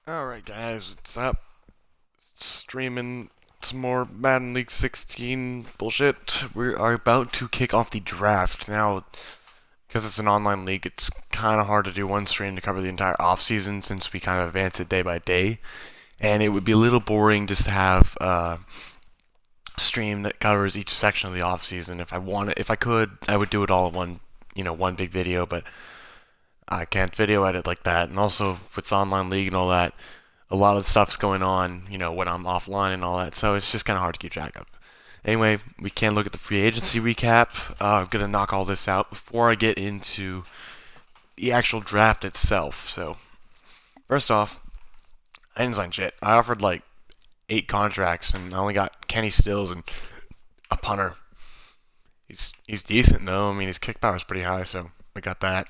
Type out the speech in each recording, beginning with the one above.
Alright guys, what's up? Streaming some more Madden League 16 bullshit. We are about to kick off the draft. Now, because it's an online league, it's kind of hard to do one stream to cover the entire off season since we kind of advance it day by day. And it would be a little boring just to have a stream that covers each section of the off season. If I could, I would do it all in one big video, but I can't video edit like that. And also with the online league and all that, a lot of stuff's going on, when I'm offline and all that. So it's just kind of hard to keep track of. Anyway, we can look at the free agency recap. I'm gonna knock all this out before I get into the actual draft itself. So first off, I didn't sign shit. I offered like 8 contracts, and I only got Kenny Stills and a punter. He's decent though. I mean, his kick power is pretty high, so I got that.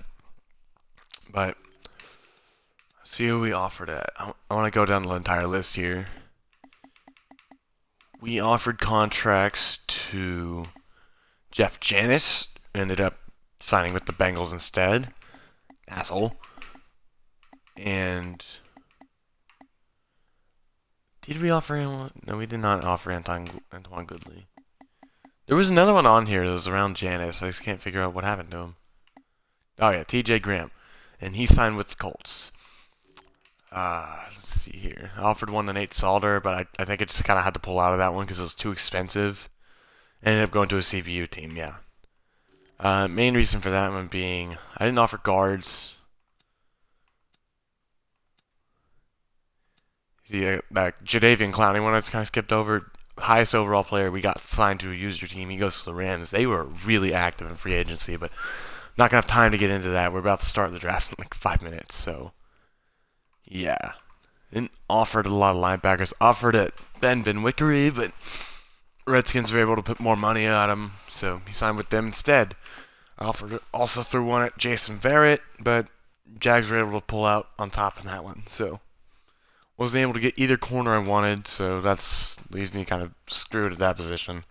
But see who we offered at. I want to go down the entire list here. We offered contracts to Jeff Janis, ended up signing with the Bengals instead. Asshole. And did we offer him? No, we did not offer Antoine Goodley. There was another one on here that was around Janis. I just can't figure out what happened to him. Oh yeah, T.J. Graham, and he signed with the Colts. Let's see here. I offered one to Nate Salter, but I think I just kind of had to pull out of that one because it was too expensive. I ended up going to a CPU team, yeah. Main reason for that one being I didn't offer guards. See, that Jadeveon Clowney one I just kind of skipped over. Highest overall player we got signed to a user team. He goes to the Rams. They were really active in free agency, but not gonna have time to get into that. We're about to start the draft in like 5 minutes, so yeah. Didn't offered a lot of linebackers. Offered at Ben Wickery, but Redskins were able to put more money on him, so he signed with them instead. I also threw one at Jason Verrett, but Jags were able to pull out on top in that one, so wasn't able to get either corner I wanted, so that's leaves me kind of screwed at that position.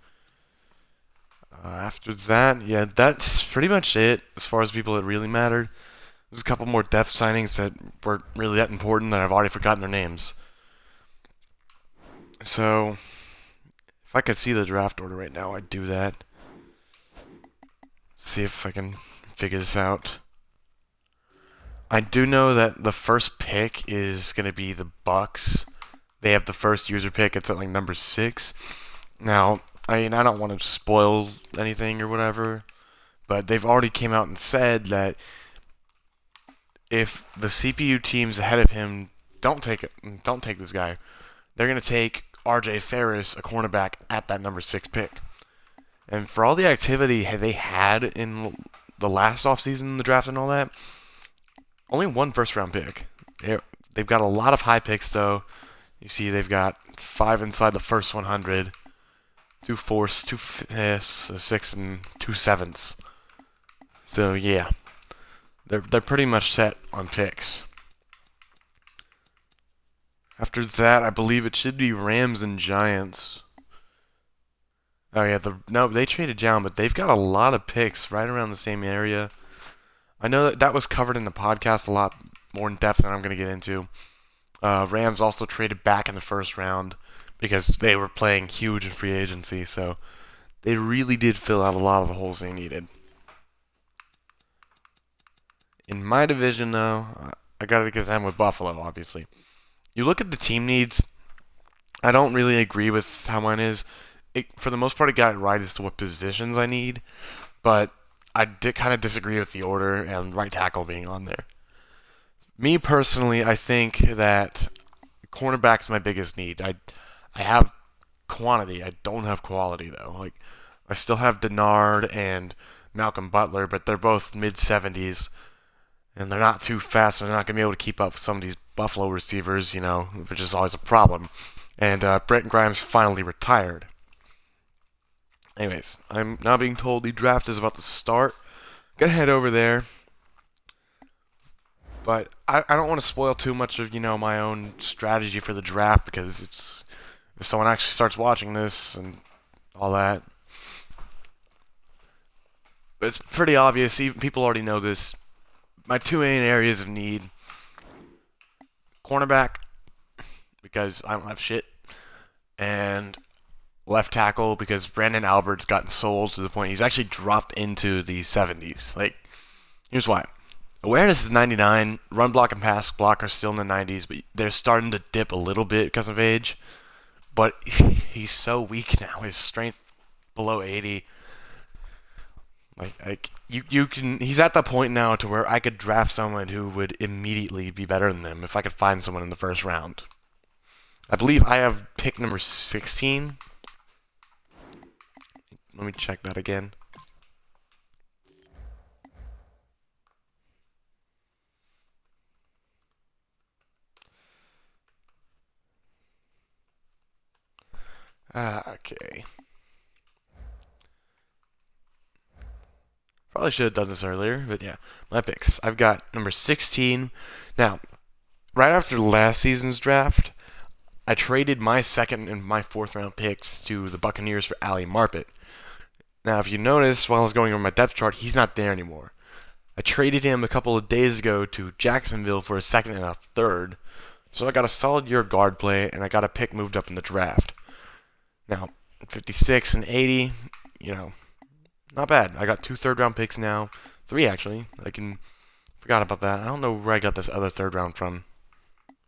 After that, yeah, that's pretty much it as far as people that really mattered. There's a couple more depth signings that weren't really that important that I've already forgotten their names. So, if I could see the draft order right now, I'd do that. See if I can figure this out. I do know that the first pick is going to be the Bucks. They have the first user pick. It's at like number 6. Now, I mean, I don't want to spoil anything or whatever, but they've already came out and said that if the CPU teams ahead of him don't take this guy, they're going to take RJ Ferris, a cornerback, at that number 6 pick. And for all the activity they had in the last offseason in the draft and all that, only one first round pick. They've got a lot of high picks, though. You see, they've got 5 inside the first 100, 2 fourths, 2 fifths, a 6, and 2 sevenths. So, yeah. They're pretty much set on picks. After that, I believe it should be Rams and Giants. Oh yeah, no, they traded down, but they've got a lot of picks right around the same area. I know that was covered in the podcast a lot more in depth than I'm going to get into. Rams also traded back in the first round because they were playing huge in free agency, so they really did fill out a lot of the holes they needed. In my division, though, I got to get them with Buffalo, obviously. You look at the team needs, I don't really agree with how mine is. For the most part, it got it right as to what positions I need, but I did kind of disagree with the order and right tackle being on there. Me personally, I think that cornerback's my biggest need. I have quantity. I don't have quality though. Like I still have Denard and Malcolm Butler, but they're both mid 70s, and they're not too fast. So they're not gonna be able to keep up with some of these Buffalo receivers, which is always a problem. And Brent Grimes finally retired. Anyways, I'm now being told the draft is about to start. Gonna head over there. But I don't want to spoil too much of, my own strategy for the draft because if someone actually starts watching this and all that. But it's pretty obvious, even people already know this. My two main areas of need: cornerback because I don't have shit, and left tackle because Brandon Albert's gotten sold to the point he's actually dropped into the 70s. Like, here's why. Awareness is 99, run block and pass block are still in the 90s, but they're starting to dip a little bit because of age. But he's so weak now. His strength below 80. Like you can. He's at the point now to where I could draft someone who would immediately be better than him if I could find someone in the first round. I believe I have pick number 16. Let me check that again. Okay. Probably should have done this earlier, but yeah. My picks. I've got number 16. Now, right after last season's draft, I traded my second and my fourth round picks to the Buccaneers for Ali Marpet. Now, if you notice, while I was going over my depth chart, he's not there anymore. I traded him a couple of days ago to Jacksonville for a second and a third. So I got a solid year of guard play, and I got a pick moved up in the draft. Now, 56 and 80, not bad. I got 2 third-round picks now. 3, actually. Forgot about that. I don't know where I got this other third round from.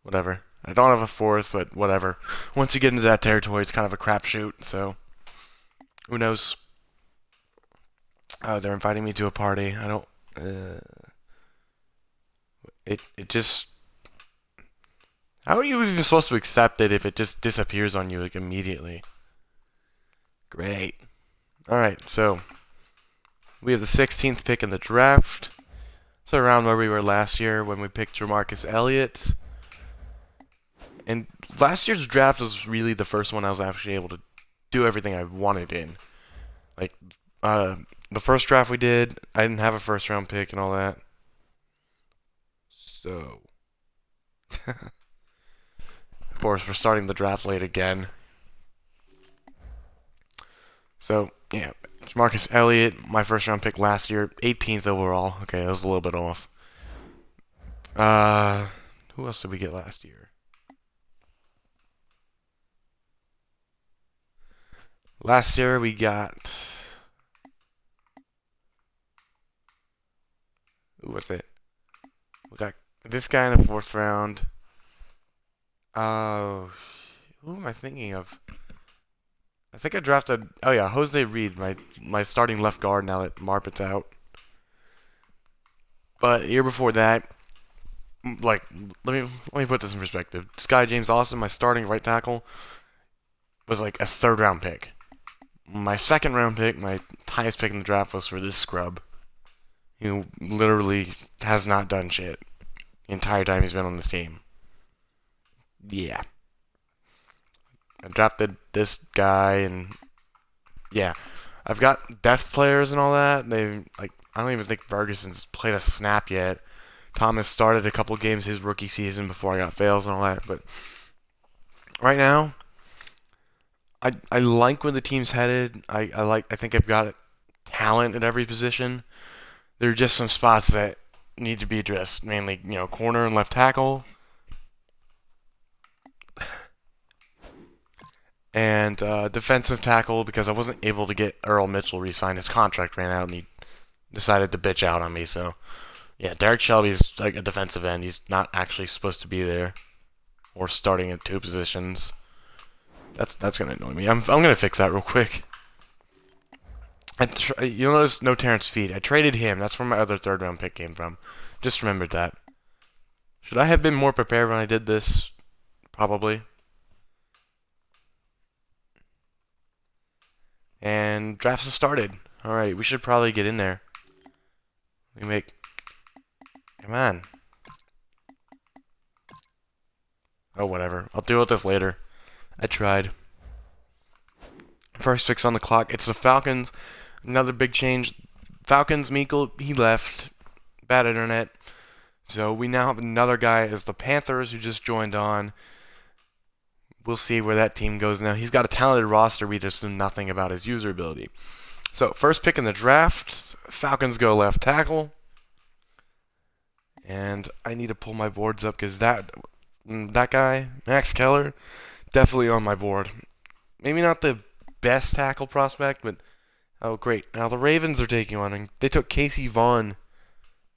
Whatever. I don't have a fourth, but whatever. Once you get into that territory, it's kind of a crapshoot, so who knows? They're inviting me to a party. I don't... It just... How are you even supposed to accept it if it just disappears on you, like, immediately? Great. Alright, so... We have the 16th pick in the draft. So around where we were last year when we picked Jamarcus Elliott. And last year's draft was really the first one I was actually able to do everything I wanted in. Like, the first draft we did, I didn't have a first round pick and all that. So... Of course, we're starting the draft late again. So, yeah, Jamarcus Elliott, my first round pick last year, 18th overall. Okay, that was a little bit off. Who else did we get last year? Last year we got... Who was it? We got this guy in the 4th round. Oh, who am I thinking of? I think I drafted... Oh yeah, Jose Reed, my starting left guard now that Marpet's out. But the year before that, like, let me put this in perspective. Sky James Austin, my starting right tackle, was like a 3rd round pick. My 2nd round pick, my highest pick in the draft, was for this scrub. He literally has not done shit the entire time he's been on this team. Yeah. I drafted this guy, and yeah, I've got depth players and all that. I don't even think Ferguson's played a snap yet. Thomas started a couple games his rookie season before I got fails and all that. But right now, I like where the team's headed. I think I've got talent at every position. There are just some spots that need to be addressed, mainly corner and left tackle. And defensive tackle, because I wasn't able to get Earl Mitchell re-signed. His contract ran out, and he decided to bitch out on me. So, yeah, Derek Shelby's like a defensive end. He's not actually supposed to be there, or starting at 2 positions. That's gonna annoy me. I'm gonna fix that real quick. You'll notice no Terrence Feed. I traded him. That's where my other 3rd round pick came from. Just remembered that. Should I have been more prepared when I did this? Probably. And drafts have started. Alright, we should probably get in there. Come on. Oh, whatever. I'll deal with this later. I tried. First pick's on the clock. It's the Falcons. Another big change. Falcons, Meekle, he left. Bad internet. So we now have another guy as the Panthers who just joined on. We'll see where that team goes now. He's got a talented roster. We just know nothing about his user ability. So, first pick in the draft. Falcons go left tackle. And I need to pull my boards up because that That guy, Max Keller, definitely on my board. Maybe not the best tackle prospect, but oh great. Now the Ravens are taking on him. They took Casey Vaughn.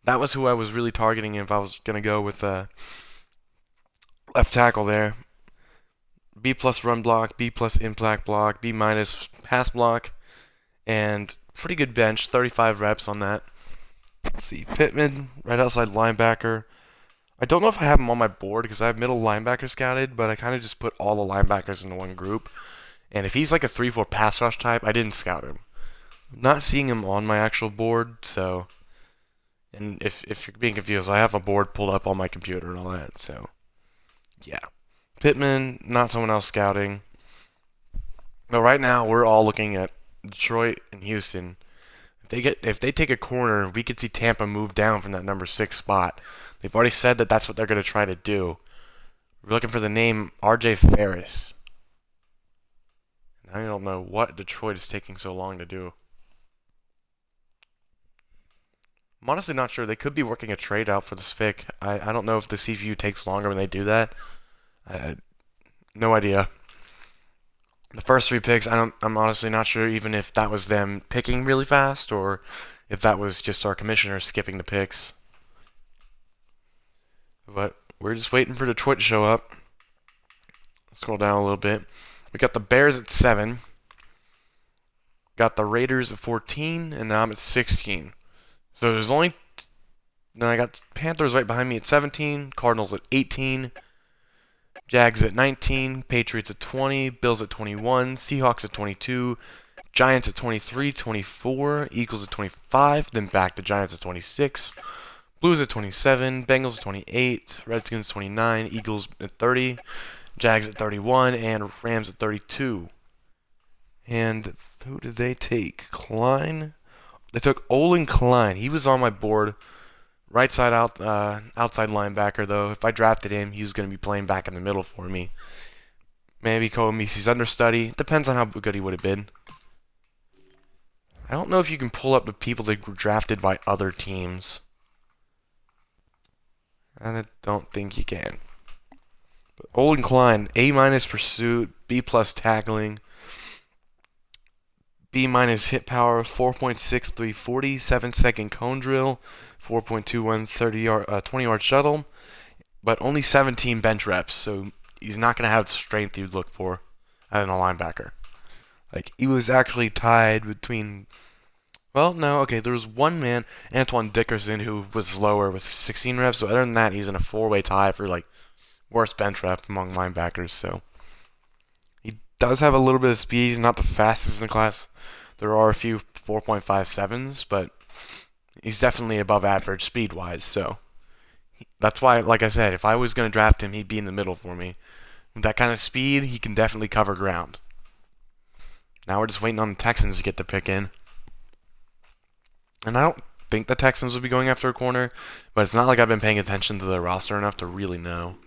That was who I was really targeting if I was gonna go with left tackle there. B plus run block, B plus impact block, B minus pass block, and pretty good bench, 35 reps on that. Let's see, Pittman, right outside linebacker. I don't know if I have him on my board because I have middle linebacker scouted, but I kind of just put all the linebackers into one group. And if he's like a 3-4 pass rush type, I didn't scout him. I'm not seeing him on my actual board, so. And if you're being confused, I have a board pulled up on my computer and all that, so. Yeah. Pittman, not someone else scouting. But right now, we're all looking at Detroit and Houston. If they take a corner, we could see Tampa move down from that number 6 spot. They've already said that that's what they're going to try to do. We're looking for the name R.J. Ferris. I don't know what Detroit is taking so long to do. I'm honestly not sure. They could be working a trade out for this pick. I don't know if the CPU takes longer when they do that. No idea. The first 3 picks, I'm honestly not sure even if that was them picking really fast or if that was just our commissioner skipping the picks. But we're just waiting for Detroit to show up. Scroll down a little bit. We got the Bears at 7. Got the Raiders at 14, and now I'm at 16. So there's only. Then I got Panthers right behind me at 17, Cardinals at 18, Jags at 19, Patriots at 20, Bills at 21, Seahawks at 22, Giants at 23, 24, Eagles at 25, then back to Giants at 26, Blues at 27, Bengals at 28, Redskins 29, Eagles at 30, Jags at 31, and Rams at 32. And who did they take? Klein? They took Olin Klein. He was on my board. Right side outside linebacker, though. If I drafted him, he was going to be playing back in the middle for me. Maybe Koemisi's understudy. Depends on how good he would have been. I don't know if you can pull up the people that were drafted by other teams. I don't think you can. But Olin Klein, A- pursuit, B+ tackling, B- hit power, 4.63 40, 7-second cone drill, 4.21 20-yard shuttle, but only 17 bench reps, so he's not going to have the strength you'd look for as a linebacker. Like, he was actually tied between. Well, no, okay, there was one man, Antoine Dickerson, who was lower with 16 reps, so other than that, he's in a 4-way tie for, like, worst bench rep among linebackers, so. He does have a little bit of speed. He's not the fastest in the class. There are a few 4.57s, but he's definitely above average speed-wise, so. That's why, like I said, if I was going to draft him, he'd be in the middle for me. With that kind of speed, he can definitely cover ground. Now we're just waiting on the Texans to get the pick in. And I don't think the Texans will be going after a corner, but it's not like I've been paying attention to their roster enough to really know.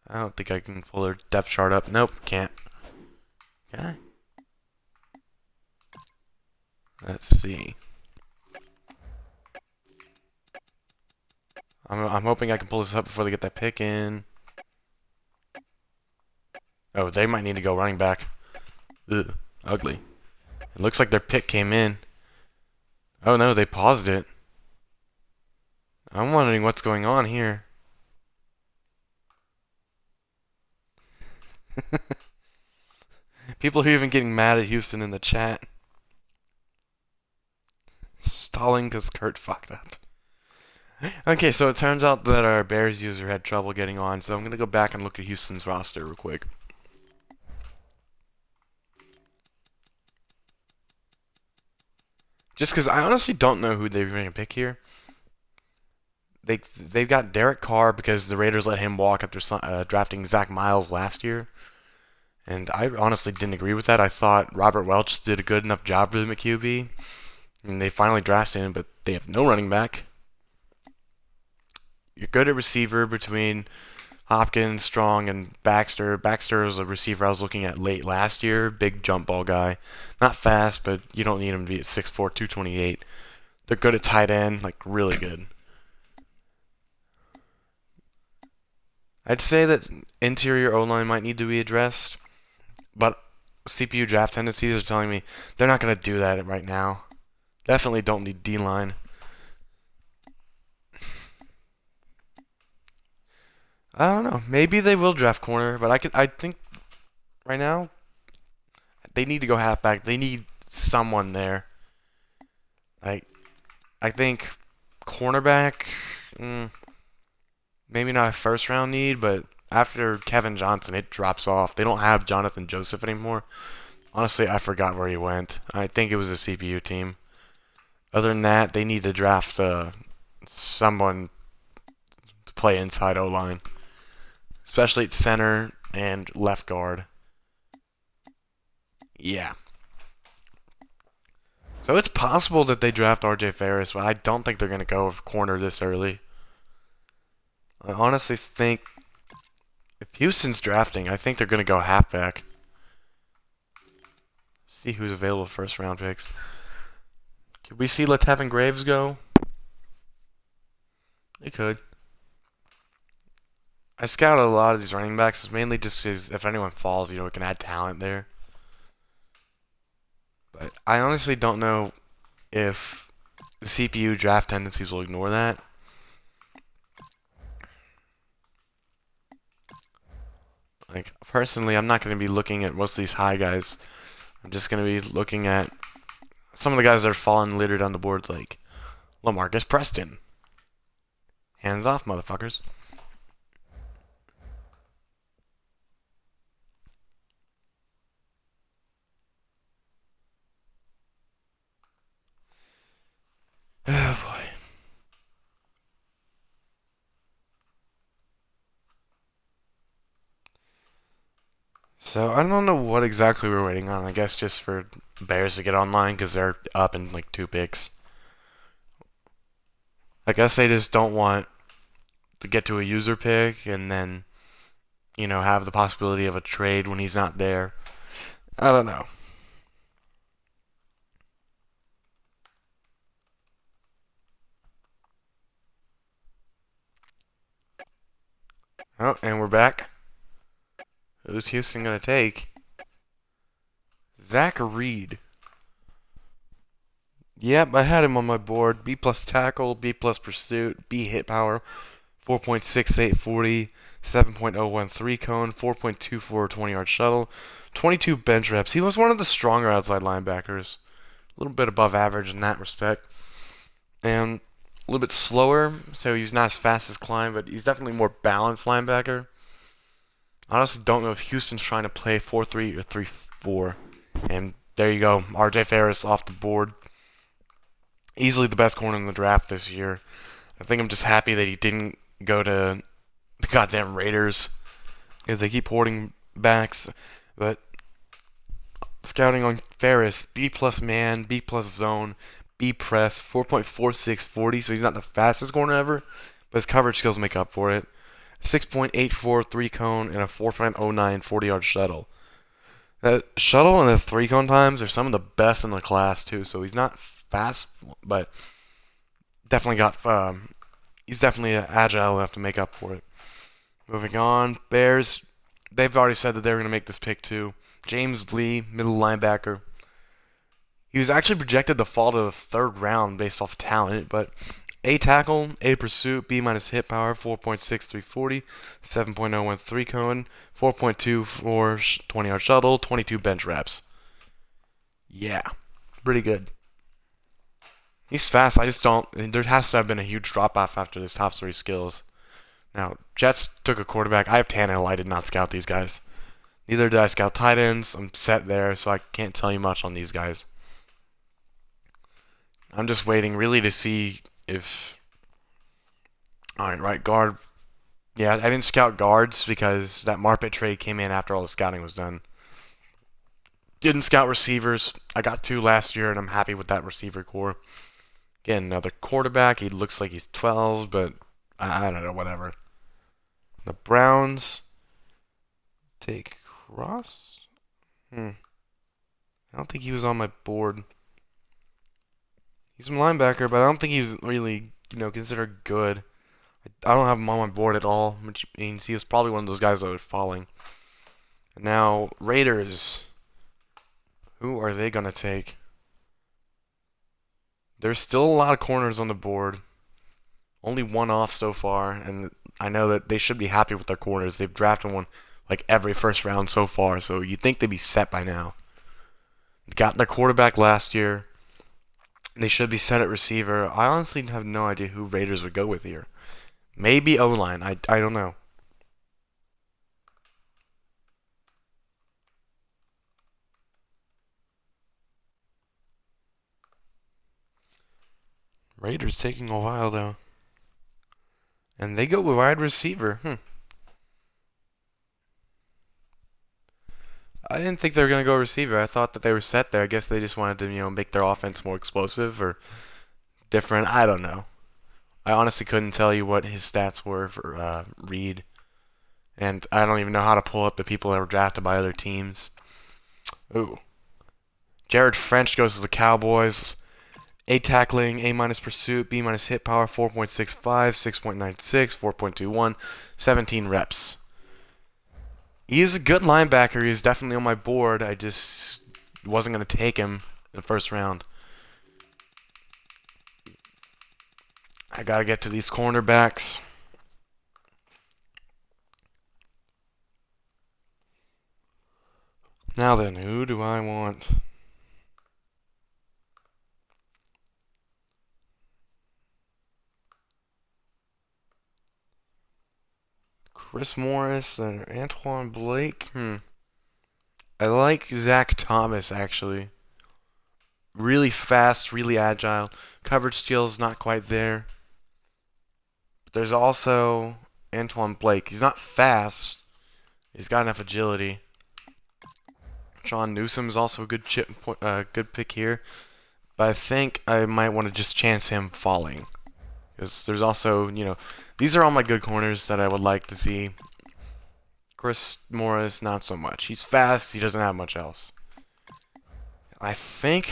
I don't think I can pull their depth chart up. Nope, can't. Can I? Let's see. I'm hoping I can pull this up before they get that pick in. Oh, they might need to go running back. Ugh, ugly. It looks like their pick came in. Oh no, they paused it. I'm wondering what's going on here. People are even getting mad at Houston in the chat. Stalling because Kurt fucked up. Okay, so it turns out that our Bears user had trouble getting on, so I'm going to go back and look at Houston's roster real quick. Just because I honestly don't know who they're going to pick here. They've got Derek Carr because the Raiders let him walk after drafting Zach Miles last year. And I honestly didn't agree with that. I thought Robert Welch did a good enough job for the McQB. And they finally drafted him, but they have no running back. You're good at receiver between Hopkins, Strong, and Baxter. Baxter was a receiver I was looking at late last year. Big jump ball guy. Not fast, but you don't need him to be at 6'4", 228. They're good at tight end, like really good. I'd say that interior O-line might need to be addressed, but CPU draft tendencies are telling me they're not going to do that right now. Definitely don't need D-line. I don't know. Maybe they will draft corner, but I think right now they need to go halfback. They need someone there. Like I think cornerback, maybe not a first round need, but after Kevin Johnson, it drops off. They don't have Jonathan Joseph anymore. Honestly, I forgot where he went. I think it was a CPU team. Other than that, they need to draft someone to play inside O line, especially at center and left guard. Yeah. So it's possible that they draft RJ Ferris, but I don't think they're going to go corner this early. I honestly think if Houston's drafting, I think they're going to go halfback. See who's available first round picks. Could we see Latavin Graves go? They could. I scouted a lot of these running backs. It's mainly just if anyone falls, it can add talent there. But I honestly don't know if the CPU draft tendencies will ignore that. Like, personally, I'm not going to be looking at most of these high guys. I'm just going to be looking at some of the guys that are falling littered on the boards, like LaMarcus Preston. Hands off, motherfuckers. Oh, boy. So, I don't know what exactly we're waiting on. I guess just for Bears to get online because they're up in like 2 picks. I guess they just don't want to get to a user pick and then, have the possibility of a trade when he's not there. I don't know. Oh, and we're back. Who's Houston going to take? Zach Reed. Yep, I had him on my board. B plus tackle, B plus pursuit, B hit power, 4.6840, 7.013 cone, 4.24 20-yard shuttle, 22 bench reps. He was one of the stronger outside linebackers. A little bit above average in that respect. And a little bit slower, so he's not as fast as Klein, but he's definitely more balanced linebacker. I honestly don't know if Houston's trying to play 4-3 or 3-4. And there you go. RJ Ferris off the board. Easily the best corner in the draft this year. I think I'm just happy that he didn't go to the goddamn Raiders because they keep hoarding backs. But scouting on Ferris, B plus man, B plus zone, B press, 4.4640, so he's not the fastest corner ever, but his coverage skills make up for it. 6.843 cone and a 4.09 40-yard shuttle. That shuttle and the 3 cone times are some of the best in the class too, so he's not fast, but definitely he's definitely agile enough to make up for it. Moving on, Bears, they've already said that they're going to make this pick too. James Lee, middle linebacker. He was actually projected to fall to the 3rd round based off talent, but A tackle, A pursuit, B minus hit power, 4.6340, 7.013 cone, 4.24 20-yard shuttle, 22 bench reps. Yeah, pretty good. He's fast. I just don't. There has to have been a huge drop off after his top 3 skills. Now, Jets took a quarterback. I have Tannehill. I did not scout these guys. Neither did I scout tight ends. I'm set there, so I can't tell you much on these guys. I'm just waiting really to see if. Alright, right guard. Yeah, I didn't scout guards because that Marpet trade came in after all the scouting was done. Didn't scout receivers. I got 2 last year, and I'm happy with that receiver core. Again, another quarterback. He looks like he's 12, but I don't know, whatever. The Browns take Cross? I don't think he was on my board. He's a linebacker, but I don't think he was really, considered good. I don't have him on my board at all, which means he was probably one of those guys that was falling. Now, Raiders. Who are they going to take? There's still a lot of corners on the board. Only one off so far, and I know that they should be happy with their corners. They've drafted one like every first round so far, so you'd think they'd be set by now. Got their quarterback last year. They should be set at receiver. I honestly have no idea who Raiders would go with here. Maybe O-line. I don't know. Raiders taking a while, though. And they go with wide receiver. I didn't think they were going to go receiver. I thought that they were set there. I guess they just wanted to, make their offense more explosive or different. I don't know. I honestly couldn't tell you what his stats were for Reed. And I don't even know how to pull up the people that were drafted by other teams. Ooh. Jared French goes to the Cowboys. A tackling, A minus pursuit, B minus hit power, 4.65, 6.96, 4.21, 17 reps. He is a good linebacker. He's definitely on my board. I just wasn't going to take him in the first round. I got to get to these cornerbacks. Now then, who do I want? Chris Morris and Antoine Blake? I like Zach Thomas, actually. Really fast, really agile. Coverage skills not quite there. But there's also Antoine Blake. He's not fast. He's got enough agility. Sean Newsom is also a good pick here. But I think I might want to just chance him falling. Because there's also, these are all my good corners that I would like to see. Chris Morris, not so much. He's fast. He doesn't have much else. I think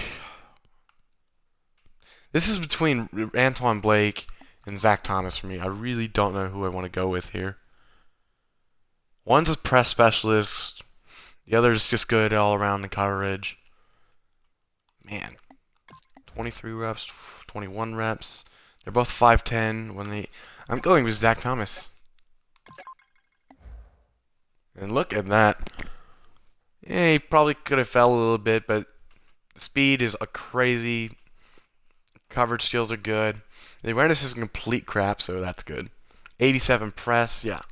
this is between Antoine Blake and Zach Thomas for me. I really don't know who I want to go with here. One's a press specialist. The other is just good all around in coverage. Man. 23 reps, 21 reps. They're both 5'10". I'm going with Zach Thomas. And look at that. Yeah, he probably could have fell a little bit, but speed is a crazy. Coverage skills are good. The awareness is complete crap, so that's good. 87 press, yeah.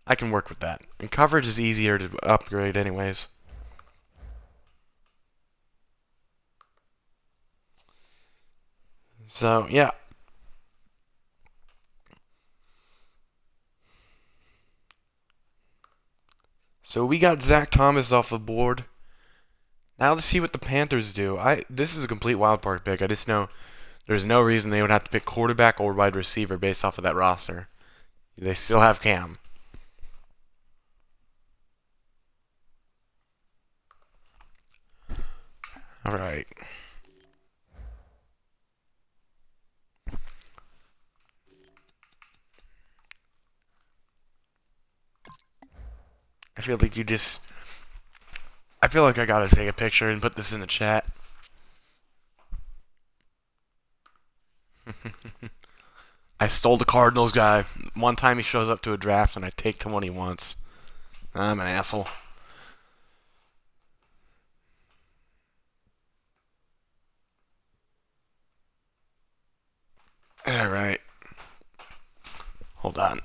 I can work with that. And coverage is easier to upgrade anyways. So, yeah. So we got Zach Thomas off the board. Now let's see what the Panthers do. This is a complete wildcard pick. I just know there's no reason they would have to pick quarterback or wide receiver based off of that roster. They still have Cam. Alright. I feel like I gotta take a picture and put this in the chat. I stole the Cardinals guy. One time he shows up to a draft and I take him when he wants. I'm an asshole. Alright. Hold on.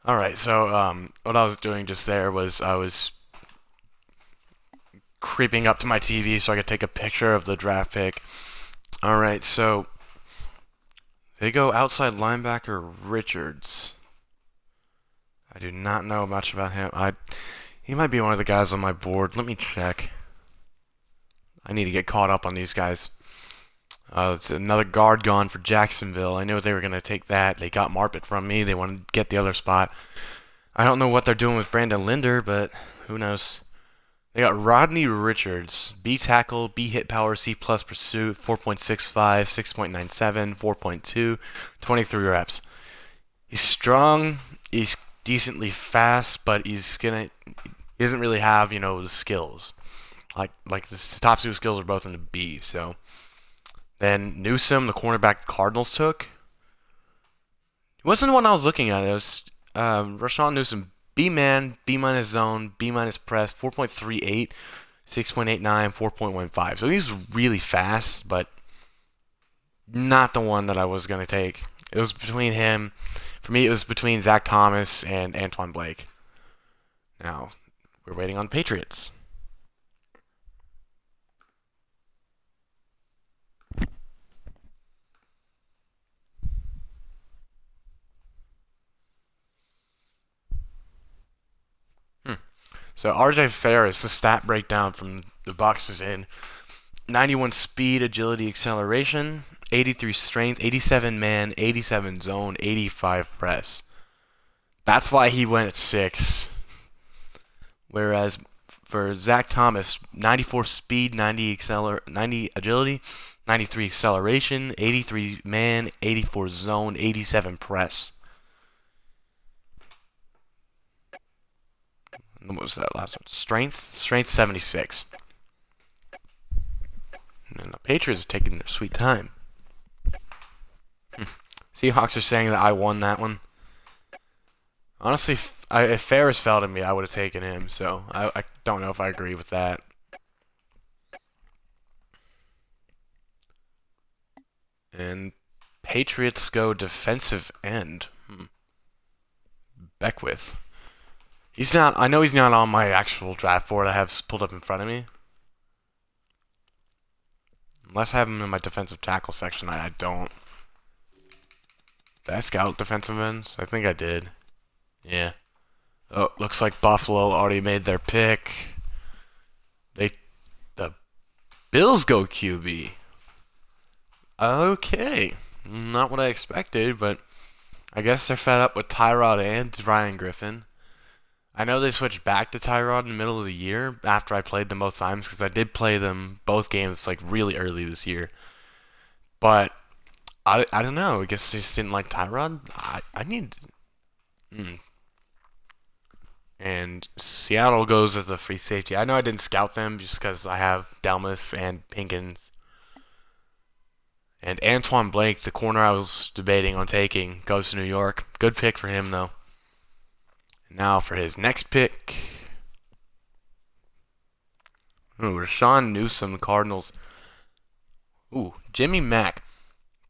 Alright, so what I was doing just there was I was creeping up to my TV so I could take a picture of the draft pick. Alright, so they go outside linebacker Richards. I do not know much about him. He might be one of the guys on my board. Let me check. I need to get caught up on these guys. It's another guard gone for Jacksonville. I knew they were going to take that. They got Marpet from me. They wanted to get the other spot. I don't know what they're doing with Brandon Linder, but who knows. They got Rodney Richards, B tackle, B hit power, C plus pursuit, 4.65, 6.97, 4.2, 23 reps. He's strong. He's decently fast, but he doesn't really have the skills. Like the top two skills are both in the B. So then Newsome, the cornerback the Cardinals took. It wasn't the one I was looking at. It was Rashawn Newsome, B man, B minus zone, B minus press, 4.38, 6.89, 4.15. So he's really fast, but not the one that I was gonna take. It was between him. For me, it was between Zach Thomas and Antoine Blake. Now we're waiting on Patriots. So RJ Ferris, the stat breakdown from the box is in 91 speed, agility, acceleration, 83 strength, 87 man, 87 zone, 85 press. That's why he went at 6. Whereas for Zach Thomas, 94 speed, 90 agility, 93 acceleration, 83 man, 84 zone, 87 press. What was that last one? Strength 76. And the Patriots are taking their sweet time. Seahawks are saying that I won that one. Honestly, if Ferris fell to me, I would have taken him. So I don't know if I agree with that. And Patriots go defensive end. Beckwith. He's not. I know he's not on my actual draft board I have pulled up in front of me. Unless I have him in my defensive tackle section, I don't. Did I scout defensive ends? I think I did. Yeah. Oh, looks like Buffalo already made their pick. The Bills go QB. Okay. Not what I expected, but I guess they're fed up with Tyrod and Ryan Griffin. I know they switched back to Tyrod in the middle of the year after I played them both times because I did play them both games like really early this year. But I don't know. I guess they just didn't like Tyrod. I need. And Seattle goes as the free safety. I know I didn't scout them just because I have Delmas and Pinkins. And Antoine Blake, the corner I was debating on taking, goes to New York. Good pick for him, though. Now for his next pick. Rashawn Newsome, Cardinals. Jimmy Mack.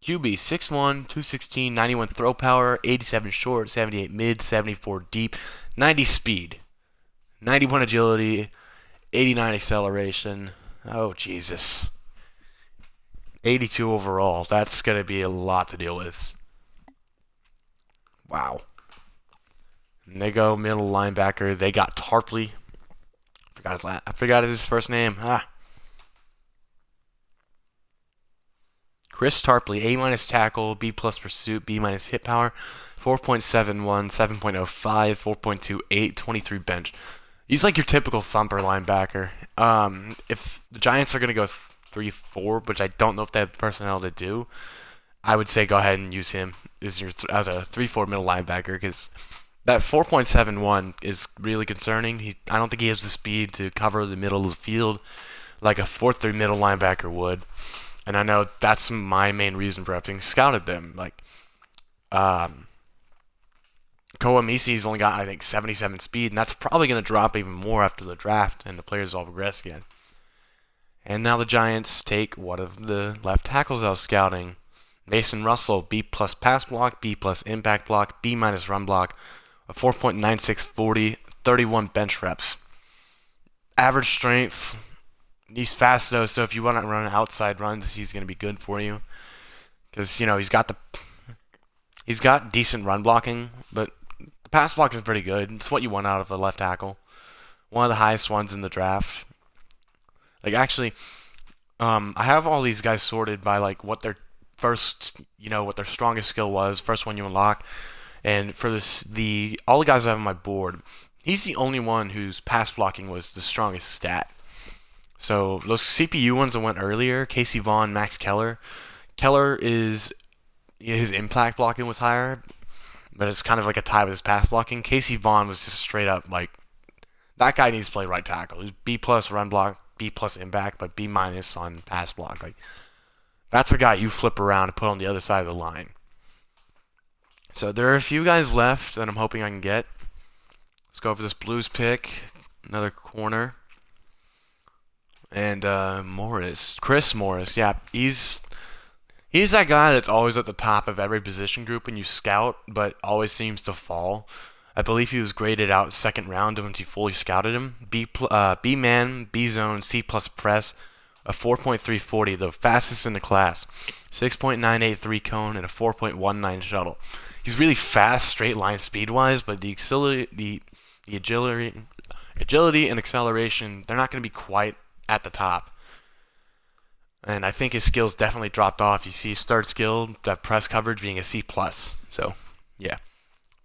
QB, 6'1", 216, 91 throw power, 87 short, 78 mid, 74 deep, 90 speed, 91 agility, 89 acceleration. Oh, Jesus. 82 overall. That's going to be a lot to deal with. Wow. And they go middle linebacker. They got Tarpley. I forgot his first name. Chris Tarpley, A- tackle, B+ pursuit, B- hit power, 4.71, 7.05, 4.28, 23 bench. He's like your typical thumper linebacker. If the Giants are going to go 3-4, which I don't know if they have the personnel to do, I would say go ahead and use him as a 3-4 middle linebacker because that 4.71 is really concerning. I don't think he has the speed to cover the middle of the field like a 4-3 middle linebacker would. And I know that's my main reason for having scouted them. Like, Koamisi's only got, I think, 77 speed, and that's probably going to drop even more after the draft and the players all progress again. And now the Giants take one of the left tackles I was scouting. Mason Russell, B+ pass block, B+ impact block, B- run block, a 4.9640, 31 bench reps. Average strength. He's fast though, so if you want to run outside runs, he's going to be good for you. Because he's got decent run blocking, but the pass block is pretty good. It's what you want out of a left tackle. One of the highest ones in the draft. Like actually, I have all these guys sorted by like what their first, what their strongest skill was, first one you unlock. And for this, the all the guys I have on my board, he's the only one whose pass blocking was the strongest stat. So those CPU ones that went earlier, Casey Vaughn, Max Keller. Keller is his impact blocking was higher, but it's kind of like a tie with his pass blocking. Casey Vaughn was just straight up like that guy needs to play right tackle. He's B plus run block, B plus impact, but B minus on pass block. Like that's a guy you flip around and put on the other side of the line. So there are a few guys left that I'm hoping I can get. Let's go over this Blues pick, another corner, and Chris Morris. Yeah, he's that guy that's always at the top of every position group when you scout, but always seems to fall. I believe he was graded out second round once you fully scouted him. B man, B zone, C plus press, a 4.340, the fastest in the class. 6.983 cone and a 4.19 shuttle. He's really fast, straight line speed wise, but the agility and acceleration, they're not going to be quite at the top. And I think his skills definitely dropped off. You see his third skill, that press coverage being a C plus. So yeah.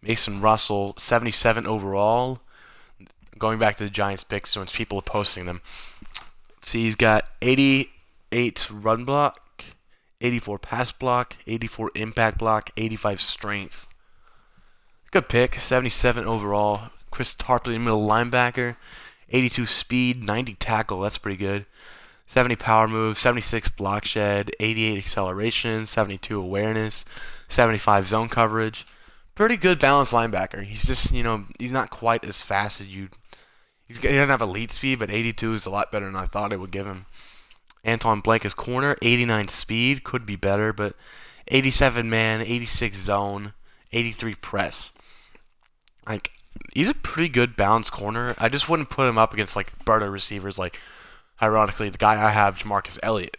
Mason Russell, 77 overall. Going back to the Giants picks, since people are posting them. See, he's got 88 run block, 84 pass block, 84 impact block, 85 strength. Good pick, 77 overall. Chris Tarpley, middle linebacker, 82 speed, 90 tackle. That's pretty good. 70 power move, 76 block shed, 88 acceleration, 72 awareness, 75 zone coverage. Pretty good balanced linebacker. He's just, he's not quite as fast as he doesn't have elite speed, but 82 is a lot better than I thought it would give him. Anton Blank is corner, 89 speed, could be better, but 87 man, 86 zone, 83 press. Like, he's a pretty good balanced corner. I just wouldn't put him up against, like, burner receivers, like, ironically, the guy I have, Jamarcus Elliott.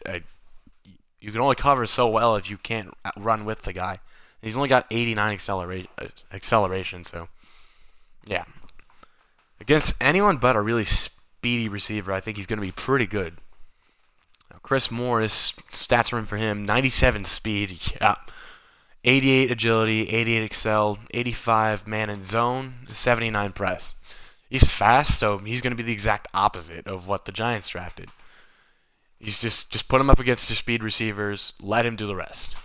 You can only cover so well if you can't run with the guy. He's only got 89 acceleration, so yeah. Against anyone but a really speedy receiver, I think he's going to be pretty good. Now, Chris Morris, stats are in for him: 97 speed, yeah. 88 agility, 88 excel, 85 man and zone, 79 press. He's fast, so he's going to be the exact opposite of what the Giants drafted. He's just put him up against your speed receivers, let him do the rest.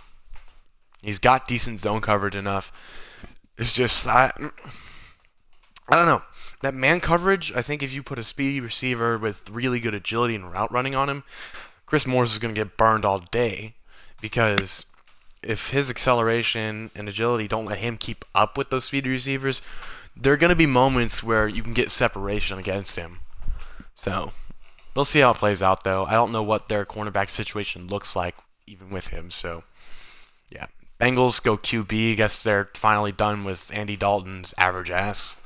He's got decent zone coverage enough. It's just I don't know. That man coverage, I think if you put a speedy receiver with really good agility and route running on him, Chris Morris is going to get burned all day, because if his acceleration and agility don't let him keep up with those speedy receivers, there are going to be moments where you can get separation against him. So, we'll see how it plays out, though. I don't know what their cornerback situation looks like even with him, so yeah. Bengals go QB. I guess they're finally done with Andy Dalton's average ass.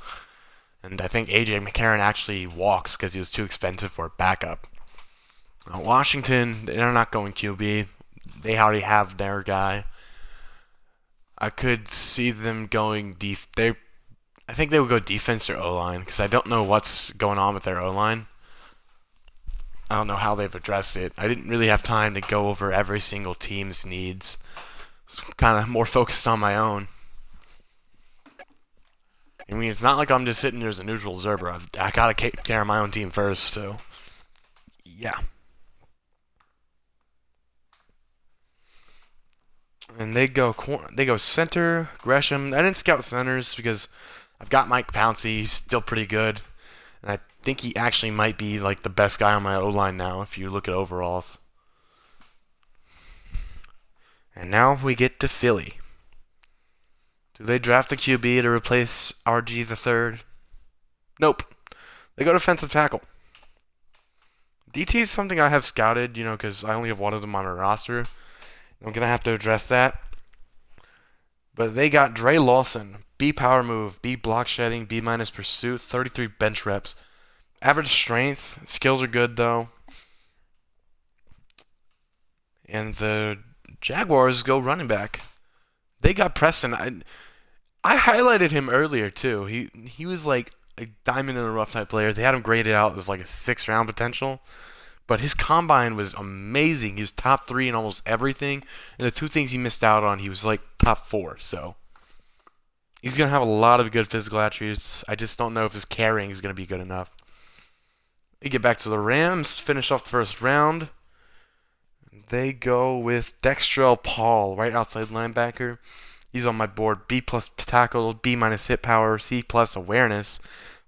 And I think A.J. McCarron actually walked because he was too expensive for a backup. Washington, they're not going QB. They already have their guy. I could see them going I think they would go defense or O-line, because I don't know what's going on with their O-line. I don't know how they've addressed it. I didn't really have time to go over every single team's needs. Kind of more focused on my own. I mean, it's not like I'm just sitting there as a neutral observer. I gotta take care of my own team first, so yeah. And they go center, Gresham. I didn't scout centers because I've got Mike Pouncey. He's still pretty good, and I think he actually might be like the best guy on my O line now if you look at overalls. And now we get to Philly. Do they draft a QB to replace RG the third? Nope. They go defensive tackle. DT is something I have scouted, because I only have one of them on my roster. I'm going to have to address that. But they got Dre Lawson. B power move, B block shedding, B minus pursuit, 33 bench reps. Average strength. Skills are good, though. And the Jaguars go running back. They got Preston. I highlighted him earlier too. He was like a diamond in the rough type player. They had him graded out as like a 6th round potential, But his combine was amazing. He was top 3 in almost everything. And the 2 things he missed out on, he was like top 4. So he's going to have a lot of good physical attributes. I just don't know if his carrying is going to be good enough. We get back to the Rams, finish off the first round. They go with Dextrell Paul, right outside linebacker. He's on my board. B plus tackle, B minus hit power, C plus awareness.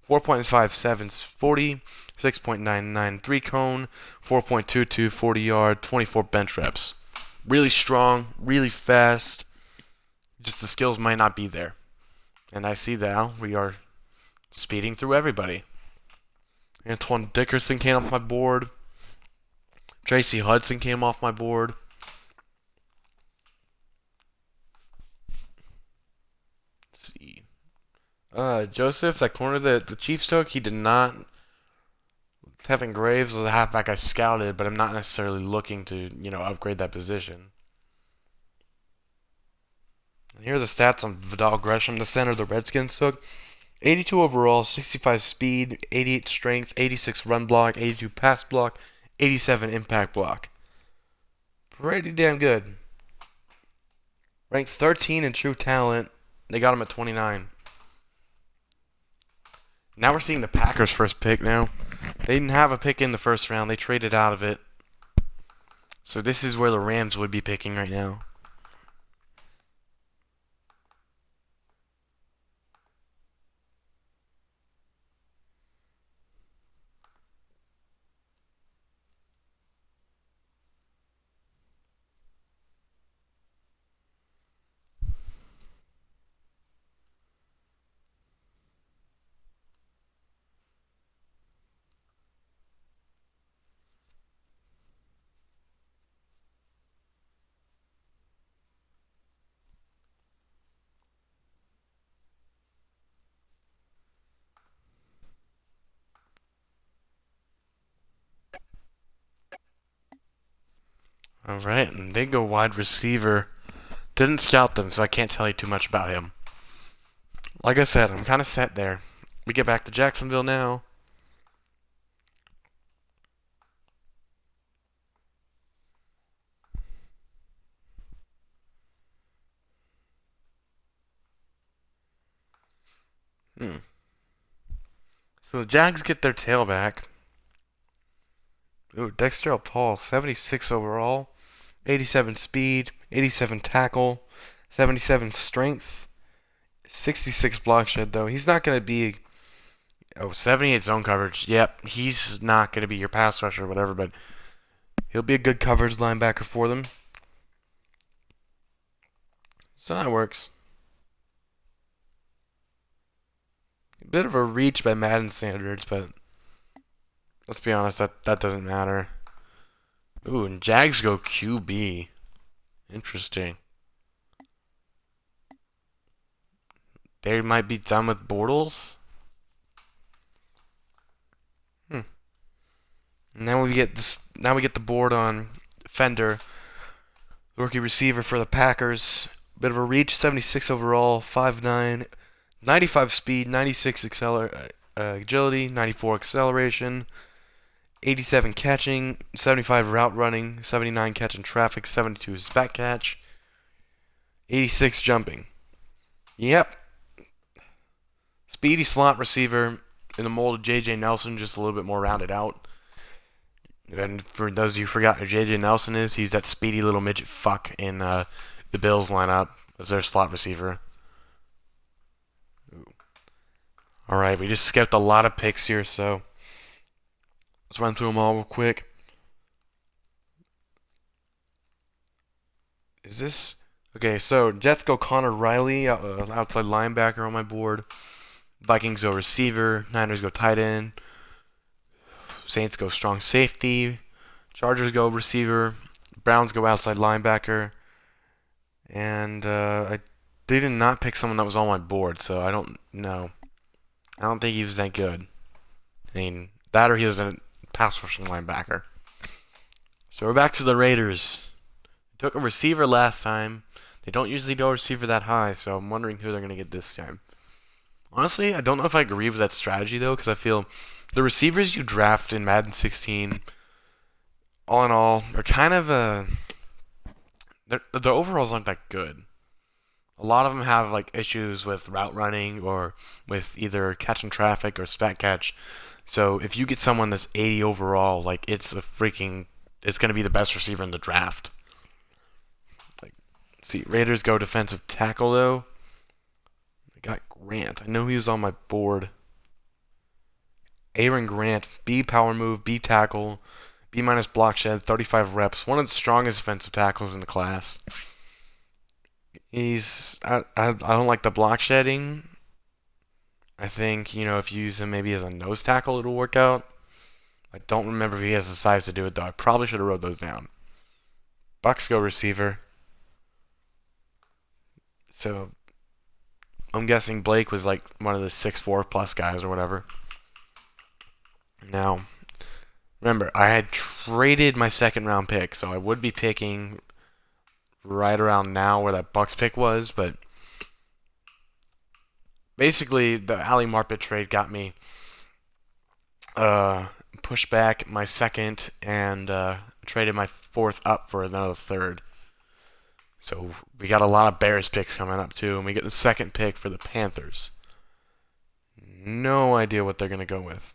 4.57 40, 6.99 3 cone, 4.22 40 yard, 24 bench reps. Really strong, really fast. Just the skills might not be there. And I see now we are speeding through everybody. Antoine Dickerson came off my board. Tracy Hudson came off my board. Let's see. Joseph, that corner that the Chiefs took, he did not. Tevin Graves was a halfback I scouted, but I'm not necessarily looking to, upgrade that position. And here are the stats on Vidal Gresham, the center the Redskins took. 82 overall, 65 speed, 88 strength, 86 run block, 82 pass block, 87 impact block. Pretty damn good. Ranked 13 in true talent. They got him at 29. Now we're seeing the Packers' first pick now. They didn't have a pick in the first round. They traded out of it. So this is where the Rams would be picking right now. Alright, and they go wide receiver. Didn't scout them, so I can't tell you too much about him. Like I said, I'm kind of set there. We get back to Jacksonville now. So the Jags get their tailback. Ooh, Dexter Paul, 76 overall, 87 speed, 87 tackle, 77 strength, 66 block shed though. He's not going to be 78 zone coverage. Yep, he's not going to be your pass rusher or whatever, but he'll be a good coverage linebacker for them. So that works. A bit of a reach by Madden standards, but let's be honest, that doesn't matter. Ooh, and Jags go QB. Interesting. They might be done with Bortles. Now we get the board on Fender, rookie receiver for the Packers. Bit of a reach, 76 overall, 5'9", 95 speed, 96 agility, 94 acceleration, 87 catching, 75 route running, 79 catching traffic, 72 is back catch, 86 jumping. Yep. Speedy slot receiver in the mold of J.J. Nelson, just a little bit more rounded out. And for those of you who forgot who J.J. Nelson is, he's that speedy little midget fuck in the Bills lineup as their slot receiver. Alright, we just skipped a lot of picks here, so let's run through them all real quick. Is this... Okay, so Jets go Connor Riley, outside linebacker on my board. Vikings go receiver. Niners go tight end. Saints go strong safety. Chargers go receiver. Browns go outside linebacker. And they did not pick someone that was on my board, so I don't know. I don't think he was that good. I mean, that or he was a pass rushing linebacker. So we're back to the Raiders. They took a receiver last time. They don't usually go receiver that high, so I'm wondering who they're going to get this time. Honestly, I don't know if I agree with that strategy, though, because I feel the receivers you draft in Madden 16 all in all, they're kind of the overalls aren't that good. A lot of them have like issues with route running or with either catching traffic or spat catch. So if you get someone that's 80 overall, like it's gonna be the best receiver in the draft. Like, see, Raiders go defensive tackle though. I got Grant. I know he was on my board. Aaron Grant, B power move, B tackle, B minus block shed, 35 reps. One of the strongest defensive tackles in the class. I don't like the block shedding. I think, if you use him maybe as a nose tackle, it'll work out. I don't remember if he has the size to do it, though. I probably should have wrote those down. Bucks go receiver. So, I'm guessing Blake was like one of the 6'4 plus guys or whatever. Now, remember, I had traded my second round pick, so I would be picking right around now where that Bucks pick was, but basically the Ali Marpet trade got me pushed back my second and traded my fourth up for another third. So we got a lot of Bears picks coming up too, and we get the second pick for the Panthers. No idea what they're gonna go with.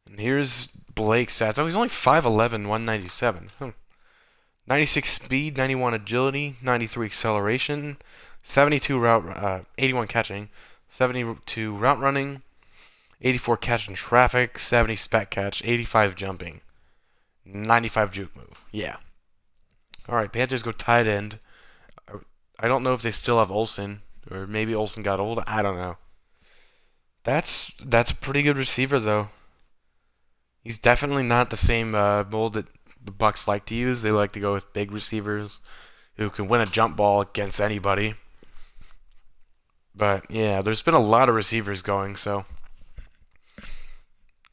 And here's Blake's stats. Oh, he's only 5'11", 197. 96 speed, 91 agility, 93 acceleration, 81 catching, 72 route running, 84 catch in traffic, 70 spec catch, 85 jumping, 95 juke move. Yeah. All right, Panthers go tight end. I don't know if they still have Olsen, or maybe Olsen got old. I don't know. That's a pretty good receiver though. He's definitely not the same mold that the Bucks like to use. They like to go with big receivers who can win a jump ball against anybody. But yeah, there's been a lot of receivers going, so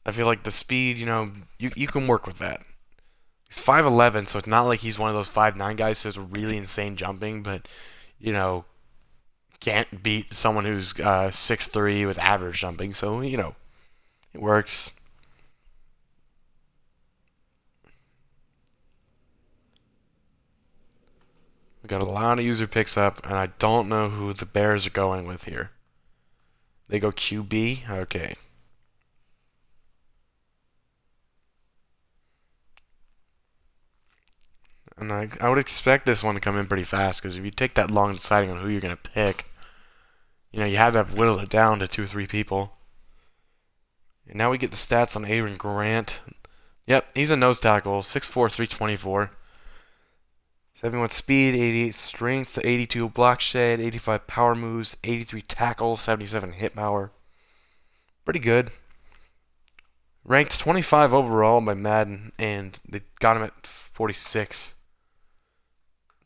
I feel like the speed, you can work with that. He's 5'11", so it's not like he's one of those 5'9" guys who has really insane jumping, but can't beat someone who's 6'3" with average jumping. So it works. We got a lot of user picks up, and I don't know who the Bears are going with here. They go QB? Okay. And I would expect this one to come in pretty fast, because if you take that long deciding on who you're going to pick, you have to whittle it down to 2 or 3 people. And now we get the stats on Aaron Grant. Yep, he's a nose tackle, 6'4", 324. 71 speed, 88 strength, 82 block shed, 85 power moves, 83 tackle, 77 hit power. Pretty good. Ranked 25 overall by Madden, and they got him at 46.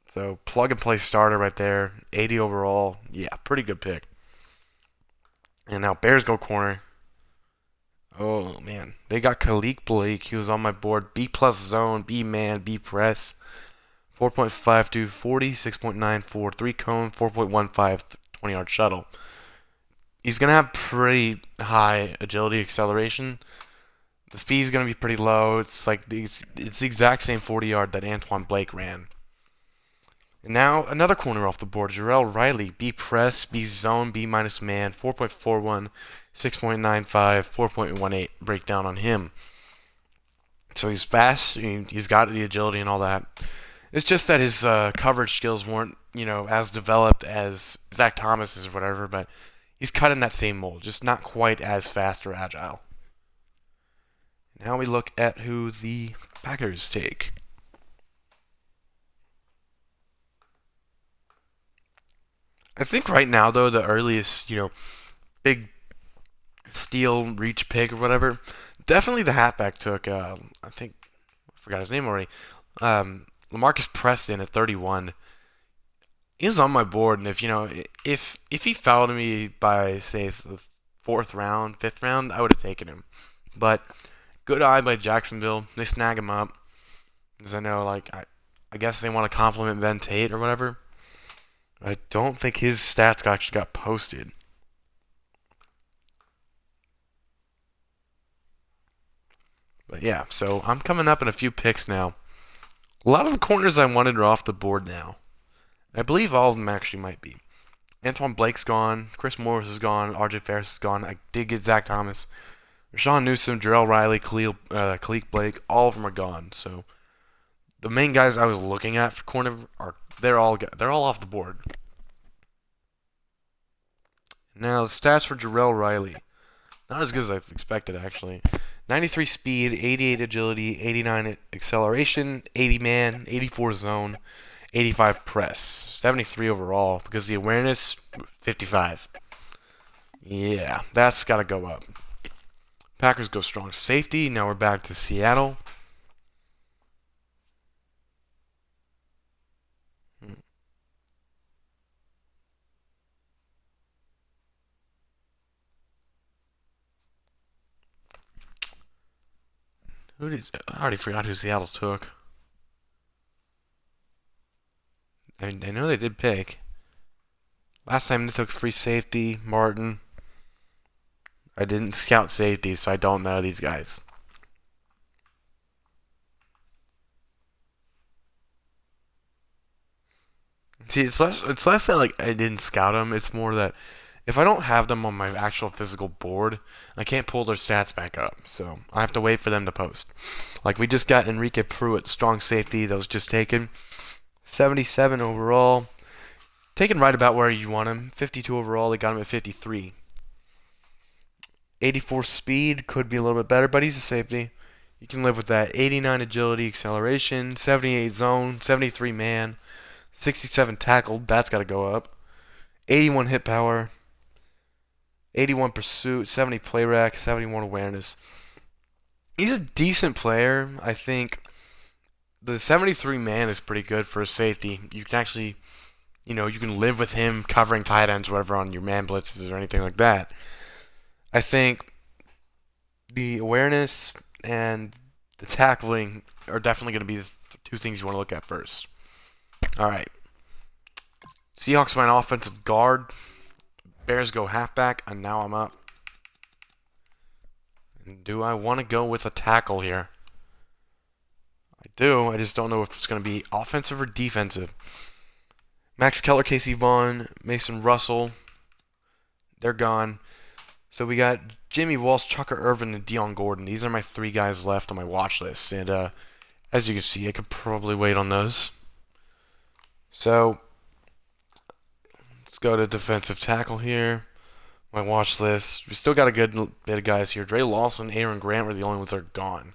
So plug and play starter right there. 80 overall. Yeah, pretty good pick. And now Bears go corner. Oh man, they got Khalik Blake. He was on my board. B plus zone, B man, B press. 4.52 40, 6.94 3 cone, 4.15 20-yard shuttle. He's going to have pretty high agility acceleration. The speed is going to be pretty low. It's the exact same 40-yard that Antoine Blake ran. And now another corner off the board, Jarrell Riley, B press, B zone, B minus man, 4.41, 6.95, 4.18 breakdown on him. So he's fast, he's got the agility and all that. It's just that his coverage skills weren't, as developed as Zach Thomas's or whatever, but he's cut in that same mold, just not quite as fast or agile. Now we look at who the Packers take. I think right now, though, the earliest, big steal reach pick or whatever, definitely the halfback took, I forgot his name already, LaMarcus Preston at 31. He was on my board, and if he fell to me by, say, the 4th round, 5th round, I would have taken him. But good eye by Jacksonville. They snag him up. Because I know, I guess they want to compliment Ben Tate or whatever. I don't think his stats actually got posted. But yeah, so I'm coming up in a few picks now. A lot of the corners I wanted are off the board now. I believe all of them actually might be. Antoine Blake's gone. Chris Morris is gone. RJ Ferris is gone. I did get Zach Thomas. Rashawn Newsom, Jarrell Riley, Khalil Blake, all of them are gone. So the main guys I was looking at for corner are they're all off the board. Now the stats for Jarrell Riley, not as good as I expected actually. 93 speed, 88 agility, 89 acceleration, 80 man, 84 zone, 85 press, 73 overall because the awareness 55. Yeah, that's got to go up. Packers go strong safety. Now we're back to Seattle. I already forgot who Seattle took. I know they did pick. Last time they took free safety, Martin. I didn't scout safety, so I don't know these guys. See, it's less that like I didn't scout them. It's more that if I don't have them on my actual physical board, I can't pull their stats back up. So I have to wait for them to post. Like we just got Enrique Pruitt, strong safety that was just taken, 77 overall, taken right about where you want him. 52 overall, they got him at 53. 84 speed could be a little bit better, but he's a safety. You can live with that. 89 agility, acceleration, 78 zone, 73 man, 67 tackled. That's got to go up. 81 hit power, 81 pursuit, 70 play rec, 71 awareness. He's a decent player. I think the 73 man is pretty good for a safety. You can actually, you can live with him covering tight ends, whatever, on your man blitzes or anything like that. I think the awareness and the tackling are definitely going to be the two things you want to look at first. All right. Seahawks went offensive guard. Bears go halfback, and now I'm up. Do I want to go with a tackle here? I do. I just don't know if it's going to be offensive or defensive. Max Keller, Casey Vaughn, Mason Russell. They're gone. So we got Jimmy Walsh, Chucker Irvin, and Dion Gordon. These are my three guys left on my watch list. And as you can see, I could probably wait on those. So let's go to defensive tackle here. My watch list. We still got a good bit of guys here. Dre Lawson, Aaron Grant were the only ones that are gone.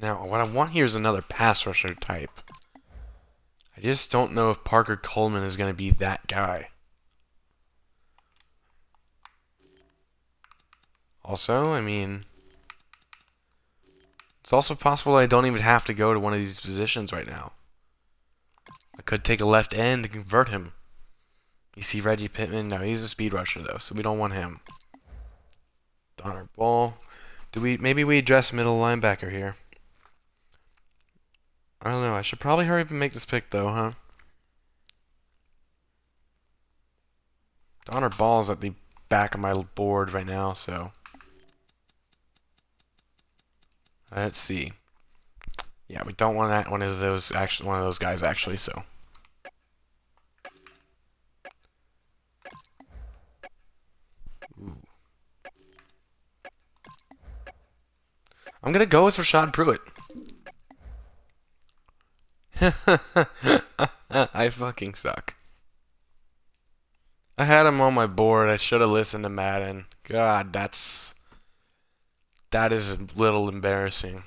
Now, what I want here is another pass rusher type. I just don't know if Parker Coleman is going to be that guy. Also, I mean, it's also possible I don't even have to go to one of these positions right now. I could take a left end and convert him. You see Reggie Pittman? No, he's a speed rusher though, so we don't want him. Donner Ball. Maybe we address middle linebacker here. I don't know. I should probably hurry up and make this pick though, huh? Donner Ball's at the back of my board right now, so let's see. Yeah, we don't want that one of those guys actually, so. Ooh. I'm gonna go with Rashad Pruitt. I fucking suck. I had him on my board. I should have listened to Madden. God, that is a little embarrassing.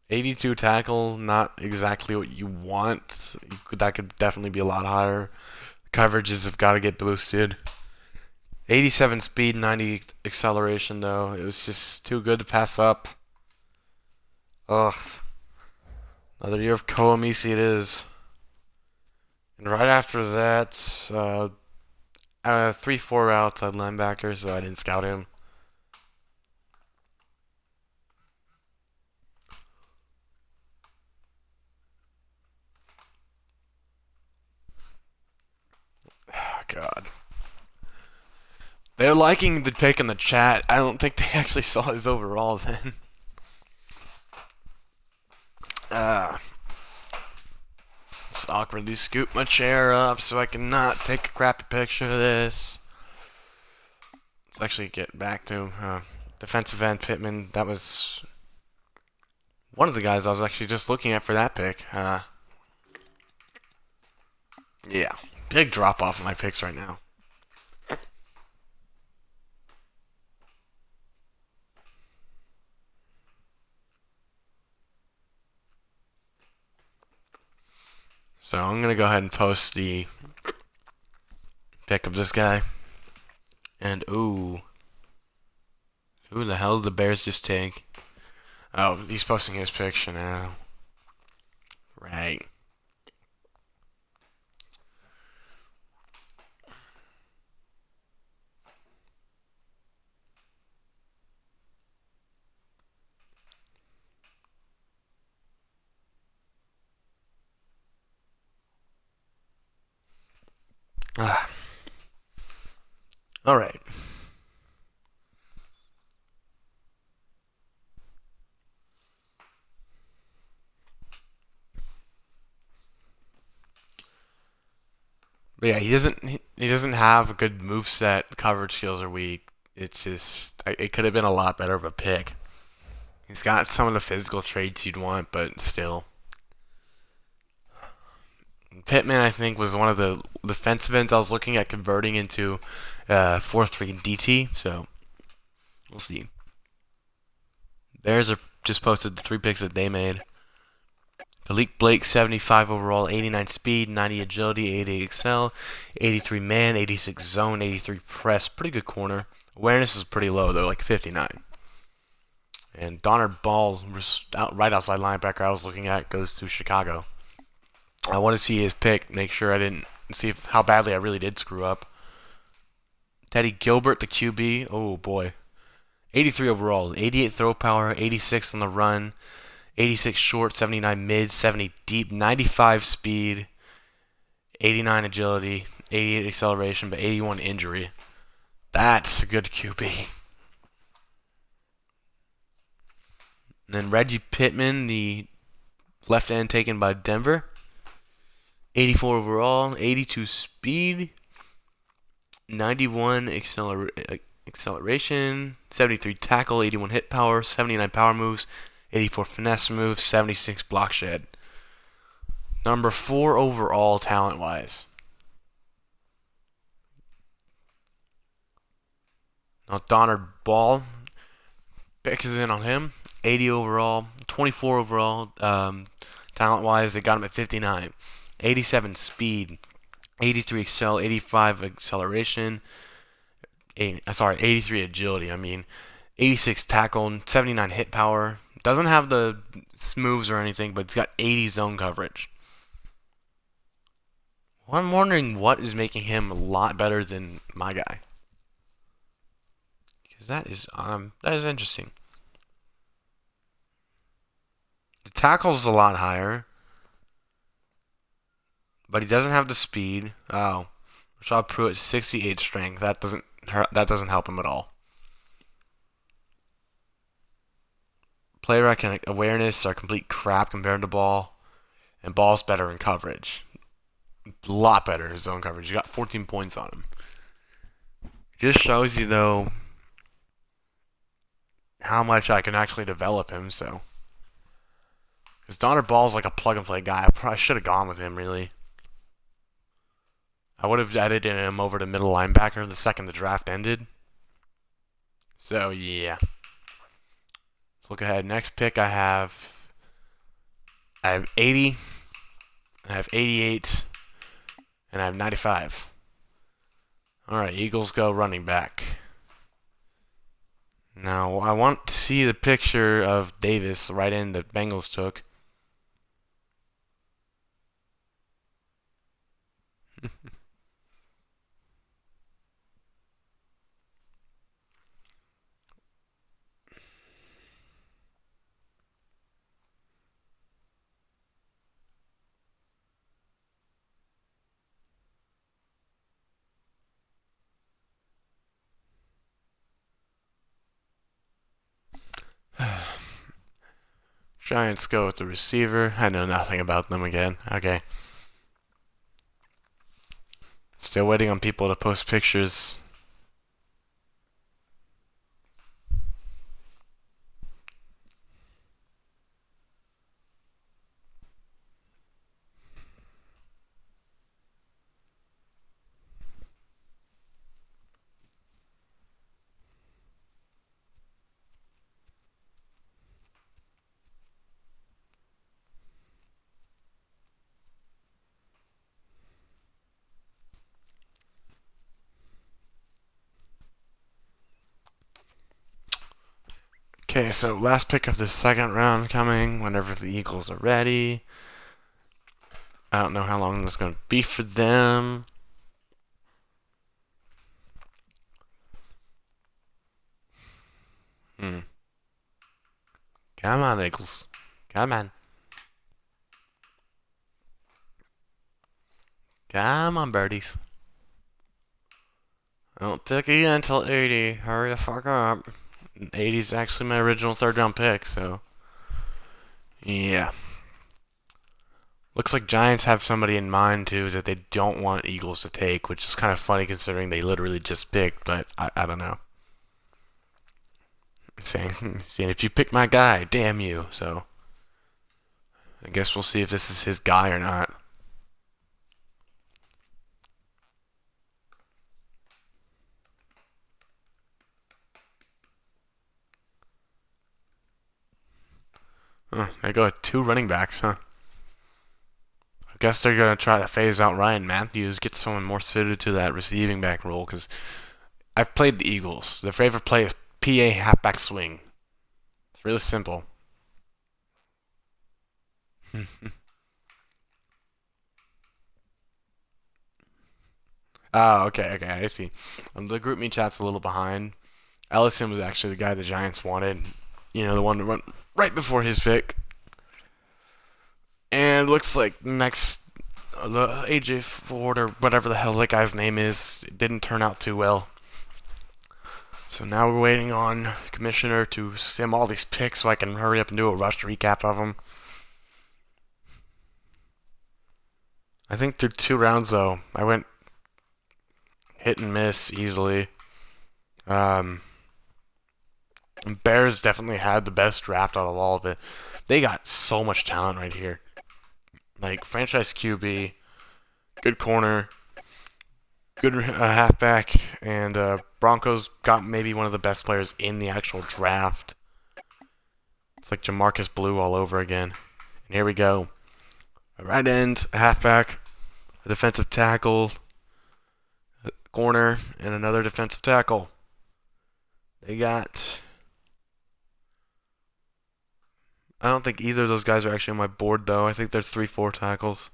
82 tackle, not exactly what you want. That could definitely be a lot higher. Coverages have got to get boosted. 87 speed, 90 acceleration, though. It was just too good to pass up. Ugh. Another year of Koamisi it is. And right after that, 3-4 outside linebacker, so I didn't scout him. God. They're liking the pick in the chat. I don't think they actually saw his overall then. Let's awkwardly scoop my chair up so I can not take a crappy picture of this. Let's actually get back to defensive end Pittman. That was one of the guys I was actually just looking at for that pick. Yeah, big drop off of my picks right now. So I'm going to go ahead and post the pick of this guy. And ooh. Who the hell did the Bears just take? Oh, he's posting his picture now. Right. Ah. All right. But yeah, he doesn't have a good moveset. Coverage skills are weak. It's just it could have been a lot better of a pick. He's got some of the physical traits you'd want, but still. Pittman, I think, was one of the defensive ends I was looking at converting into 4-3 DT. So we'll see. Bears are just posted the 3 picks that they made. Malik Blake, 75 overall, 89 speed, 90 agility, 88 excel, 83 man, 86 zone, 83 press. Pretty good corner. Awareness is pretty low, though, like 59. And Donner Ball, right outside linebacker I was looking at, goes to Chicago. I want to see his pick, make sure I didn't see how badly I really did screw up. Teddy Gilbert, the QB. Oh, boy. 83 overall, 88 throw power, 86 on the run, 86 short, 79 mid, 70 deep, 95 speed, 89 agility, 88 acceleration, but 81 injury. That's a good QB. And then Reggie Pittman, the left end taken by Denver. 84 overall, 82 speed, 91 acceleration, 73 tackle, 81 hit power, 79 power moves, 84 finesse moves, 76 block shed. Number 4 overall talent-wise. Now Donner Ball, picks in on him. 80 overall, 24 overall talent-wise. They got him at 59. 87 speed, 83 excel, 85 acceleration. 83 agility. 86 tackle, 79 hit power. Doesn't have the moves or anything, but it's got 80 zone coverage. Well, I'm wondering what is making him a lot better than my guy. Because that is interesting. The tackle's a lot higher, but he doesn't have the speed. Oh, Rashad Pruitt, 68 strength. That doesn't help him at all. Play rec and awareness are complete crap compared to Ball, and Ball's better in coverage. A lot better in zone coverage. You got 14 points on him. Just shows you though how much I can actually develop him. So, because Donner Ball's like a plug and play guy. I probably should have gone with him really. I would have added him over to middle linebacker the second the draft ended. So yeah. Let's look ahead. Next pick I have 80, I have 88, and I have 95. Alright, Eagles go running back. Now, I want to see the picture of Davis, the right end that Bengals took. Giants go with the receiver. I know nothing about them again. Okay. Still waiting on people to post pictures. Okay, so last pick of the second round coming whenever the Eagles are ready. I don't know how long this is going to be for them. Hmm. Come on, Eagles. Come on. Come on, birdies. I don't pick again until 80. Hurry the fuck up. 80 is actually my original third round pick, so. Yeah. Looks like Giants have somebody in mind, too, that they don't want Eagles to take, which is kind of funny considering they literally just picked, but I don't know. Saying, if you pick my guy, damn you. So, I guess we'll see if this is his guy or not. They go with two running backs, huh? I guess they're going to try to phase out Ryan Matthews, get someone more suited to that receiving back role, because I've played the Eagles. Their favorite play is PA halfback swing. It's really simple. Oh, okay, I see. The group me chat's a little behind. Ellison was actually the guy the Giants wanted. You know, the one that went right before his pick. And looks like next, the AJ Ford or whatever the hell that guy's name is, it didn't turn out too well. So now we're waiting on Commissioner to sim all these picks so I can hurry up and do a rushed recap of them. I think through 2 rounds though, I went hit and miss easily. Bears definitely had the best draft out of all of it. They got so much talent right here. Like franchise QB, good corner, good halfback, and Broncos got maybe one of the best players in the actual draft. It's like Jamarcus Blue all over again. And here we go. A right end, a halfback, a defensive tackle, a corner, and another defensive tackle. They got... I don't think either of those guys are actually on my board, though. I think they're 3-4 tackles.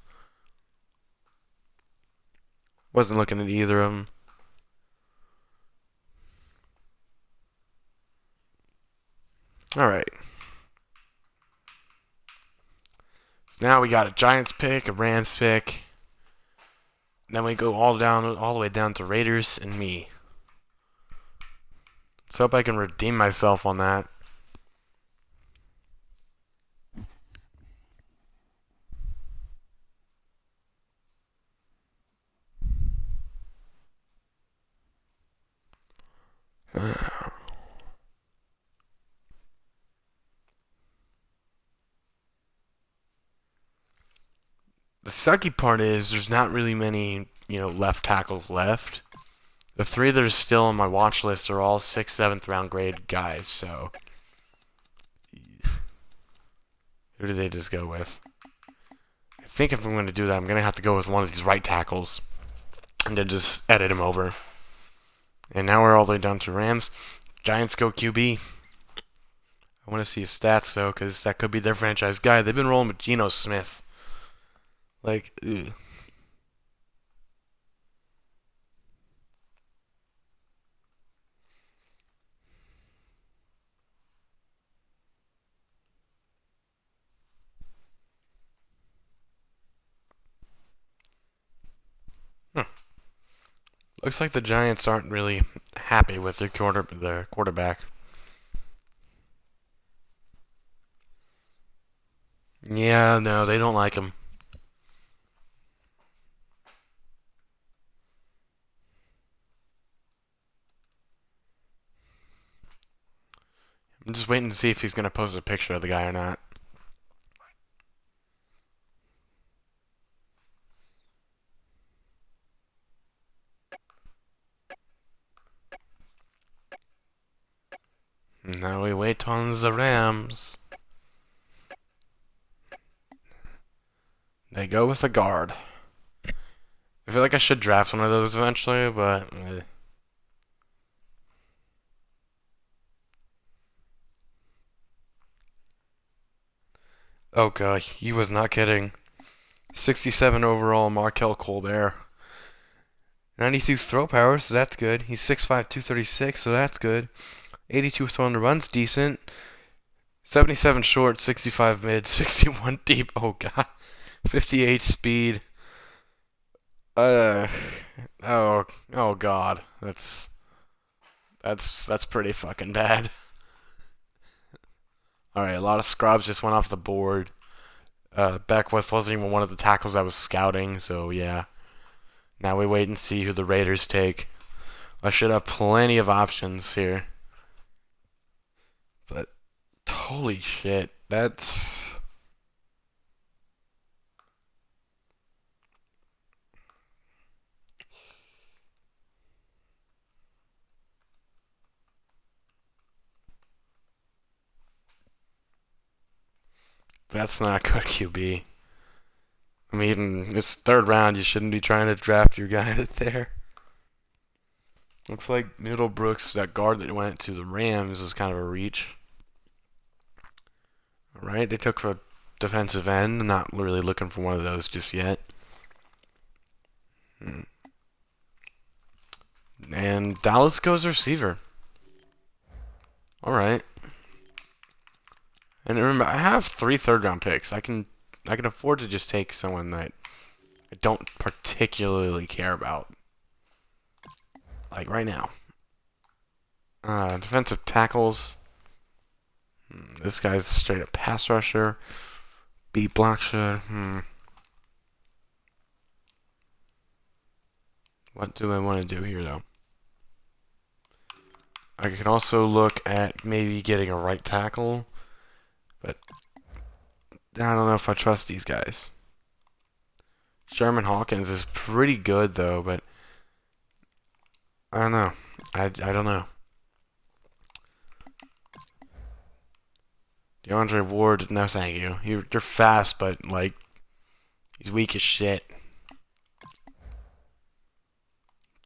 Wasn't looking at either of them. Alright. So now we got a Giants pick, a Rams pick. Then we go all the way down to Raiders and me. Let's hope I can redeem myself on that. The sucky part is there's not really many, left tackles left. The three that are still on my watch list are all 6th, 7th round grade guys, so. Who did they just go with? I think if I'm going to do that, I'm going to have to go with one of these right tackles. And then just edit him over. And now we're all the way down to Rams. Giants go QB. I want to see his stats, though, because that could be their franchise guy. They've been rolling with Geno Smith. Like, ugh. Looks like the Giants aren't really happy with their quarterback. Yeah, no, they don't like him. I'm just waiting to see if he's gonna post a picture of the guy or not. Now we wait on the Rams. They go with a guard. I feel like I should draft one of those eventually, but oh god, he was not kidding. 67 overall, Markel Colbert. 92 throw power, so that's good. He's 6'5", 236, so that's good. 82 throwing the runs, decent. 77 short, 65 mid, 61 deep. Oh god. 58 speed. Uh oh god. That's pretty fucking bad. Alright, a lot of scrubs just went off the board. Beckwith wasn't even one of the tackles I was scouting, so yeah. Now we wait and see who the Raiders take. I should have plenty of options here. But holy shit, that's not good QB. I mean, it's third round. You shouldn't be trying to draft your guy there. Looks like Middlebrooks, that guard that went to the Rams, is kind of a reach. All right, they took for a defensive end. I'm not really looking for one of those just yet. And Dallas goes receiver. All right. And remember, I have 3 third-round picks. I can afford to just take someone that I don't particularly care about. Like right now. Defensive tackles. This guy's straight up pass rusher. Beat blocker. What do I want to do here, though? I can also look at maybe getting a right tackle, but I don't know if I trust these guys. Sherman Hawkins is pretty good, though, but I don't know. I don't know. DeAndre Ward, no thank you. You're fast, but, like, he's weak as shit.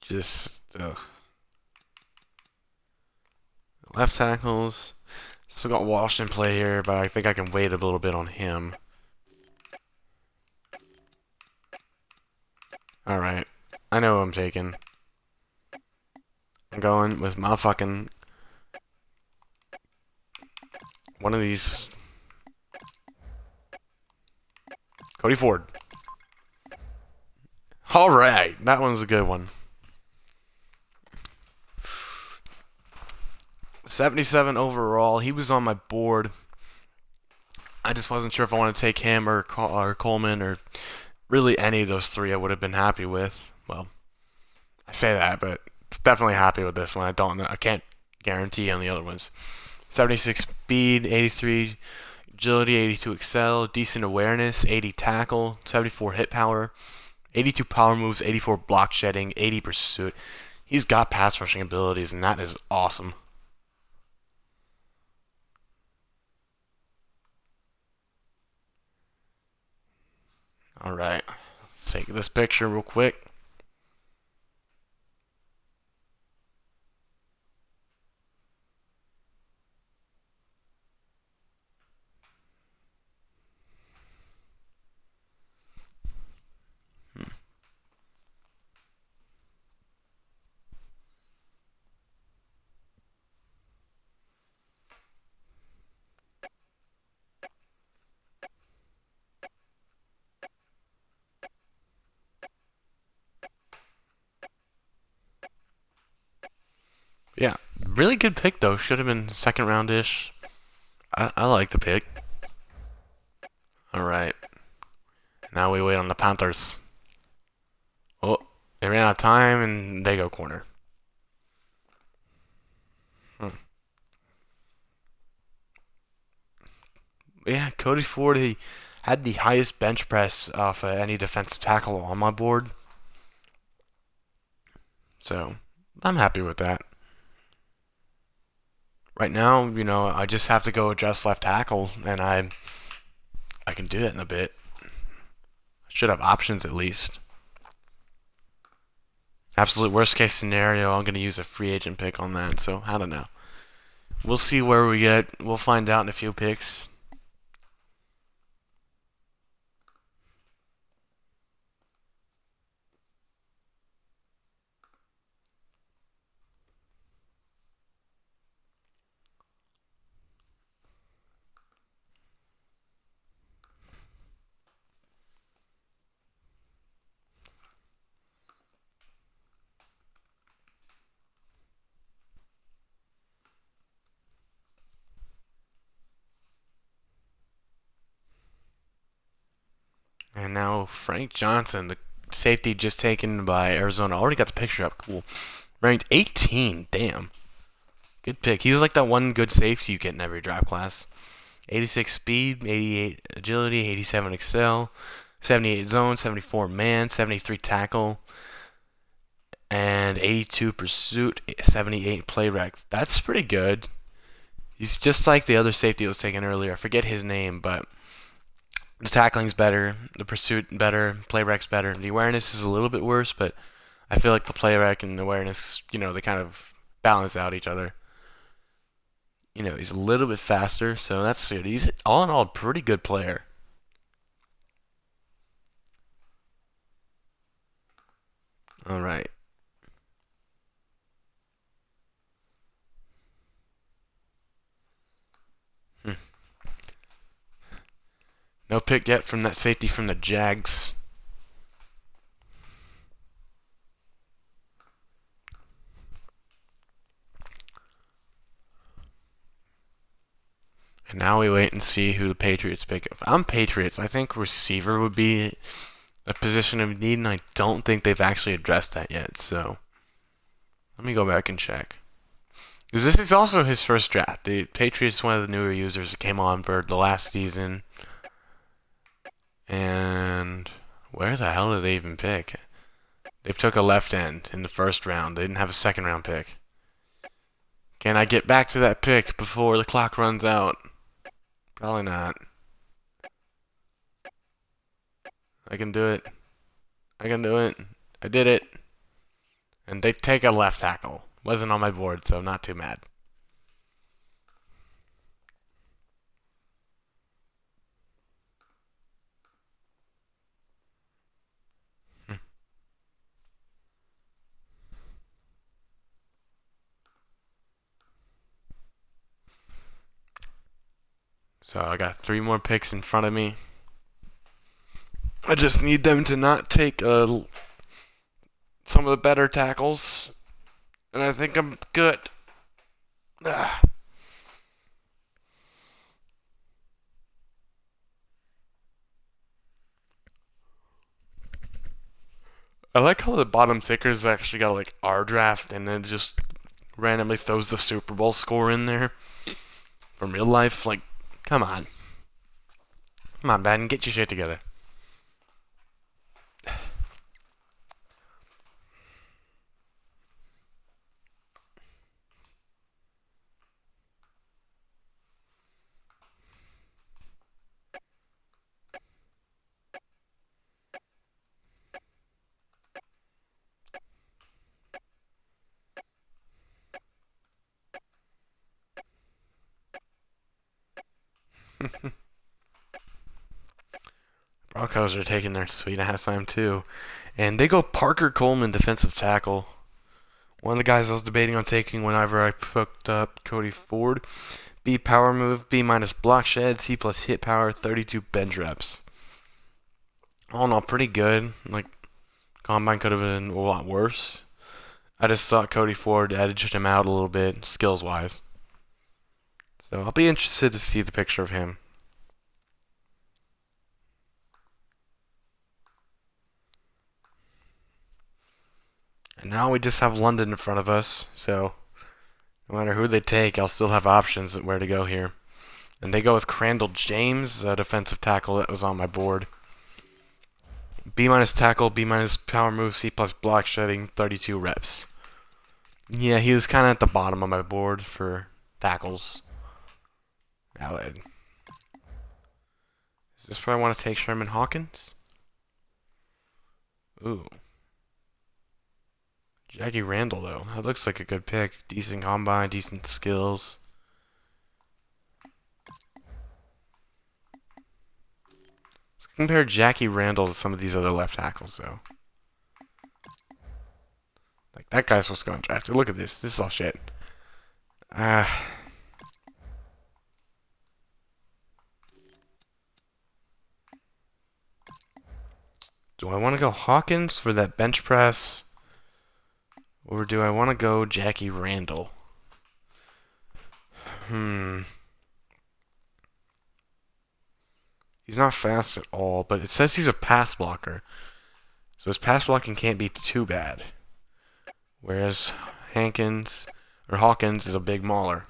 Just, ugh. Left tackles. Still got Washington play here, but I think I can wait a little bit on him. Alright. I know who I'm taking. I'm going with my fucking... one of these... Cody Ford. Alright, that one's a good one. 77 overall. He was on my board. I just wasn't sure if I wanted to take him or Coleman or really any of those 3 I would have been happy with. Well, I say that, but definitely happy with this one. I can't guarantee on the other ones. 76 speed, 83 agility, 82 excel, decent awareness, 80 tackle, 74 hit power, 82 power moves, 84 block shedding, 80 pursuit. He's got pass rushing abilities, and that is awesome. Alright, let's take this picture real quick. Yeah, really good pick though. Should have been second round ish. I like the pick. All right. Now we wait on the Panthers. Oh, they ran out of time and they go corner. Hmm. Yeah, Cody Ford, he had the highest bench press off any defensive tackle on my board. So I'm happy with that. Right now, I just have to go adjust left tackle, and I can do that in a bit. I should have options at least. Absolute worst case scenario, I'm going to use a free agent pick on that, so I don't know. We'll see where we get. We'll find out in a few picks. And now Frank Johnson, the safety just taken by Arizona. Already got the picture up. Cool. Ranked 18. Damn. Good pick. He was like that one good safety you get in every draft class. 86 speed, 88 agility, 87 excel, 78 zone, 74 man, 73 tackle, and 82 pursuit, 78 play rec. That's pretty good. He's just like the other safety I was taken earlier. I forget his name, but the tackling's better, the pursuit better, play rec's better. The awareness is a little bit worse, but I feel like the play rec and the awareness, they kind of balance out each other. He's a little bit faster, so that's good. He's all in all a pretty good player. All right. Hmm. No pick yet from that safety from the Jags. And now we wait and see who the Patriots pick. If I'm Patriots, I think receiver would be a position of need, and I don't think they've actually addressed that yet. So let me go back and check. Because this is also his first draft. The Patriots, one of the newer users that came on for the last season. And where the hell did they even pick? They took a left end in the first round. They didn't have a second round pick. Can I get back to that pick before the clock runs out? Probably not. I can do it. I can do it. I did it. And they take a left tackle. Wasn't on my board, so not too mad. Hmm. So I got 3 more picks in front of me. I just need them to not take some of the better tackles. And I think I'm good. Ah. I like how the bottom tickers actually got like our draft and then just randomly throws the Super Bowl score in there from real life. Like, come on. Come on, Madden, get your shit together. Broncos are taking their sweet ass time too. And they go Parker Coleman, defensive tackle. One of the guys I was debating on taking whenever I picked up Cody Ford. B power move, B minus block shed, C plus hit power, 32 bench reps. All in all, pretty good. Like, Combine could have been a lot worse. I just thought Cody Ford edged him out a little bit, skills wise. So I'll be interested to see the picture of him. Now we just have London in front of us, so no matter who they take, I'll still have options at where to go here. And they go with Crandall James, a defensive tackle that was on my board. B minus tackle, B minus power move, C plus block shedding, 32 reps. Yeah, he was kind of at the bottom of my board for tackles. Now, is this where I want to take Sherman Hawkins? Ooh. Jackie Randall, though. That looks like a good pick. Decent combine, decent skills. Let's compare Jackie Randall to some of these other left tackles, though. Like, that guy's supposed to go undrafted. Look at this. This is all shit. Do I want to go Hawkins for that bench press? Or do I want to go Jackie Randall? He's not fast at all, but it says he's a pass blocker. So his pass blocking can't be too bad. Whereas Hawkins is a big mauler.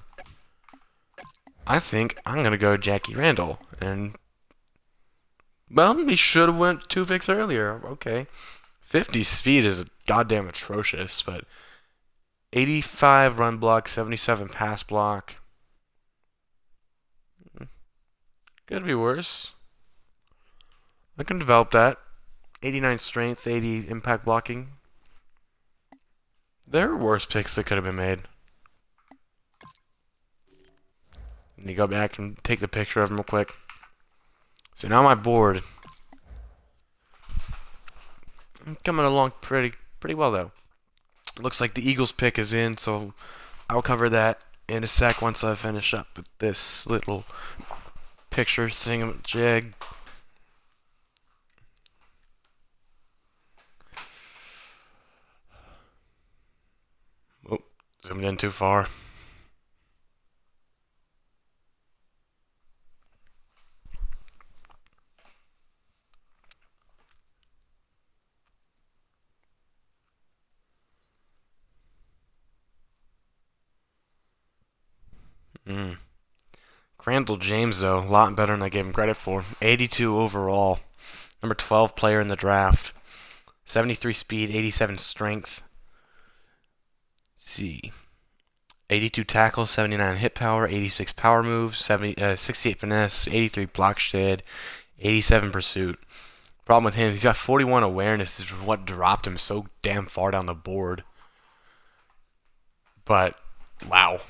I think I'm going to go Jackie Randall. And, well, he should have went 2 picks earlier. Okay. 50 speed is goddamn atrocious, but 85 run block, 77 pass block. Could be worse. I can develop that. 89 strength, 80 impact blocking. There are worse picks that could have been made. Let me go back and take the picture of him real quick. So now my board. I'm coming along pretty well though. Looks like the Eagles pick is in, so I'll cover that in a sec once I finish up with this little picture thingamajig. Oh, zoomed in too far. Crandall James, though, a lot better than I gave him credit for. 82 overall. Number 12 player in the draft. 73 speed, 87 strength. Let's see. 82 tackles, 79 hit power, 86 power moves, 68 finesse, 83 block shed, 87 pursuit. Problem with him, he's got 41 awareness. This is what dropped him so damn far down the board. But, wow.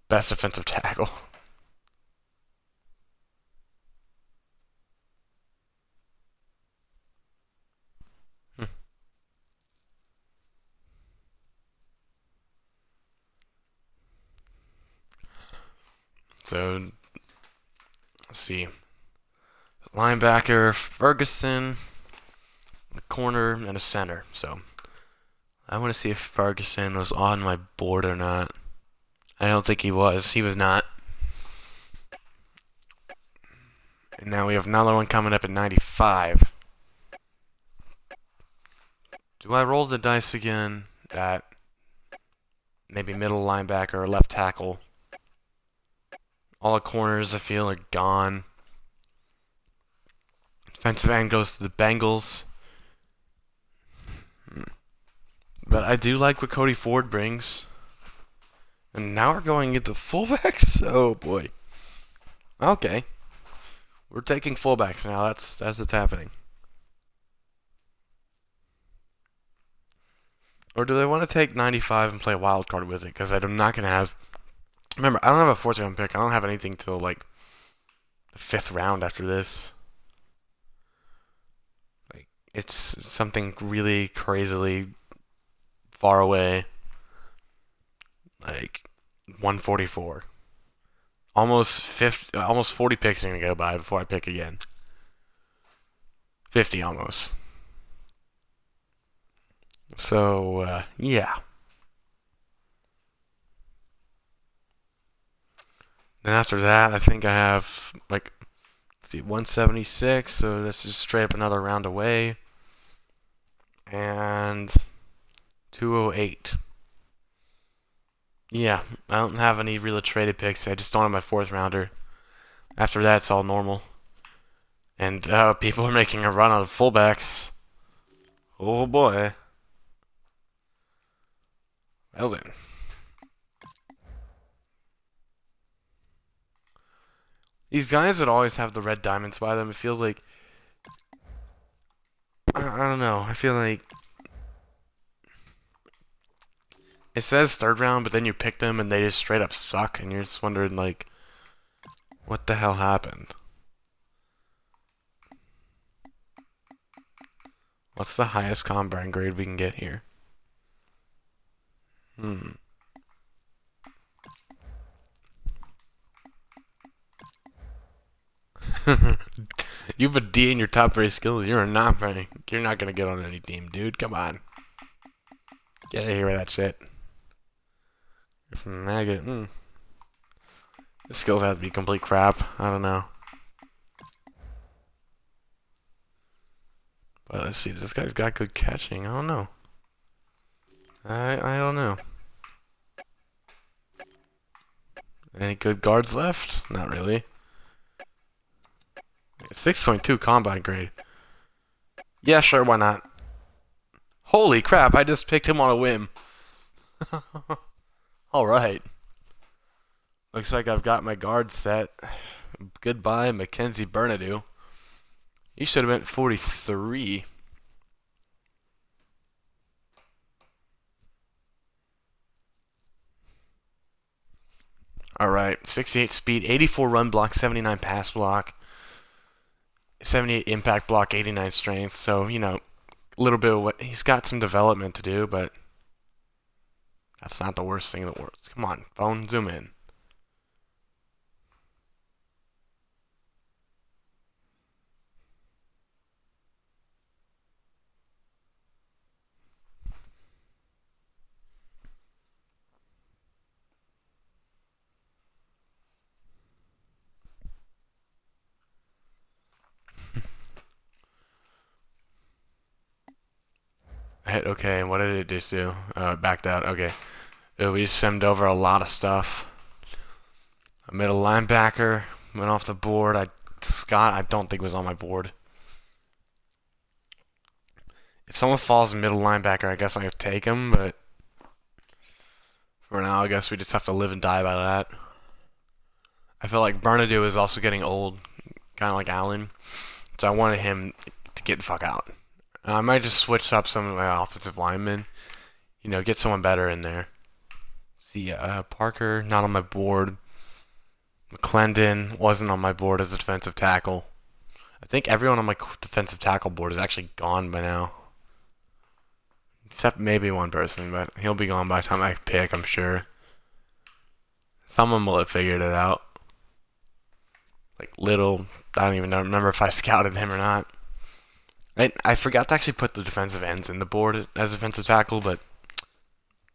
Best defensive tackle. So, let's see. Linebacker, Ferguson, a corner, and a center. So, I want to see if Ferguson was on my board or not. I don't think he was. He was not. And now we have another one coming up at 95. Do I roll the dice again at maybe middle linebacker or left tackle? All the corners I feel are gone. Defensive end goes to the Bengals. But I do like what Cody Ford brings. And now we're going into fullbacks? Oh boy. Okay. We're taking fullbacks now. That's what's happening. Or do they want to take 95 and play a wild card with it? Because I'm not going to have... Remember, I don't have a fourth round pick. I don't have anything till like the 5th round after this. Like, it's something really crazily far away. Like 144. Almost 40 picks are gonna go by before I pick again. 50 almost. So yeah. Then after that, I think I have like, let's see, 176. So this is straight up another round away. and 208. Yeah, I don't have any really traded picks. I just don't have my fourth rounder. After that, it's all normal. And people are making a run on fullbacks. Oh boy. Well then. These guys that always have the red diamonds by them, it feels like I don't know. I feel like it says third round, but then you pick them and they just straight up suck, and you're just wondering like, what the hell happened? What's the highest combine grade we can get here? Hmm. You have a D in your top three skills. You're not playing. You're not gonna get on any team, dude. Come on. Get out of here with that shit. You're from Maggot. The skills have to be complete crap. I don't know. But let's see. This guy's got good catching. I don't know. I don't know. Any good guards left? Not really. 6.2 combine grade. Yeah, sure, why not? Holy crap, I just picked him on a whim. Alright. Looks like I've got my guard set. Goodbye, Mackenzie Bernadou. He should have been 43. Alright, 68 speed, 84 run block, 79 pass block, 78 impact block, 89 strength. So, you know, a little bit of what he's got some development to do, but that's not the worst thing in the world. Come on, phone, zoom in. I hit okay, what did it just do? It backed out. Okay. We just simmed over a lot of stuff. A middle linebacker went off the board. Scott, I don't think was on my board. If someone falls middle linebacker, I guess I could take him, but for now, I guess we just have to live and die by that. I feel like Bernadou is also getting old, kind of like Allen, so I wanted him to get the fuck out. I might just switch up some of my offensive linemen, you know, get someone better in there. See, Parker, not on my board. McClendon wasn't on my board as a defensive tackle. I think everyone on my defensive tackle board is actually gone by now. Except maybe one person, but he'll be gone by the time I pick, I'm sure. Someone will have figured it out. Like Little, I don't even remember if I scouted him or not. I forgot to actually put the defensive ends in the board as defensive tackle, but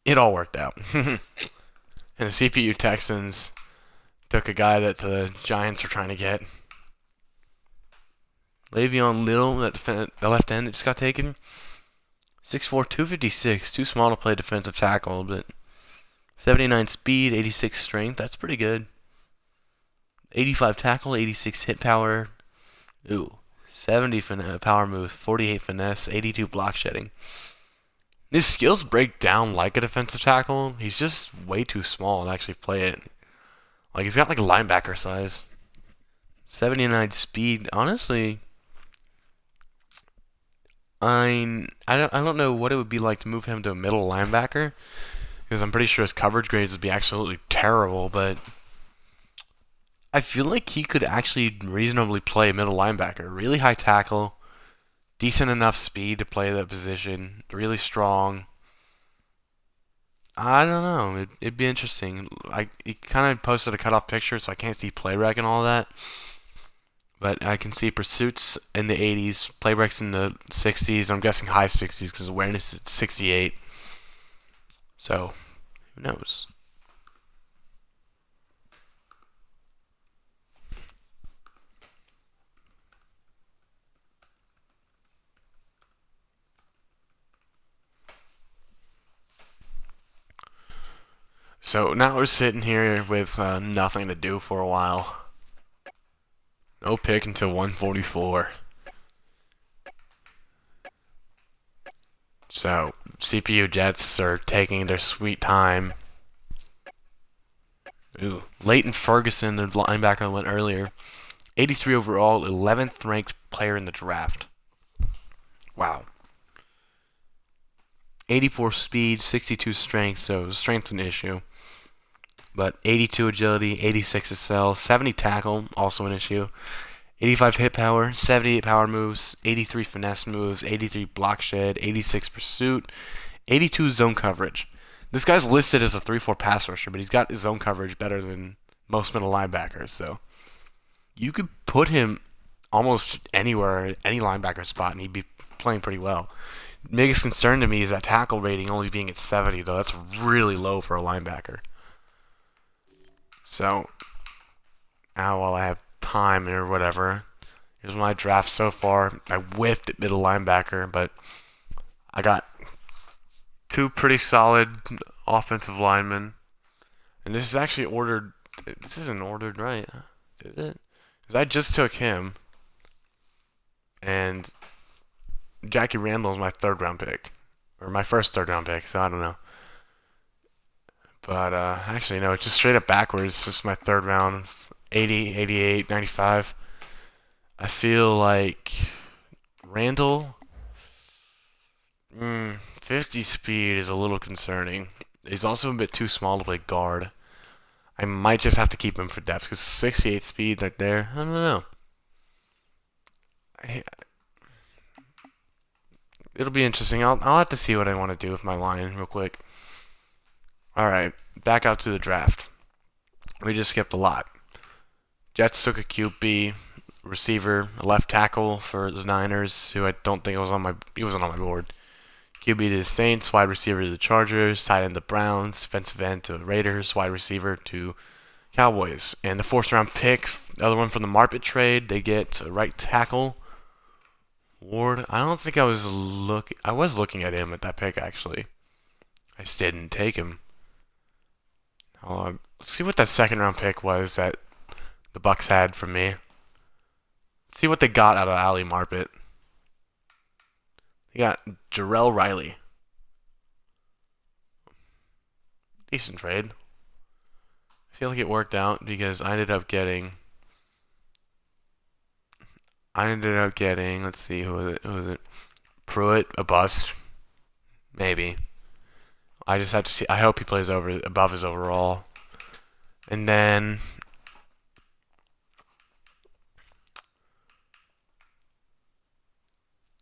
it all worked out. And the CPU Texans took a guy that the Giants are trying to get. Le'Veon Little, the left end that just got taken. 6'4", 256, too small to play defensive tackle, but 79 speed, 86 strength, that's pretty good. 85 tackle, 86 hit power. Ooh, 70 power moves, 48 finesse, 82 block shedding. His skills break down like a defensive tackle. He's just way too small to actually play it. Like, he's got like linebacker size. 79 speed. Honestly, I don't know what it would be like to move him to a middle linebacker, because I'm pretty sure his coverage grades would be absolutely terrible, but I feel like he could actually reasonably play middle linebacker. Really high tackle, decent enough speed to play that position, really strong. I don't know. It'd be interesting. He kind of posted a cutoff picture, so I can't see play rec and all that. But I can see pursuits in the 80s, play recs in the 60s. I'm guessing high 60s because awareness is 68. So, who knows? So now we're sitting here with nothing to do for a while. No pick until 144. So CPU Jets are taking their sweet time. Ooh, Leighton Ferguson, the linebacker I went earlier, 83 overall, 11th ranked player in the draft. Wow. 84 speed, 62 strength, so strength's an issue. But 82 agility, 86 accel, 70 tackle, also an issue. 85 hit power, 78 power moves, 83 finesse moves, 83 block shed, 86 pursuit, 82 zone coverage. This guy's listed as a 3-4 pass rusher, but he's got his zone coverage better than most middle linebackers, so you could put him almost anywhere, any linebacker spot, and he'd be playing pretty well. Biggest concern to me is that tackle rating only being at 70, though. That's really low for a linebacker. So, now while I have time or whatever, here's my draft so far. I whiffed at middle linebacker, but I got two pretty solid offensive linemen. And this is actually ordered. This isn't ordered right, is it? Because I just took him, and Jackie Randall is my third round pick, or my first third round pick. So I don't know. But actually, no, it's just straight up backwards. It's just my third round, 80, 88, 95. I feel like Randall, 50 speed is a little concerning. He's also a bit too small to play guard. I might just have to keep him for depth because 68 speed right there. I don't know. It'll be interesting. I'll have to see what I want to do with my line real quick. All right, back out to the draft. We just skipped a lot. Jets took a QB, receiver, a left tackle for the Niners, who I don't think he wasn't on my board. QB to the Saints, wide receiver to the Chargers, tight end to the Browns, defensive end to the Raiders, wide receiver to Cowboys. And the fourth round pick, the other one from the Marpet trade, they get a right tackle, Ward. I don't think I was looking at him at that pick actually. I just didn't take him. Let's see what that second round pick was that the Bucks had from me. Let's see what they got out of Ali Marpet. They got Jarrell Riley. Decent trade. I feel like it worked out because I ended up getting. Let's see, who was it? Pruitt, a bust. Maybe. I just have to see. I hope he plays above his overall. And then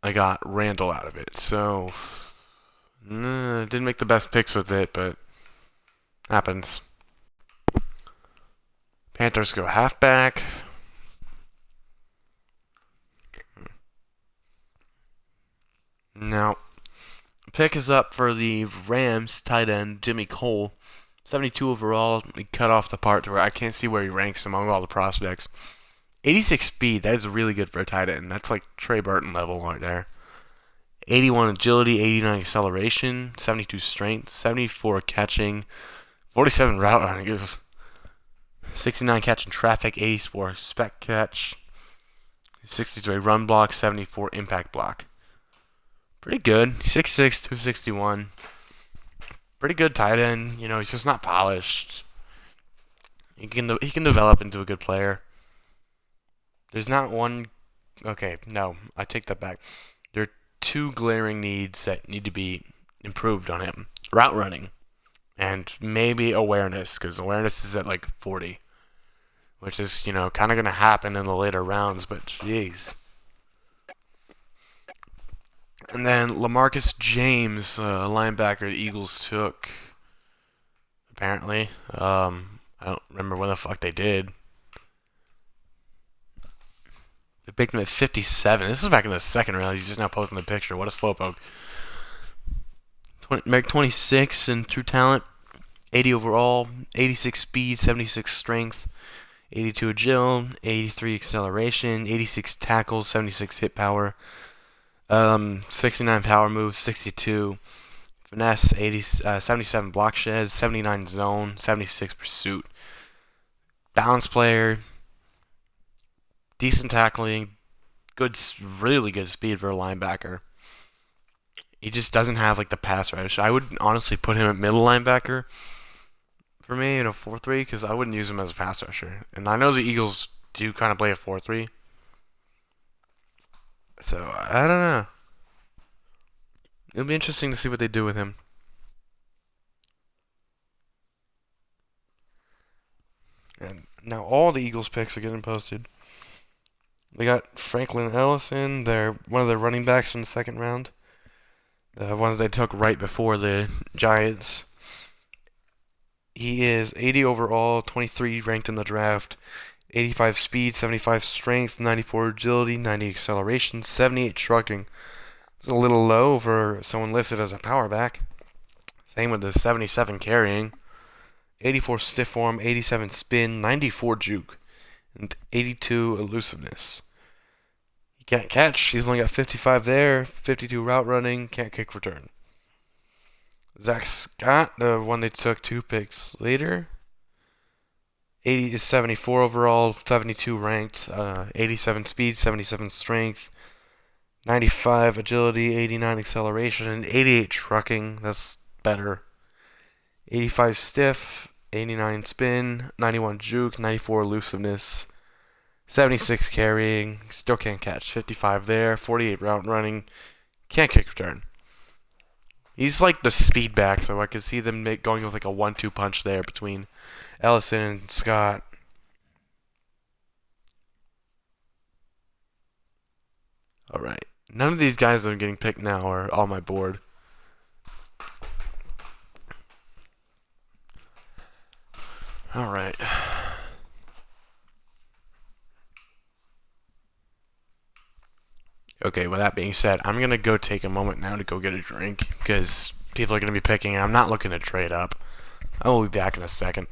I got Randall out of it. So didn't make the best picks with it, but happens. Panthers go halfback. Now, pick is up for the Rams tight end Jimmy Cole, 72 overall. We cut off the part where I can't see where he ranks among all the prospects. 86 speed, that is really good for a tight end. That's like Trey Burton level right there. 81 agility, 89 acceleration, 72 strength, 74 catching, 47 route running, 69 catch in traffic, 84 spec catch, 63 run block, 74 impact block. Pretty good. 6'6", 261. Pretty good tight end. You know, he's just not polished. He can develop into a good player. There's not one. Okay, no, I take that back. There are two glaring needs that need to be improved on him: route running, and maybe awareness, because awareness is at like 40, which is kind of gonna happen in the later rounds. But jeez. And then LaMarcus James, linebacker the Eagles took. Apparently, I don't remember when the fuck they did. They picked him at 57. This is back in the second round. He's just now posting the picture. What a slowpoke. 26 in true talent, 80 overall, 86 speed, 76 strength, 82 agile, 83 acceleration, 86 tackles, 76 hit power. 69 power moves, 62 finesse, 77 block shed, 79 zone, 76 pursuit. Balance player, decent tackling, good, really good speed for a linebacker. He just doesn't have like the pass rush. I would honestly put him at middle linebacker for me in a 4-3 because I wouldn't use him as a pass rusher. And I know the Eagles do kind of play a 4-3. So I don't know. It'll be interesting to see what they do with him. And now all the Eagles picks are getting posted. They got Franklin Ellison, they're one of their running backs from the second round. The ones they took right before the Giants. He is 80 overall, 23 ranked in the draft, 85 speed, 75 strength, 94 agility, 90 acceleration, 78 trucking. It's a little low for someone listed as a power back. Same with the 77 carrying, 84 stiff form, 87 spin, 94 juke, and 82 elusiveness. He can't catch. He's only got 55 there, 52 route running, can't kick return. Zach Scott, the one they took 2 picks later, 80 is 74 overall, 72 ranked, 87 speed, 77 strength, 95 agility, 89 acceleration, and 88 trucking. That's better. 85 stiff, 89 spin, 91 juke, 94 elusiveness, 76 carrying, still can't catch, 55 there, 48 route running, can't kick return. He's like the speed back, so I could see them going with like a 1-2 punch there between Ellison and Scott. Alright. None of these guys that are getting picked now are on my board. Alright. Okay, with that being said, I'm going to go take a moment now to go get a drink because people are going to be picking and I'm not looking to trade up. I will be back in a second.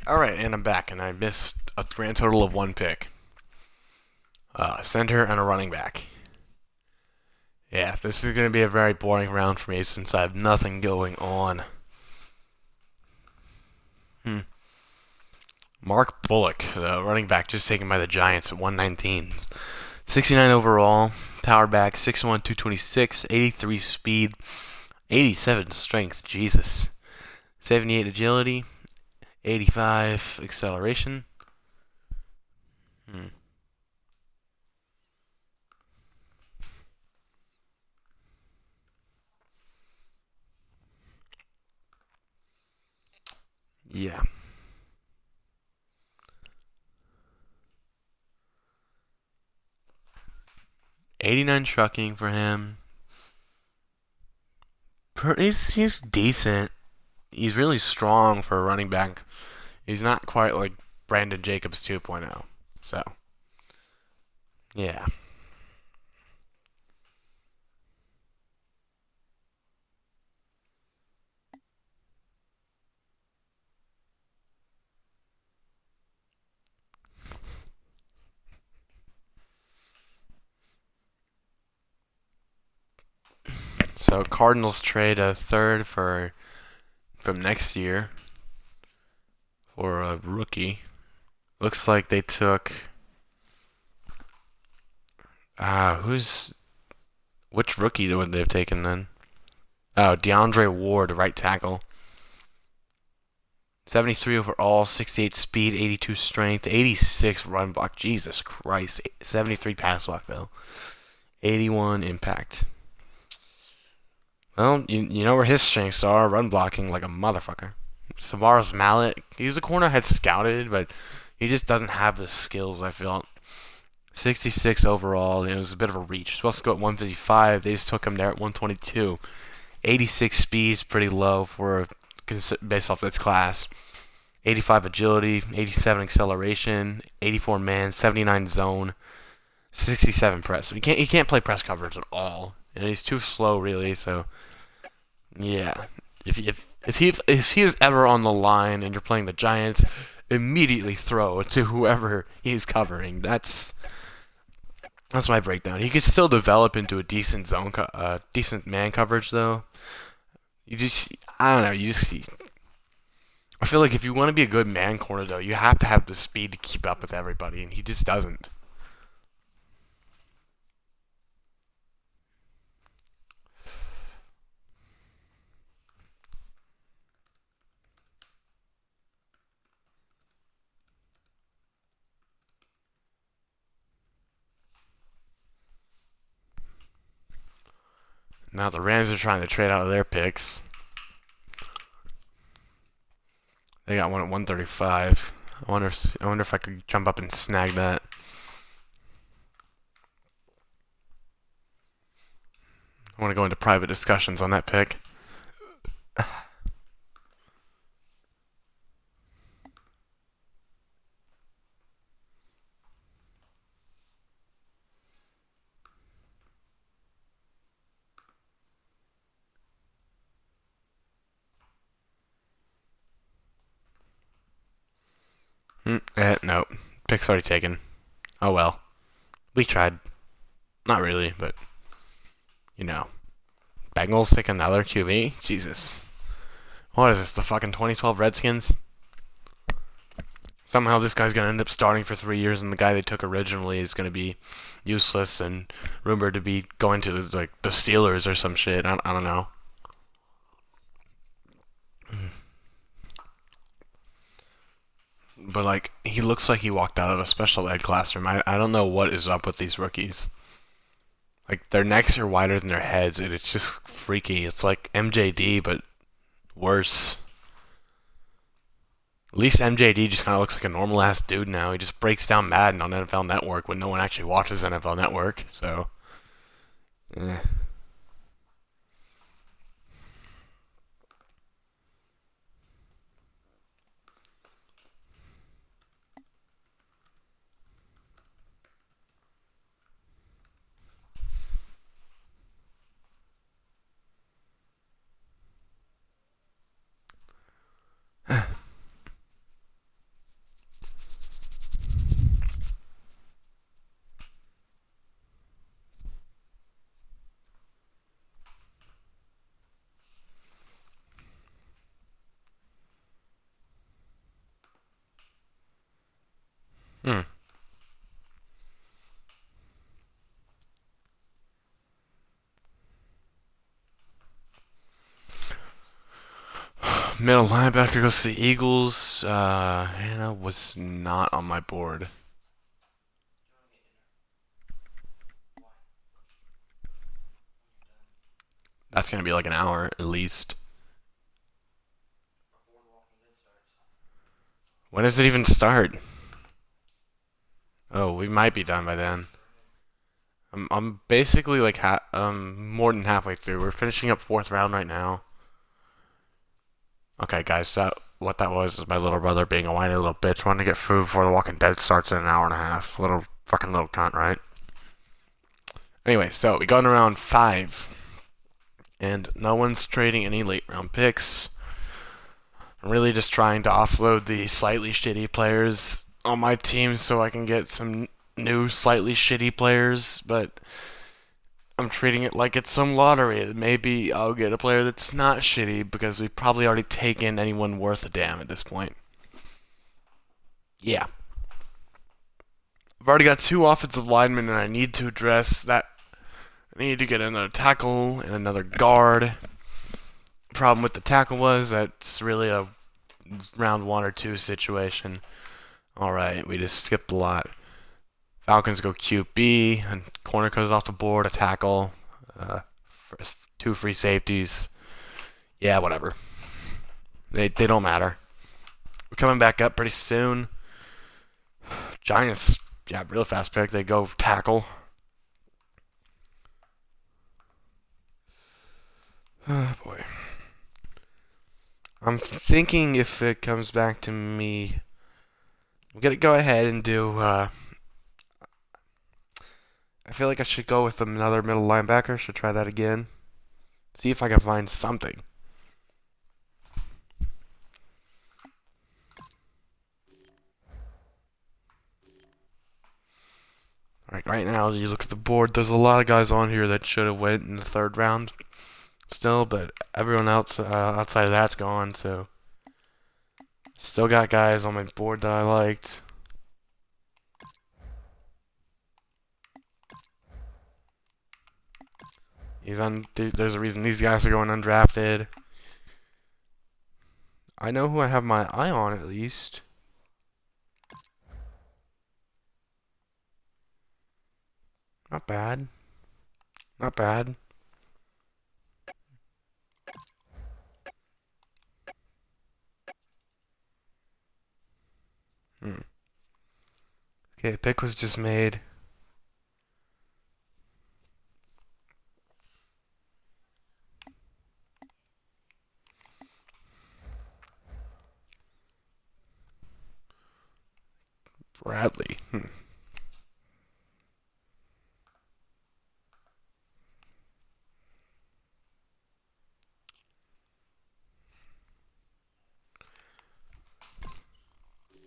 Alright, and I'm back, and I missed a grand total of 1 pick. Center and a running back. Yeah, this is going to be a very boring round for me since I have nothing going on. Mark Bullock, the running back, just taken by the Giants at 119. 69 overall, power back, 6'1", 226, 83 speed, 87 strength, Jesus. 78 agility, 85 acceleration. Yeah. '89 trucking for him. He's decent. He's really strong for a running back. He's not quite like Brandon Jacobs 2.0. So, yeah. So Cardinals trade a third from next year for a rookie. Looks like they took which rookie would they have taken then? Oh, DeAndre Ward, right tackle. 73 overall, 68 speed, 82 strength, 86 run block. Jesus Christ. 73 pass block, though. 81 impact. Well, you know where his strengths are. Run blocking like a motherfucker. Savaris Mallet, he's a corner I had scouted, but he just doesn't have the skills, I felt. 66 overall, it was a bit of a reach. He's supposed to go at 155, they just took him there at 122. 86 speed is pretty low for based off its class. 85 agility, 87 acceleration, 84 man, 79 zone, 67 press. So he can't play press coverage at all, and he's too slow really. So yeah, if he is ever on the line and you're playing the Giants, immediately throw it to whoever he's covering. That's my breakdown. He could still develop into a decent decent man coverage though. I don't know. I feel like if you want to be a good man corner though, you have to have the speed to keep up with everybody, and he just doesn't. Now the Rams are trying to trade out of their picks. They got one at 135. I wonder if I could jump up and snag that. I want to go into private discussions on that pick. No. Pick's already taken. Oh well. We tried. Not really, but you know. Bengals take another QB? Jesus. What is this, the fucking 2012 Redskins? Somehow this guy's gonna end up starting for 3 years, and the guy they took originally is gonna be useless and rumored to be going to like the Steelers or some shit. I don't know. But like he looks like he walked out of a special ed classroom. I don't know what is up with these rookies. Like their necks are wider than their heads, and it's just freaky. It's like MJD, but worse. At least MJD just kind of looks like a normal ass dude now. He just breaks down Madden on NFL Network when no one actually watches NFL Network. So, eh. Hmm. Middle linebacker goes to the Eagles. Hannah was not on my board. That's gonna be like an hour at least. When does it even start? Oh, we might be done by then. I'm basically like more than halfway through. We're finishing up fourth round right now. Okay, guys, what that was is my little brother being a whiny little bitch, wanting to get food before The Walking Dead starts in an hour and a half. Little cunt, right? Anyway, so we go in round 5, and no one's trading any late round picks. I'm really just trying to offload the slightly shitty players on my team so I can get some new slightly shitty players, but I'm treating it like it's some lottery. Maybe I'll get a player that's not shitty because we've probably already taken anyone worth a damn at this point. Yeah. I've already got 2 offensive linemen, and I need to address that. I need to get another tackle and another guard. Problem with the tackle was that's really a round 1 or 2 situation. Alright, we just skipped a lot. Falcons go QB, and corner goes off the board, a tackle, 2 free safeties. Yeah, whatever. They don't matter. We're coming back up pretty soon. Giants, yeah, real fast pick. They go tackle. Oh boy. I'm thinking if it comes back to me, I'm gonna go ahead and do. I feel like I should go with another middle linebacker. Should try that again. See if I can find something. Right now, you look at the board. There's a lot of guys on here that should have went in the third round, still, but everyone else outside of that's gone. So, still got guys on my board that I liked. There's a reason these guys are going undrafted. I know who I have my eye on at least. Not bad. Not bad. Okay, pick was just made. Bradley.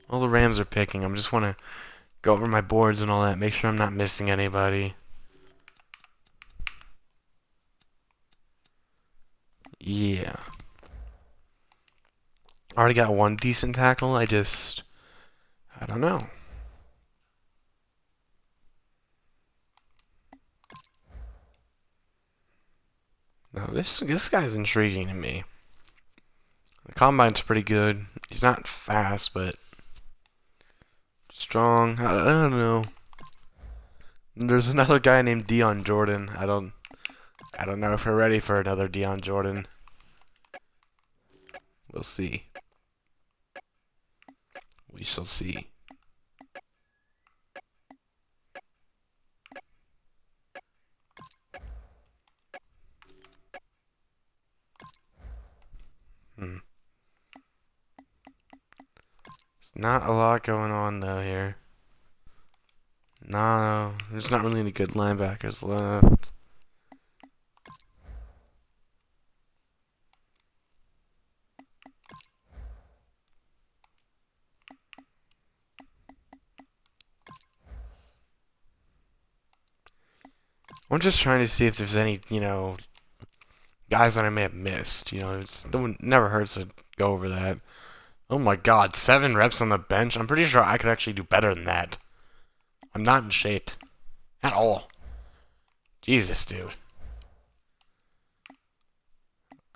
All the Rams are picking. I just want to go over my boards and all that. Make sure I'm not missing anybody. Yeah. Already got one decent tackle. I don't know. No, this guy's intriguing to me. The combine's pretty good. He's not fast, but strong. I don't know. There's another guy named Dion Jordan. I don't know if we're ready for another Dion Jordan. We'll see. We shall see. There's not a lot going on though here. No, there's not really any good linebackers left. I'm just trying to see if there's any, guys that I may have missed. Never hurts to go over that. Oh my god, 7 reps on the bench? I'm pretty sure I could actually do better than that. I'm not in shape. At all. Jesus, dude.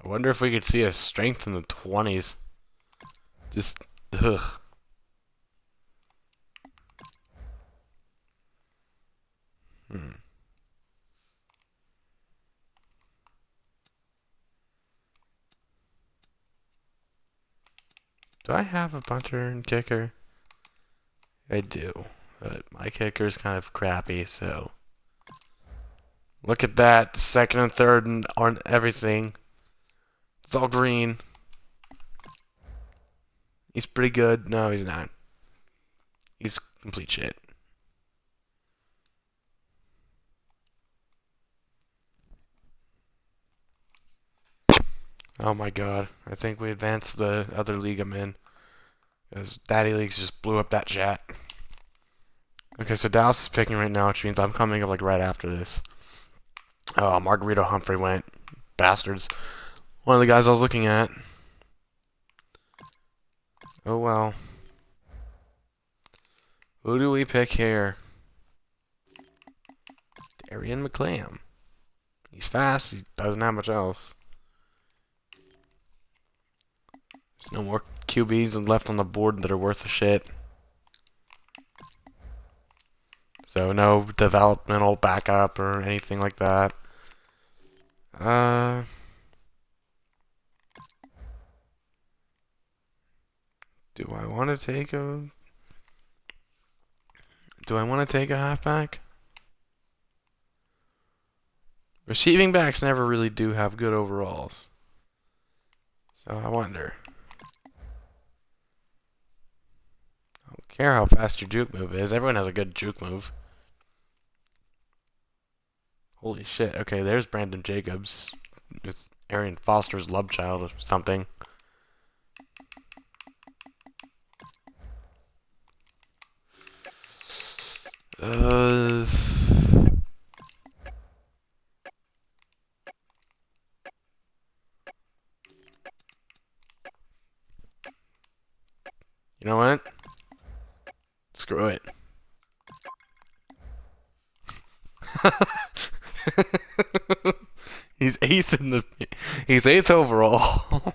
I wonder if we could see a strength in the 20s. Just, ugh. Do I have a punter and kicker? I do. But my kicker's kind of crappy, so. Look at that. Second and third and on everything. It's all green. He's pretty good. No, he's not. He's complete shit. Oh my god. I think we advanced the other league I'm in. Because Daddy Leagues just blew up that chat. Okay, so Dallas is picking right now, which means I'm coming up like right after this. Oh, Margarito Humphrey went. Bastards. One of the guys I was looking at. Oh well. Who do we pick here? Darian McClam. He's fast. He doesn't have much else. There's no more QBs left on the board that are worth a shit. So no developmental backup or anything like that. Do I want to take a? Do I want to take a halfback? Receiving backs never really do have good overalls. So I wonder. I don't care how fast your juke move is. Everyone has a good juke move. Holy shit. Okay, there's Brandon Jacobs. It's Arian Foster's love child or something. Uh, you know what? Screw it. He's eighth in the. He's eighth overall.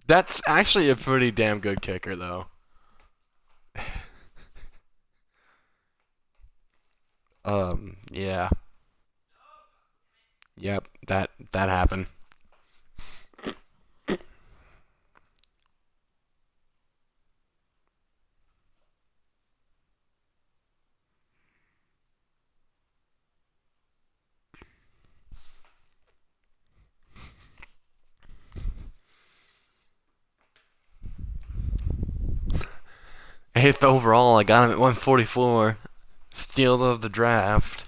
That's actually a pretty damn good kicker, though. Yeah. Yep, that happened. Eighth overall, I got him at 144. Steal of the draft.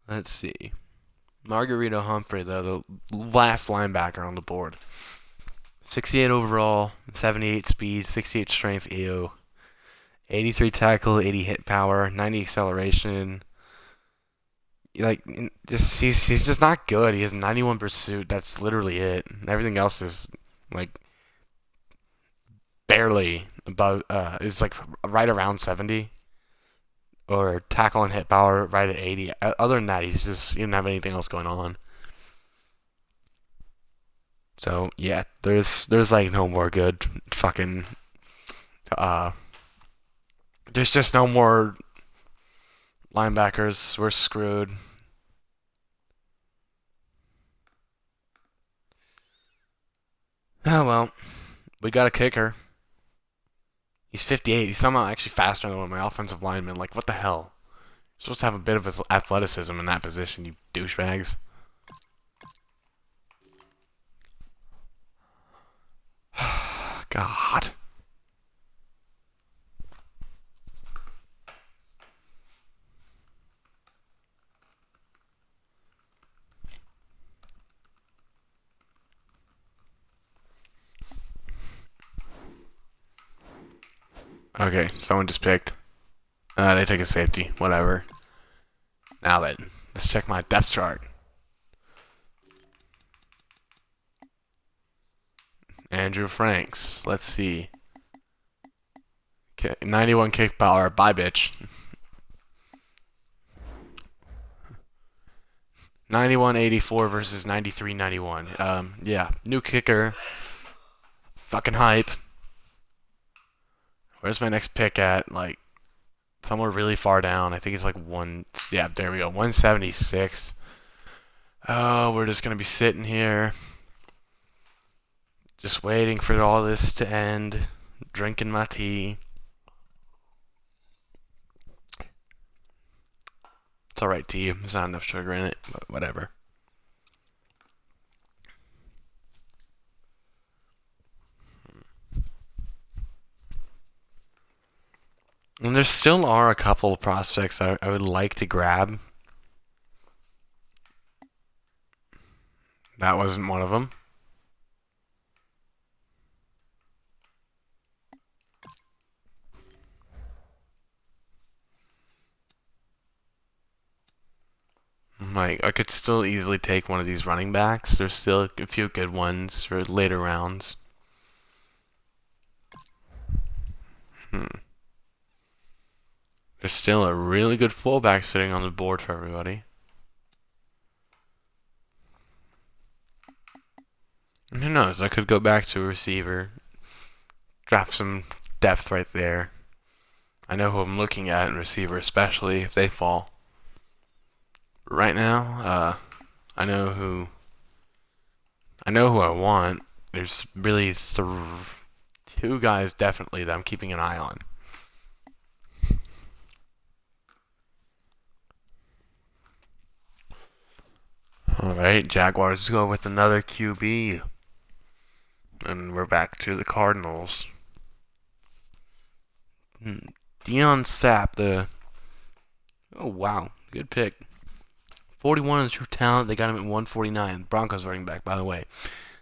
Let's see. Margarito Humphrey, though, the last linebacker on the board. 68 overall, 78 speed, 68 strength, EO. 83 tackle, 80 hit power, 90 acceleration. Like, he's just not good. He has 91 pursuit. That's literally it. Everything else is like barely above. Is like right around 70. Or tackle and hit power right at 80. Other than that, he doesn't have anything else going on. So yeah, there's like no more good fucking. Uh, there's just no more linebackers. We're screwed. Oh well, we got a kicker. He's 58. He's somehow actually faster than one of my offensive linemen. Like, what the hell? You're supposed to have a bit of his athleticism in that position, you douchebags. God. Okay, someone just picked. They take a safety. Whatever. Now then, let's check my depth chart. Andrew Franks. Let's see. Okay, 91 kick power. Bye, bitch. 91-84 versus 93-91. Yeah, new kicker. Fucking hype. Where's my next pick at? Like, somewhere really far down. I think it's like one. Yeah, there we go. 176. Oh, we're just gonna be sitting here, just waiting for all this to end, drinking my tea. It's alright tea. There's not enough sugar in it, but whatever. And there still are a couple of prospects I would like to grab. That wasn't one of them. Like, I could still easily take one of these running backs. There's still a few good ones for later rounds. There's still a really good fullback sitting on the board for everybody. And who knows? I could go back to a receiver, draft some depth right there. I know who I'm looking at in receiver, especially if they fall. Right now, I know who I want. There's really two guys definitely that I'm keeping an eye on. All right, Jaguars go with another QB, and we're back to the Cardinals. Deion Sapp, oh wow, good pick. 41 is true talent. They got him at 149. Broncos running back, by the way.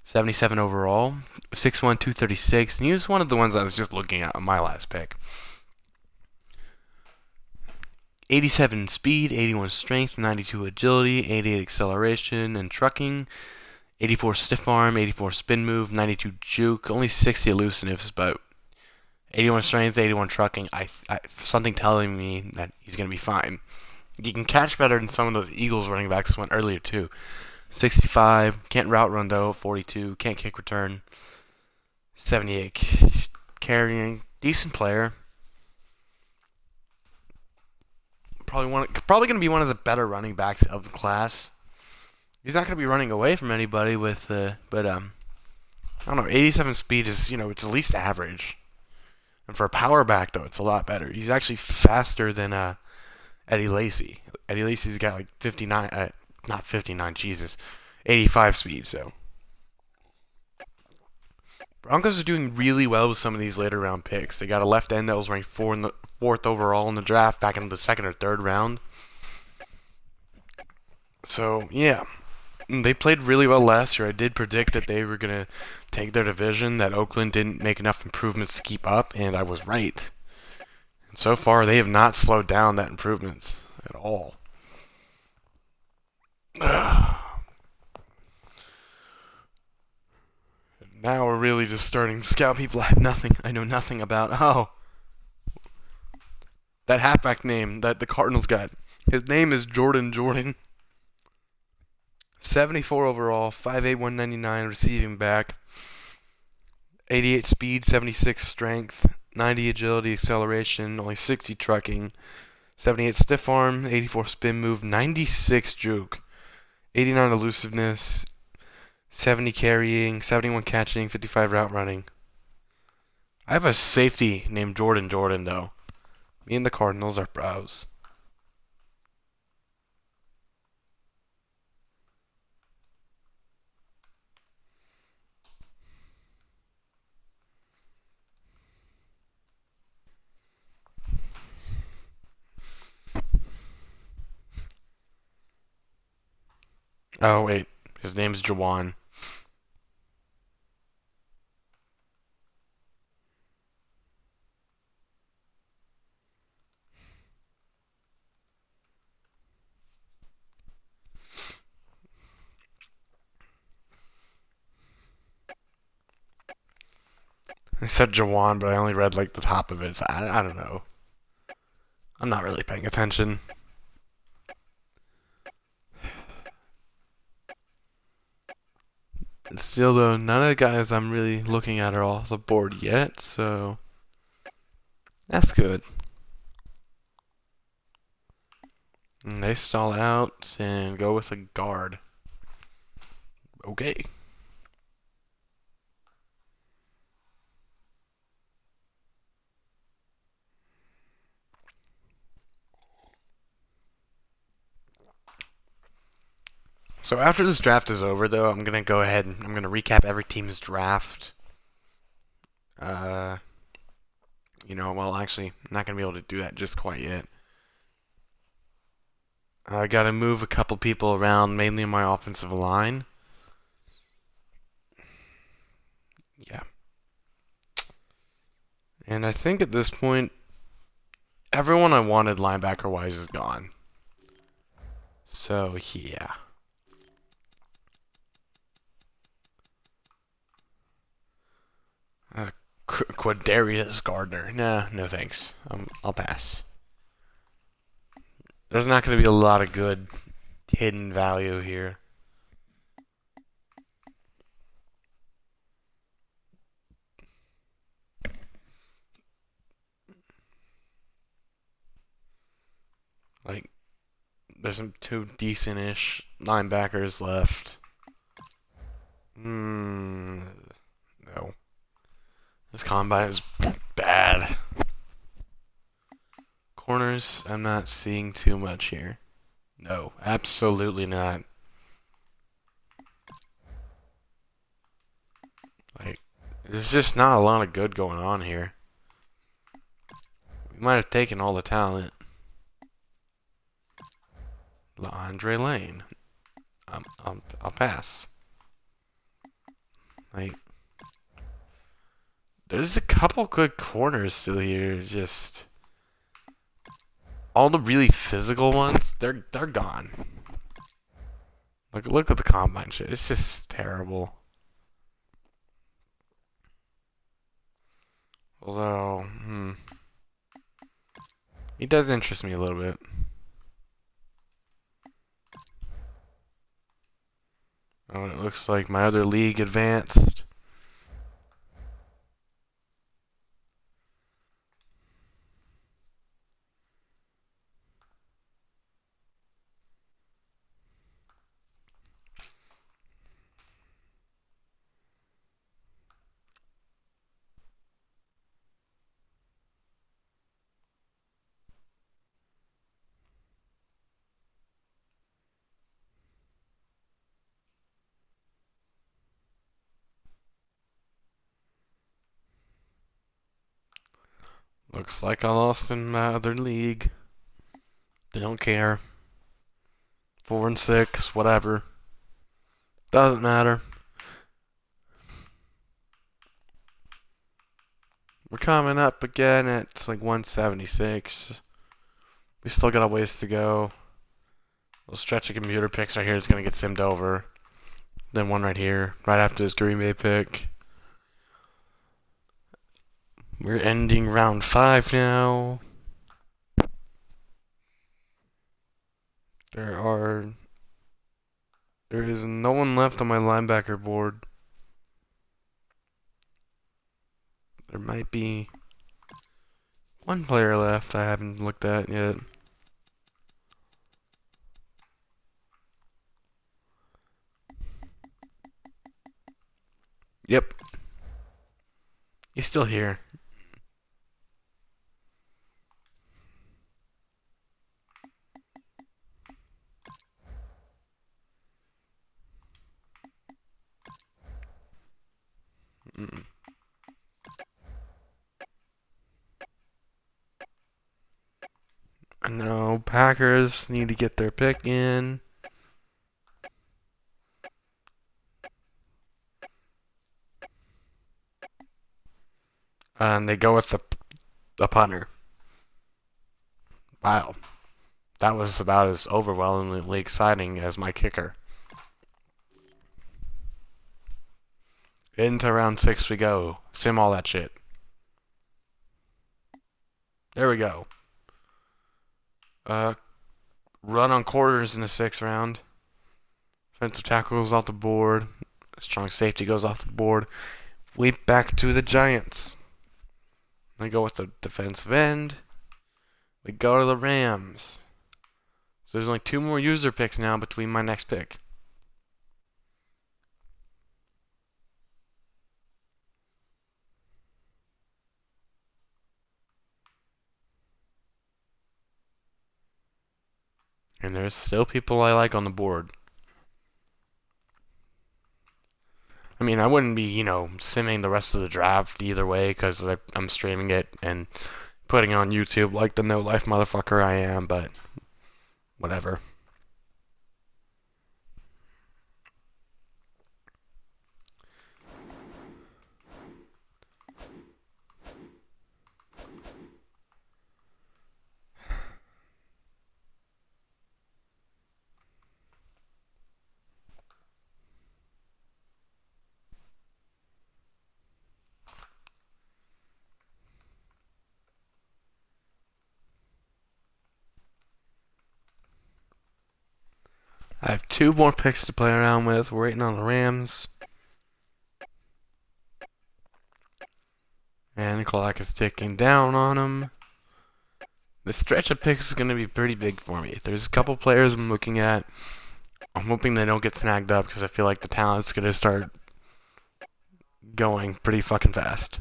77 overall, 6'1", 236. And he was one of the ones I was just looking at on my last pick. 87 speed, 81 strength, 92 agility, 88 acceleration and trucking, 84 stiff arm, 84 spin move, 92 juke, only 60 elusiveness, but 81 strength, 81 trucking. Something telling me that he's going to be fine. You can catch better than some of those Eagles running backs went earlier too. 65, can't route run though, 42, can't kick return, 78 carrying, decent player. Probably going to be one of the better running backs of the class. He's not going to be running away from anybody but I don't know. 87 speed is it's at least average, and for a power back though, it's a lot better. He's actually faster than Eddie Lacy. Eddie Lacy's got like 59, not 59, Jesus, 85 speed. So Broncos are doing really well with some of these later round picks. They got a left end that was ranked fourth overall in the draft back in the second or third round. So yeah, they played really well last year. I did predict that they were gonna take their division, that Oakland didn't make enough improvements to keep up, and I was right. And so far, they have not slowed down that improvements at all. Now we're really just starting to scout people I know nothing about. Oh, that halfback name that the Cardinals got. His name is Jordan. 74 overall, 5'8", 199 receiving back. 88 speed, 76 strength, 90 agility, acceleration, only 60 trucking. 78 stiff arm, 84 spin move, 96 juke, 89 elusiveness, 70 carrying, 71 catching, 55 route running. I have a safety named Jordan though. Me and the Cardinals are bros. Oh wait, his name's Jawan. I said Jawan, but I only read like the top of it, so I don't know. I'm not really paying attention. Still though, none of the guys I'm really looking at are off the board yet, so that's good. And they stall out and go with a guard. Okay. So after this draft is over, though, I'm gonna go ahead and I'm gonna recap every team's draft. Well, actually, I'm not gonna be able to do that just quite yet. I gotta move a couple people around, mainly in my offensive line. Yeah. And I think at this point, everyone I wanted linebacker-wise is gone. So, yeah. Quadarius Gardner. Nah, no thanks. I'll pass. There's not going to be a lot of good hidden value here. Like, there's some two decent-ish linebackers left. No. This combine is bad. Corners, I'm not seeing too much here. No, absolutely not. Like, there's just not a lot of good going on here. We might have taken all the talent. Andre Lane. I'll pass. Like, there's a couple good corners still here. Just all the really physical ones, they're gone. Like, look at the combine shit. It's just terrible. Although, he does interest me a little bit. Oh, it looks like my other league advanced. Looks like I lost in my other league. Don't care. 4-6, whatever. Doesn't matter. We're coming up again at like 176. We still got a ways to go. We'll stretch of computer picks right here is going to get simmed over. Then one right here, right after this Green Bay pick. We're ending round 5 now. There is no one left on my linebacker board. There might be one player left I haven't looked at yet. Yep. He's still here. Mm-mm. No, Packers need to get their pick in. And they go with the punter. Wow. That was about as overwhelmingly exciting as my kicker. Into round 6 we go. Sim all that shit. There we go. Run on quarters in the 6th round. Defensive tackle goes off the board. Strong safety goes off the board. We back to the Giants. They go with the defensive end. We go to the Rams. So there's only 2 more user picks now between my next pick. And there's still people I like on the board. I mean, I wouldn't be, simming the rest of the draft either way because I'm streaming it and putting it on YouTube like the no life motherfucker I am, but whatever. I have 2 more picks to play around with. We're waiting on the Rams. And the clock is ticking down on them. This stretch of picks is going to be pretty big for me. There's a couple players I'm looking at. I'm hoping they don't get snagged up because I feel like the talent's going to start going pretty fucking fast.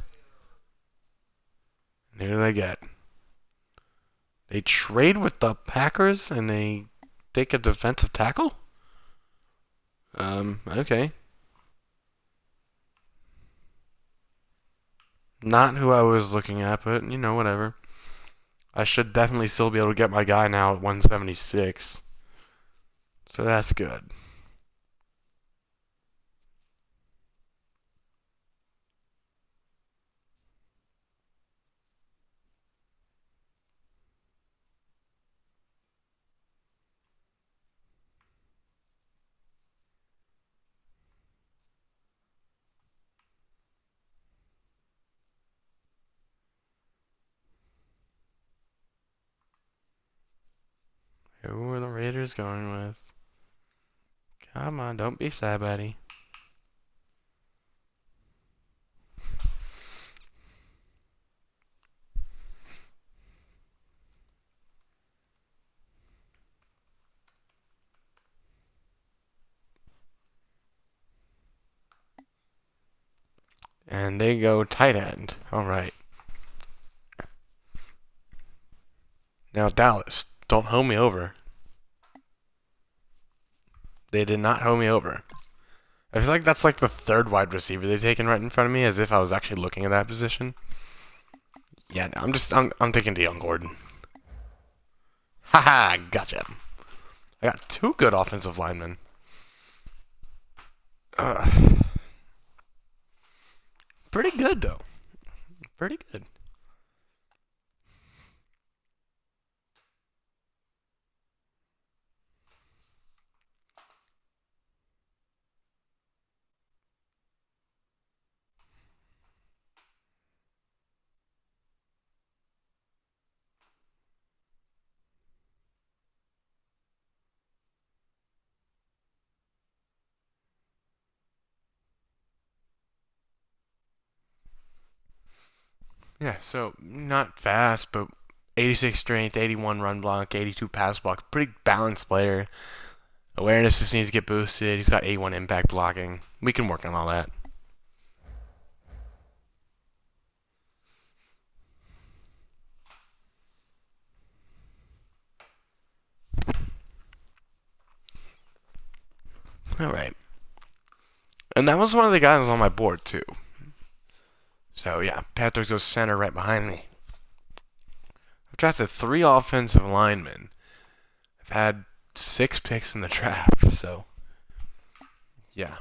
And who do they get? They trade with the Packers and they take a defensive tackle? Okay. Not who I was looking at, but whatever. I should definitely still be able to get my guy now at 176. So that's good. Who are the Raiders going with? Come on, don't be sad, buddy. And they go tight end. All right. Now, Dallas, don't hoe me over. They did not hoe me over. I feel like that's like the third wide receiver they've taken right in front of me, as if I was actually looking at that position. Yeah, no, I'm thinking DeYoung Gordon. Haha, gotcha. I got two good offensive linemen. Pretty good though. Pretty good. Yeah, so not fast, but 86 strength, 81 run block, 82 pass block. Pretty balanced player. Awareness just needs to get boosted. He's got A1 impact blocking. We can work on all that. All right. And that was one of the guys on my board, too. So, yeah, Panthers goes center right behind me. I've drafted 3 offensive linemen. I've had 6 picks in the draft, so, yeah.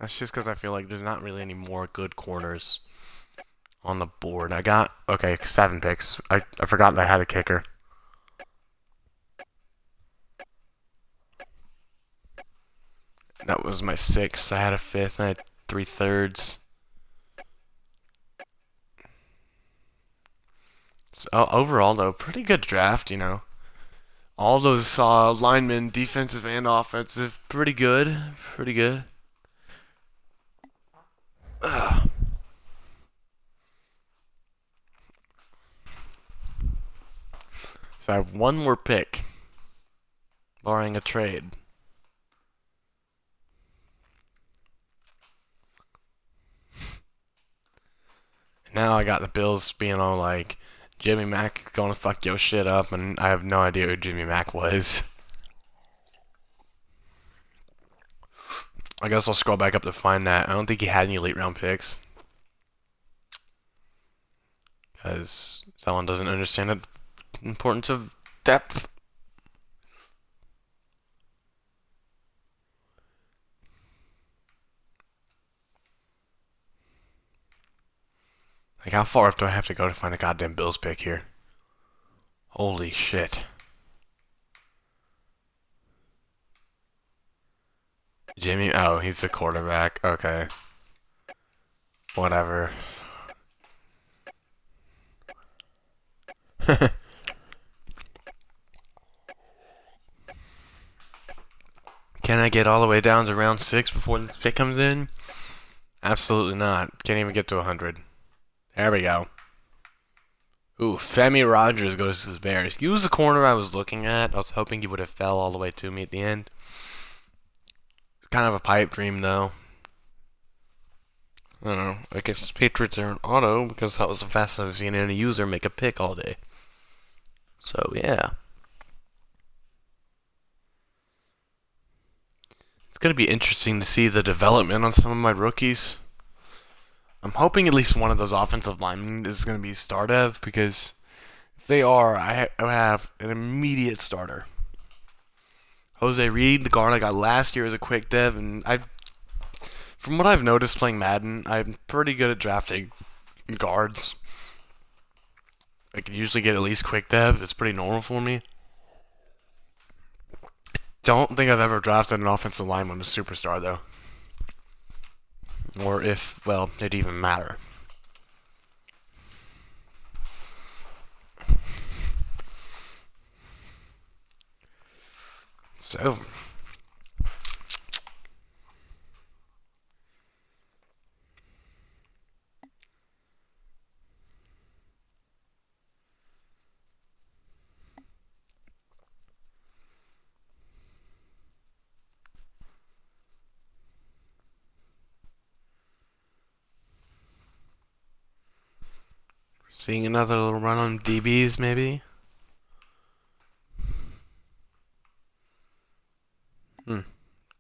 That's just because I feel like there's not really any more good corners on the board. I got, okay, 7 picks. I forgot that I had a kicker. That was my 6th. I had a 5th and I had 3/3. So, overall, though, pretty good draft. All those linemen, defensive and offensive, pretty good. Pretty good. Ugh. So I have one more pick, barring a trade. Now I got the Bills being all like, Jimmy Mack gonna fuck your shit up, and I have no idea who Jimmy Mack was. I guess I'll scroll back up to find that. I don't think he had any late round picks. Because someone doesn't understand the importance of depth. Like, how far up do I have to go to find a goddamn Bills pick here? Holy shit. Jimmy, oh, he's the quarterback. Okay. Whatever. Can I get all the way down to round 6 before this pick comes in? Absolutely not. Can't even get to 100. There we go. Ooh, Femi Rogers goes to the Bears. He was the corner I was looking at. I was hoping he would have fell all the way to me at the end. Kind of a pipe dream, though. I don't know. I guess Patriots are an auto because that was the fastest I've seen any user make a pick all day. So, yeah. It's going to be interesting to see the development on some of my rookies. I'm hoping at least one of those offensive linemen is going to be start of because if they are, I have an immediate starter. Jose Reed, the guard I got last year as a quick dev, and from what I've noticed playing Madden, I'm pretty good at drafting guards. I can usually get at least quick dev. It's pretty normal for me. Don't think I've ever drafted an offensive lineman a superstar though, or if well, it even matter. So, seeing another little run on DBs maybe.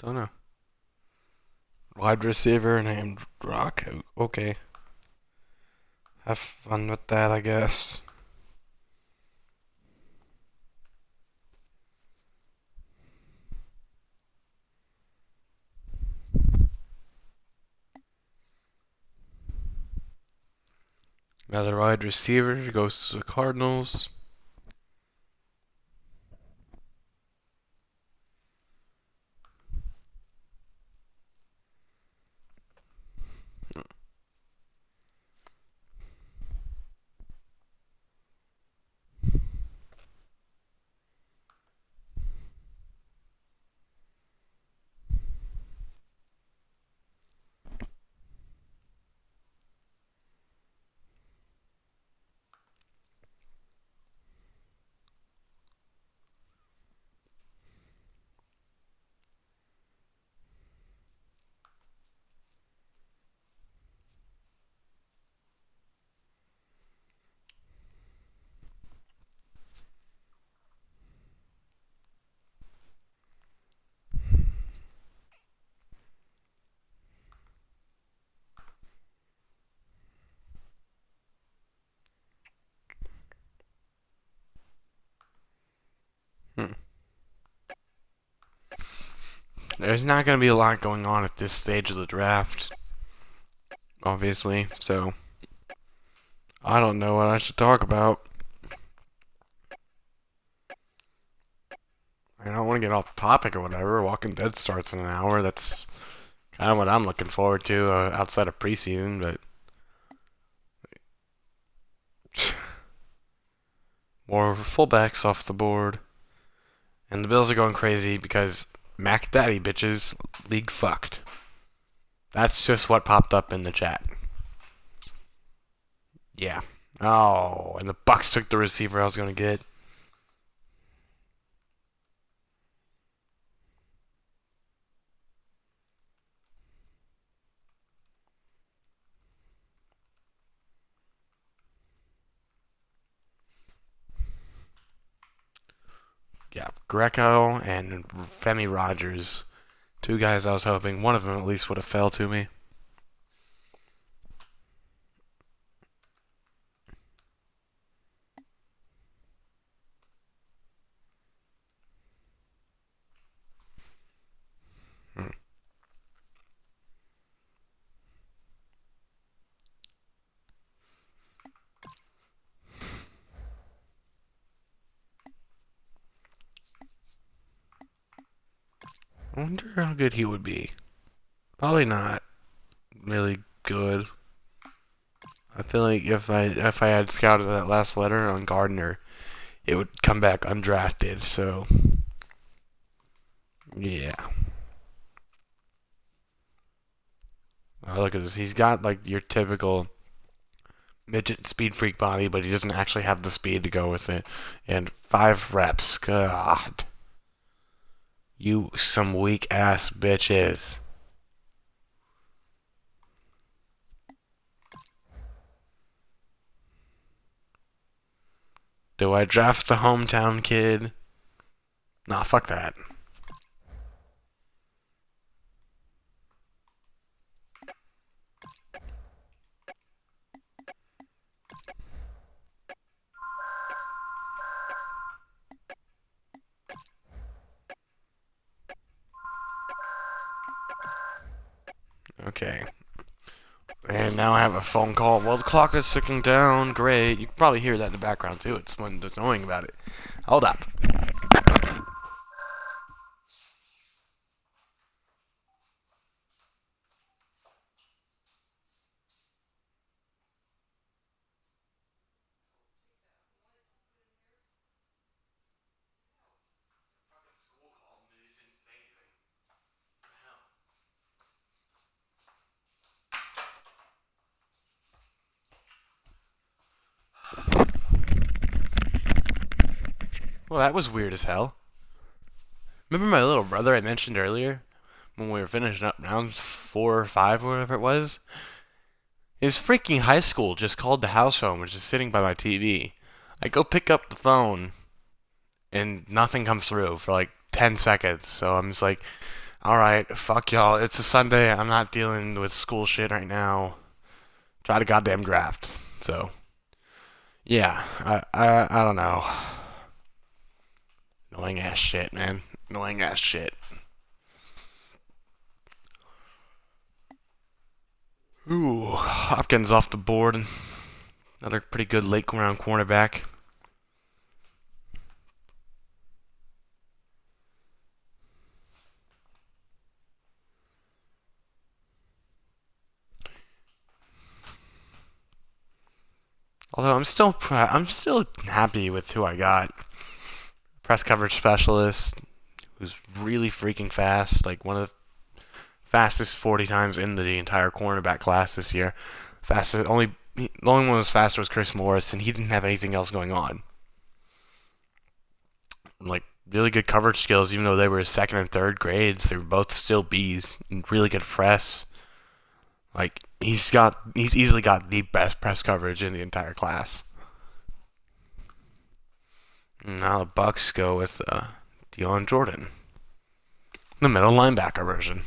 Don't know. Wide receiver named Rock. Okay, have fun with that, I guess. Another wide receiver goes to the Cardinals. Hmm. There's not going to be a lot going on at this stage of the draft, obviously, so I don't know what I should talk about. I don't want to get off topic or whatever. Walking Dead starts in an hour. That's kind of what I'm looking forward to outside of preseason, but more fullbacks off the board. And the Bills are going crazy because Mac Daddy bitches league fucked. That's just what popped up in the chat. Yeah. Oh, and the Bucks took the receiver I was going to get. Yeah, Greco and Femi Rogers. Two guys I was hoping one of them at least would have fell to me. Hmm. I wonder how good he would be. Probably not really good. I feel like if I had scouted that last letter on Gardner, it would come back undrafted. So yeah. Oh, look at this. He's got like your typical midget speed freak body, but he doesn't actually have the speed to go with it. And 5 reps. God. You some weak ass bitches. Do I draft the hometown kid? Nah, fuck that. Okay. And now I have a phone call. Well, the clock is ticking down. Great. You can probably hear that in the background, too. It's one that's annoying about it. Hold up. Well, that was weird as hell. Remember my little brother I mentioned earlier? When we were finishing up round 4 or 5 or whatever it was? His freaking high school just called the house phone, which is sitting by my TV. I go pick up the phone, and nothing comes through for like 10 seconds. So I'm just like, alright, fuck y'all. It's a Sunday. I'm not dealing with school shit right now. Try to goddamn draft. So, yeah, I don't know. Annoying ass shit, man. Annoying ass shit. Ooh, Hopkins off the board. Another pretty good late round cornerback. Although I'm still happy with who I got. Press coverage specialist, who's really freaking fast. Like one of the fastest 40 times in the entire cornerback class this year. Fastest the only one who was faster was Chris Morris, and he didn't have anything else going on. Like really good coverage skills, even though they were second and third grades. They were both still Bs. And really good press. Like he's easily got the best press coverage in the entire class. And now the Bucks go with Deion Jordan, the middle linebacker version.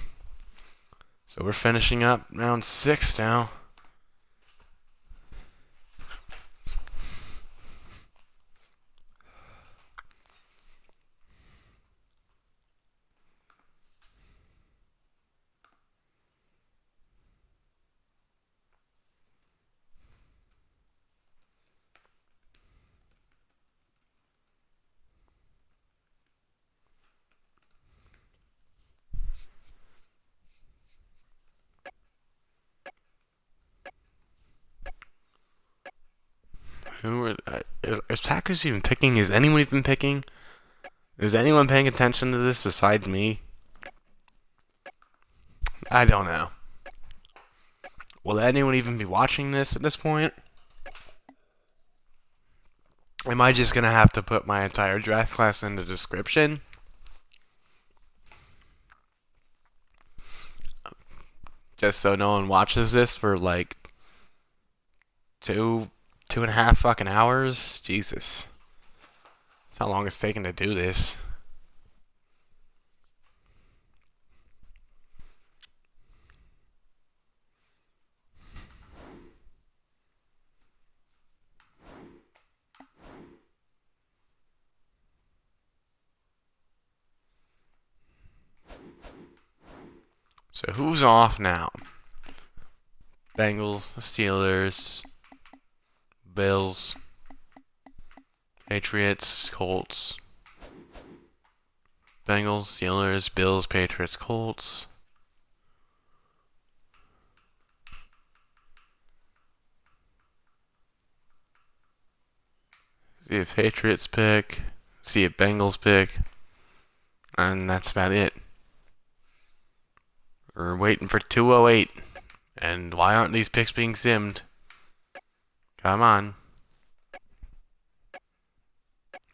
So we're finishing up round 6 now. Who are is Packers even picking? Is anyone even picking? Is anyone paying attention to this besides me? I don't know. Will anyone even be watching this at this point? Am I just gonna have to put my entire draft class in the description? Just so no one watches this for like 2.5 fucking hours? Jesus. That's how long it's taken to do this. So who's off now? Bengals, Steelers, Bills, Patriots, Colts. Bengals, Steelers, Bills, Patriots, Colts. See if Patriots pick. See if Bengals pick. And that's about it. We're waiting for 208. And why aren't these picks being simmed? Come on.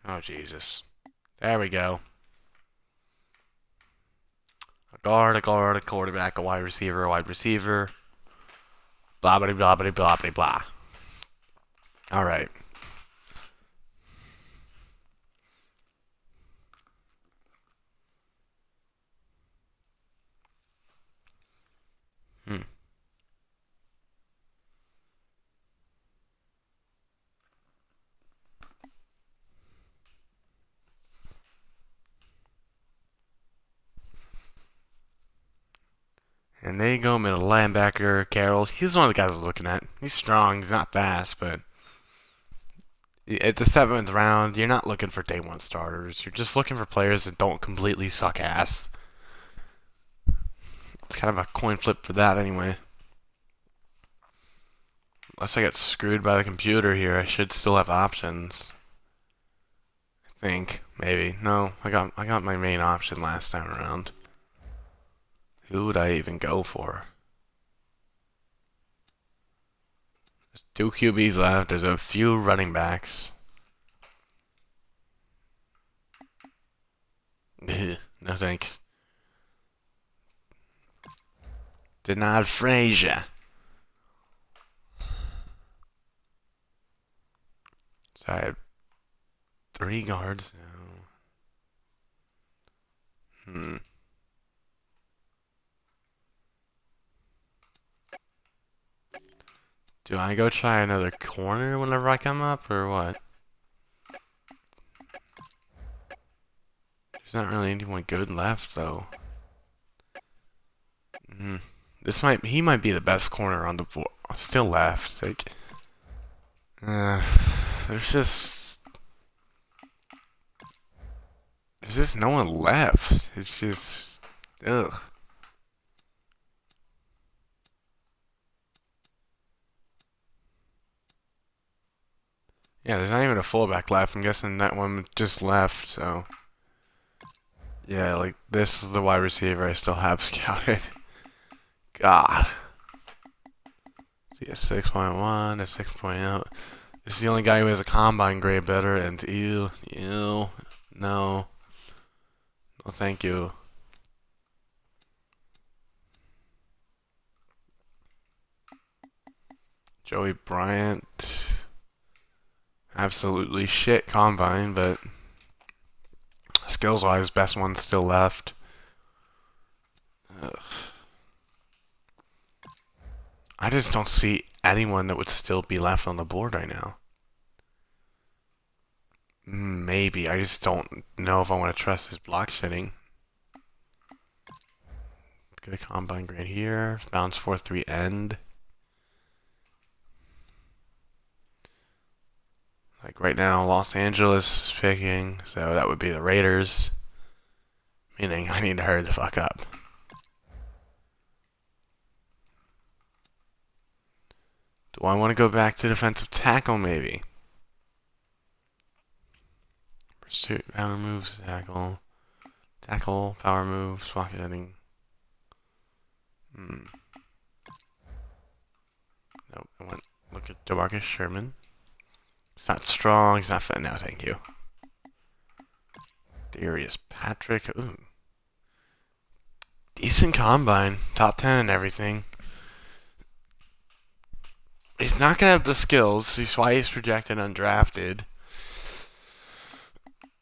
Oh, Jesus. There we go. A guard, a guard, a quarterback, a wide receiver, a wide receiver. Blah, blah, blah, blah, blah, blah, blah. All right. Hmm. And there you go, middle linebacker, Carroll. He's one of the guys I was looking at. He's strong. He's not fast, but at the 7th round, you're not looking for day one starters. You're just looking for players that don't completely suck ass. It's kind of a coin flip for that anyway. Unless I get screwed by the computer here, I should still have options. I think. Maybe. No, I got my main option last time around. Who would I even go for? There's 2 QBs left. There's a few running backs. No thanks. Denied Frazier. So I have 3 guards now. Do I go try another corner whenever I come up, or what? There's not really anyone good left, though. He might be the best corner on the board. Still left. Like, there's just no one left. It's just, ugh. Yeah, there's not even a fullback left. I'm guessing that one just left, so. Yeah, like, this is the wide receiver I still have scouted. God. See, a 6.1, a 6.0. This is the only guy who has a combine grade better, and ew, no. No, thank you. Joey Bryant. Absolutely shit combine, but skills-wise, best one still left. Ugh. I just don't see anyone that would still be left on the board right now. Maybe. I just don't know if I want to trust his block shitting. Get a combine grade here. Bounce 4-3 end. Like right now, Los Angeles is picking, so that would be the Raiders. Meaning I need to hurry the fuck up. Do I want to go back to defensive tackle, maybe? Pursuit, power moves, tackle. Tackle, power moves, pocket hitting. Nope, I went look at DeMarcus Sherman. He's not strong, he's not fit. No, thank you. Darius Patrick. Ooh. Decent combine. Top 10 and everything. He's not going to have the skills. That's why he's projected undrafted.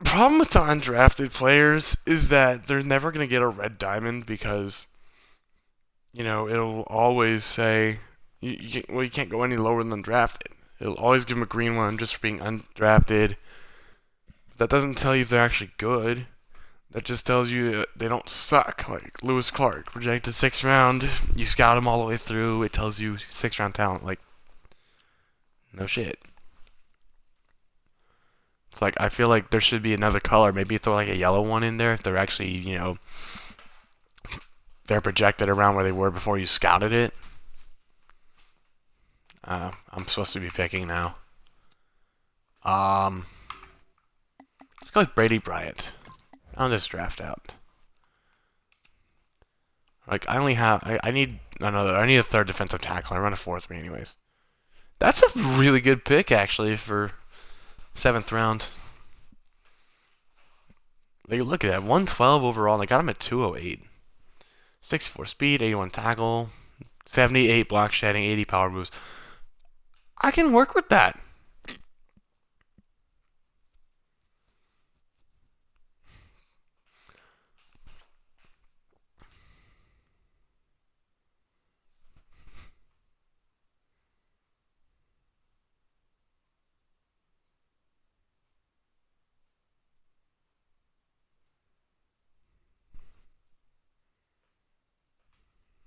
Problem with the undrafted players is that they're never going to get a red diamond because, it'll always say, you can't go any lower than undrafted. It'll always give them a green one just for being undrafted. That doesn't tell you if they're actually good. That just tells you that they don't suck. Like Lewis Clark, projected 6th round. You scout him all the way through. It tells you 6th round talent. Like, no shit. It's like, I feel like there should be another color. Maybe throw like a yellow one in there if they're actually, they're projected around where they were before you scouted it. I'm supposed to be picking now. Let's go with Brady Bryant. I'll just draft out. Like, I need a 3rd defensive tackle. I run a 4-3 anyways. That's a really good pick, actually, for 7th round. Like, look at that. 112 overall. They got him at 208. 64 speed, 81 tackle, 78 block shedding, 80 power moves. I can work with that.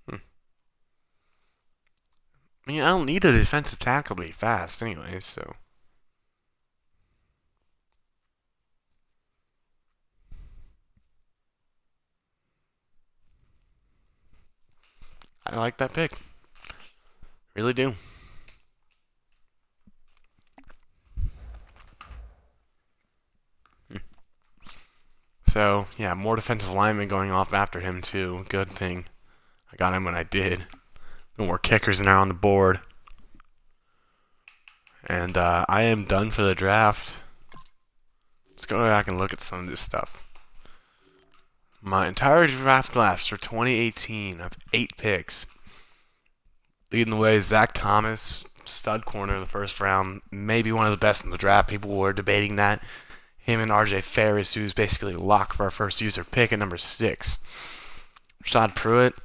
Hmm. I mean, I don't need a defensive tackle to be fast anyway, so. I like that pick. Really do. Hmm. So, yeah, more defensive linemen going off after him, too. Good thing I got him when I did. No more kickers now on the board. And I am done for the draft. Let's go back and look at some of this stuff. My entire draft class for 2018, I have 8 picks. Leading the way, Zach Thomas, stud corner in the first round, maybe one of the best in the draft. People were debating that. Him and RJ Ferris, who's basically locked for our first user pick at number 6. Rashad Pruitt,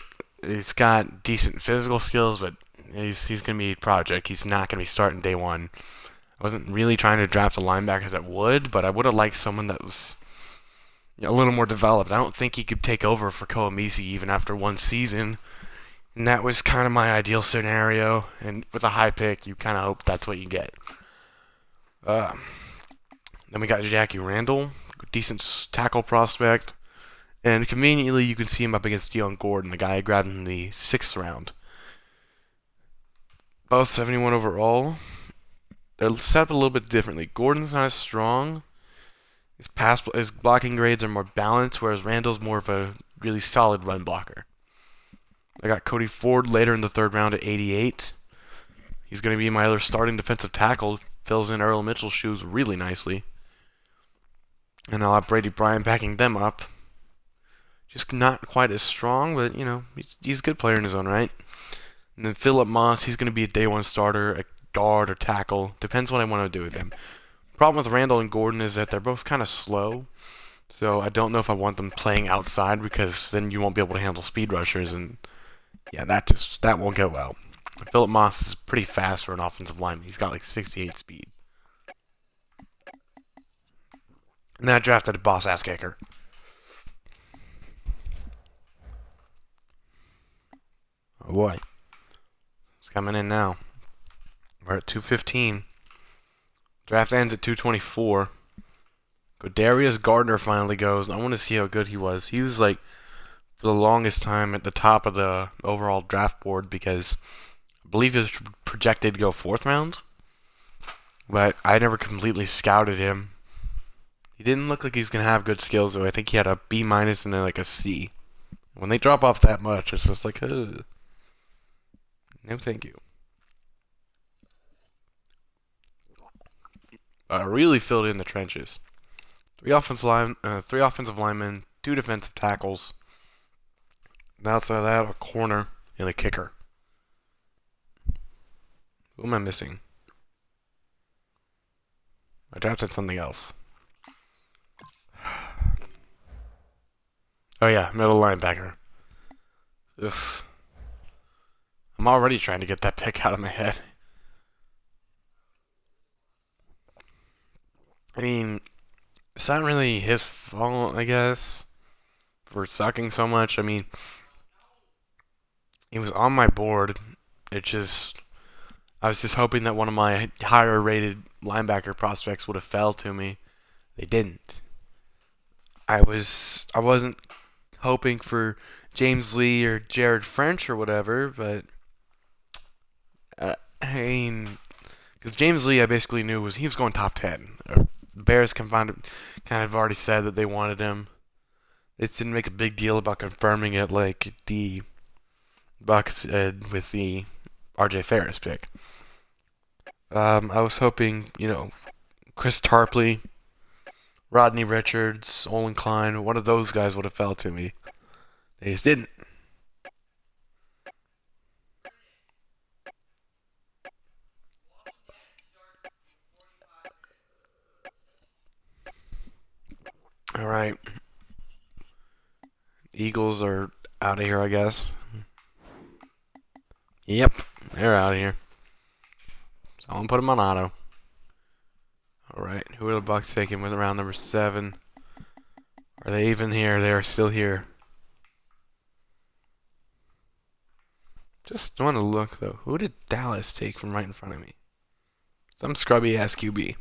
he's got decent physical skills, but he's going to be a project. He's not going to be starting day one. I wasn't really trying to draft a linebacker that would, but I would have liked someone that was a little more developed. I don't think he could take over for Koamisi even after one season. And that was kind of my ideal scenario. And with a high pick, you kind of hope that's what you get. Uh, then we got Jackie Randall, decent tackle prospect. And conveniently, you can see him up against Dion Gordon, the guy I grabbed in the 6th round. Both 71 overall. They're set up a little bit differently. Gordon's not as strong. His blocking grades are more balanced, whereas Randall's more of a really solid run blocker. I got Cody Ford later in the 3rd round at 88. He's going to be my other starting defensive tackle. Fills in Earl Mitchell's shoes really nicely. And I'll have Brady Bryan backing them up. Just not quite as strong, but, he's a good player in his own right. And then Philip Moss, he's going to be a day one starter, a guard or tackle. Depends what I want to do with him. Problem with Randall and Gordon is that they're both kind of slow. So I don't know if I want them playing outside because then you won't be able to handle speed rushers, and yeah, that won't go well. Philip Moss is pretty fast for an offensive lineman. He's got like 68 speed. And then I drafted a boss ass kicker. Oh boy. It's coming in now. We're at 215. Draft ends at 224. Darius Gardner finally goes. I want to see how good he was. He was like, for the longest time, at the top of the overall draft board because I believe he was projected to go 4th round. But I never completely scouted him. He didn't look like he's going to have good skills, though. I think he had a B minus and then like a C. When they drop off that much, it's just like, ugh. No thank you. Really filled in the trenches. 3 offensive linemen, 2 defensive tackles. And outside of that, a corner and a kicker. Who am I missing? I drafted something else. Oh yeah, middle linebacker. Ugh. I'm already trying to get that pick out of my head. I mean, it's not really his fault, I guess, for sucking so much. I mean, he was on my board. I was just hoping that one of my higher rated linebacker prospects would have fell to me. They didn't. I wasn't hoping for James Lee or Jared French or whatever, but I mean, because James Lee, I basically knew he was going top 10. Bears kind of already said that they wanted him. They didn't make a big deal about confirming it like the Bucks did with the RJ Ferris pick. I was hoping, Chris Tarpley, Rodney Richards, Olin Klein, one of those guys would have fell to me. They just didn't. All right, Eagles are out of here, I guess. Yep, they're out of here. Someone put them on auto. All right, who are the Bucks taking with round number 7? Are they even here? They are still here. Just want to look though. Who did Dallas take from right in front of me? Some scrubby ass QB.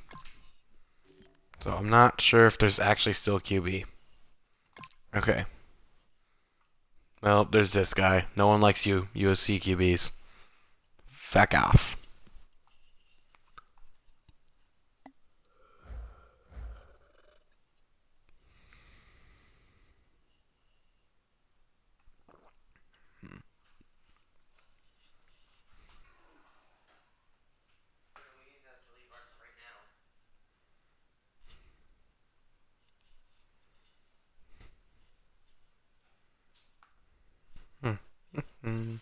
So I'm not sure if there's actually still QB. Okay. Well, there's this guy. No one likes you, USC QBs. Fuck off. Hmm. Hmm.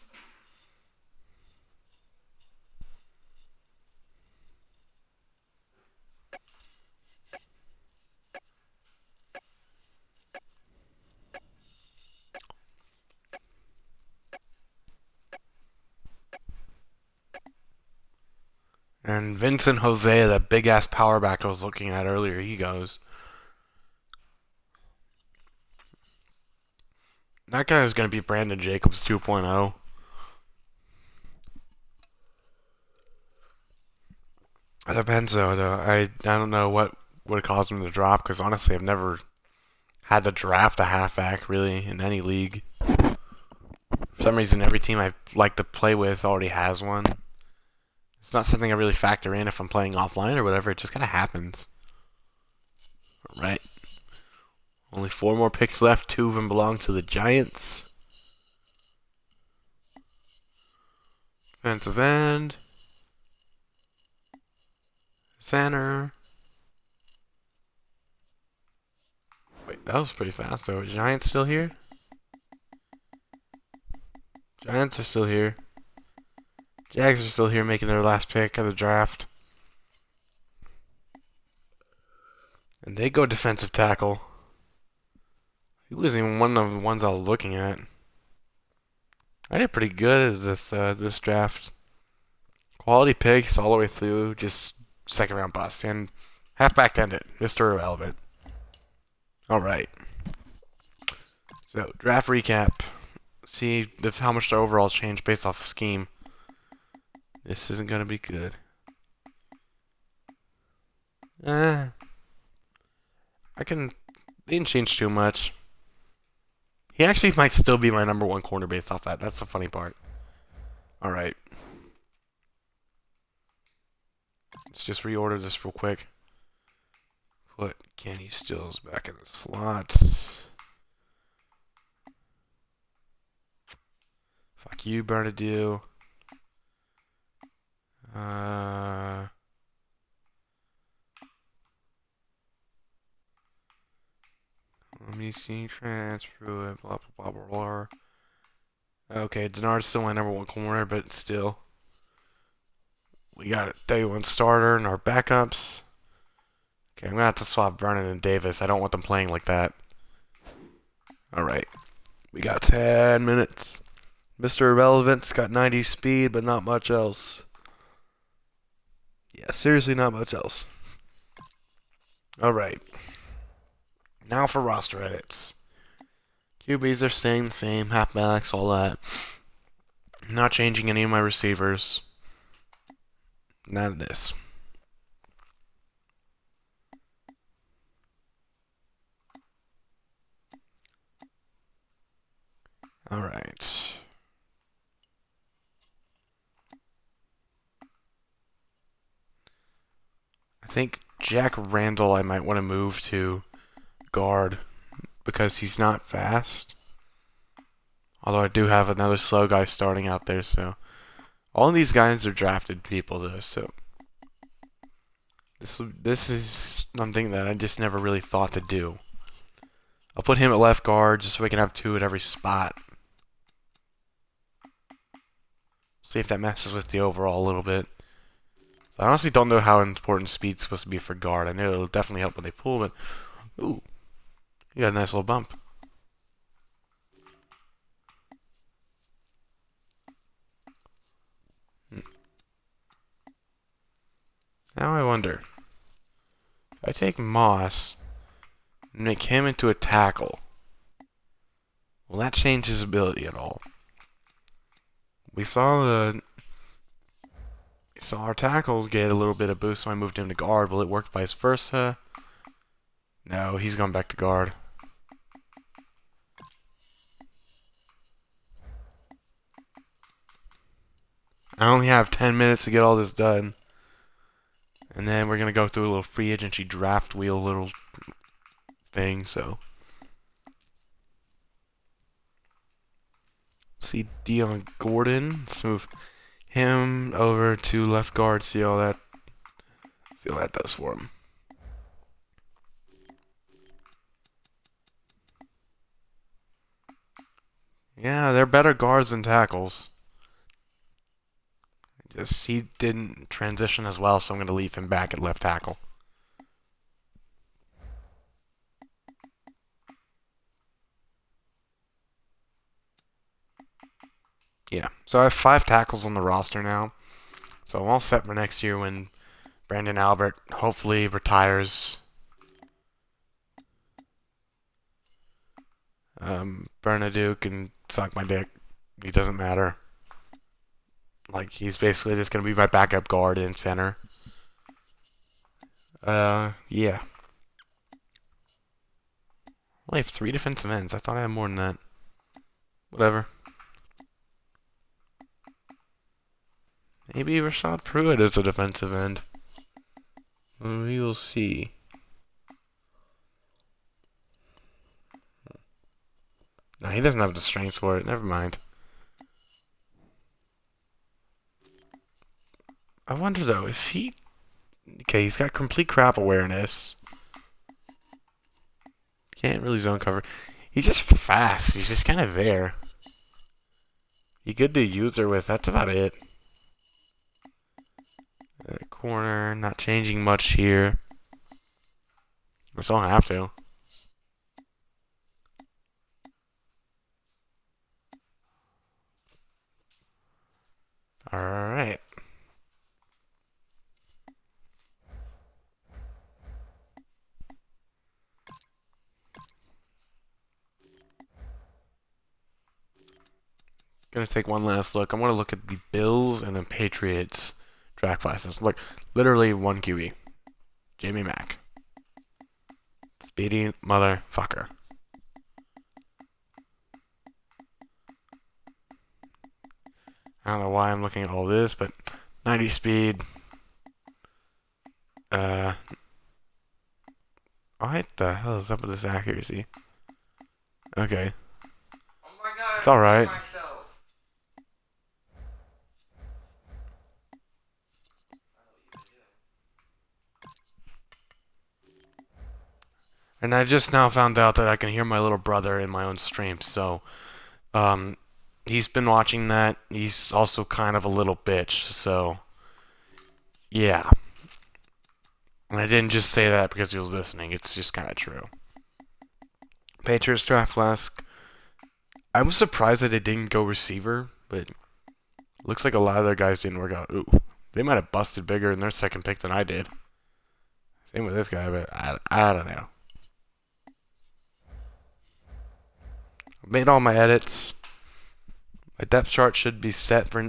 And Vincent Jose, that big ass power back I was looking at earlier, he goes. That guy is going to be Brandon Jacobs 2.0. It depends though. I don't know what would cause him to drop because honestly I've never had to draft a halfback really in any league. For some reason, every team I like to play with already has one. It's not something I really factor in if I'm playing offline or whatever. It just kind of happens. Right. Only 4 more picks left. 2 of them belong to the Giants. Defensive end. Center. Wait, that was pretty fast though. Giants still here? Giants are still here. Jags are still here making their last pick of the draft. And they go defensive tackle. He wasn't even one of the ones I was looking at. I did pretty good at this draft. Quality picks all the way through, just second round bust. And halfback ended, Mr. Irrelevant. Alright. So, draft recap. See how much the overall changed based off the scheme. This isn't going to be good. They didn't change too much. He actually might still be my number 1 corner based off that. That's the funny part. Alright. Let's just reorder this real quick. Put Kenny Stills back in the slot. Fuck you, Bernadette. Let me see. Transfer it. Blah, blah, blah, blah, blah. Okay, Denard's still my number 1 corner, but still. We got a day 1 starter and our backups. Okay, I'm going to have to swap Vernon and Davis. I don't want them playing like that. Alright. We got 10 minutes. Mr. Irrelevant's got 90 speed, but not much else. Yeah, seriously, not much else. Alright. Now for roster edits. QBs are staying the same, halfbacks, all that. Not changing any of my receivers. None of this. Alright. I think Jack Randall I might want to move to guard because he's not fast. Although I do have another slow guy starting out there, so all of these guys are drafted people though, so This is something that I just never really thought to do. I'll put him at left guard just so we can have two at every spot. See if that messes with the overall a little bit. So I honestly don't know how important speed's supposed to be for guard. I know it'll definitely help when they pull, but ooh, you got a nice little bump. Now I wonder, if I take Moss and make him into a tackle, will that change his ability at all? We saw our tackle get a little bit of boost, so I moved him to guard. Will it work vice versa? No, he's gone back to guard. I only have 10 minutes to get all this done. And then we're going to go through a little free agency draft wheel little thing, so. See Dion Gordon. Let's move him over to left guard, see all that does for him. Yeah, they're better guards than tackles. Just he didn't transition as well, so I'm going to leave him back at left tackle. Yeah, so I have 5 tackles on the roster now. So I'm all set for next year when Brandon Albert hopefully retires. Bernadou can suck my dick. He doesn't matter. Like, he's basically just going to be my backup guard in center. Yeah. I only have 3 defensive ends. I thought I had more than that. Whatever. Maybe Rashad Pruitt is a defensive end. We will see. No, he doesn't have the strength for it. Never mind. I wonder, though, if he... Okay, he's got complete crap awareness. Can't really zone cover. He's just fast. He's just kind of there. You good to use her with. That's about it. Corner, not changing much here. I still don't have to. Alright. Gonna take one last look. I'm gonna look at the Bills and the Patriots draft classes. Look, literally one QB. Jamie Mack. Speedy motherfucker. I don't know why I'm looking at all this, but 90 speed. What the hell is up with this accuracy? Okay. Oh my god, It's alright. And I just now found out that I can hear my little brother in my own stream, so um he's been watching that. He's also kind of a little bitch, so yeah. And I didn't just say that because he was listening, it's just kind of true. Patriots draft class. I was surprised that they didn't go receiver, but looks like a lot of their guys didn't work out. Ooh, they might have busted bigger in their second pick than I did. Same with this guy, but I don't know. Made all my edits. My depth chart should be set for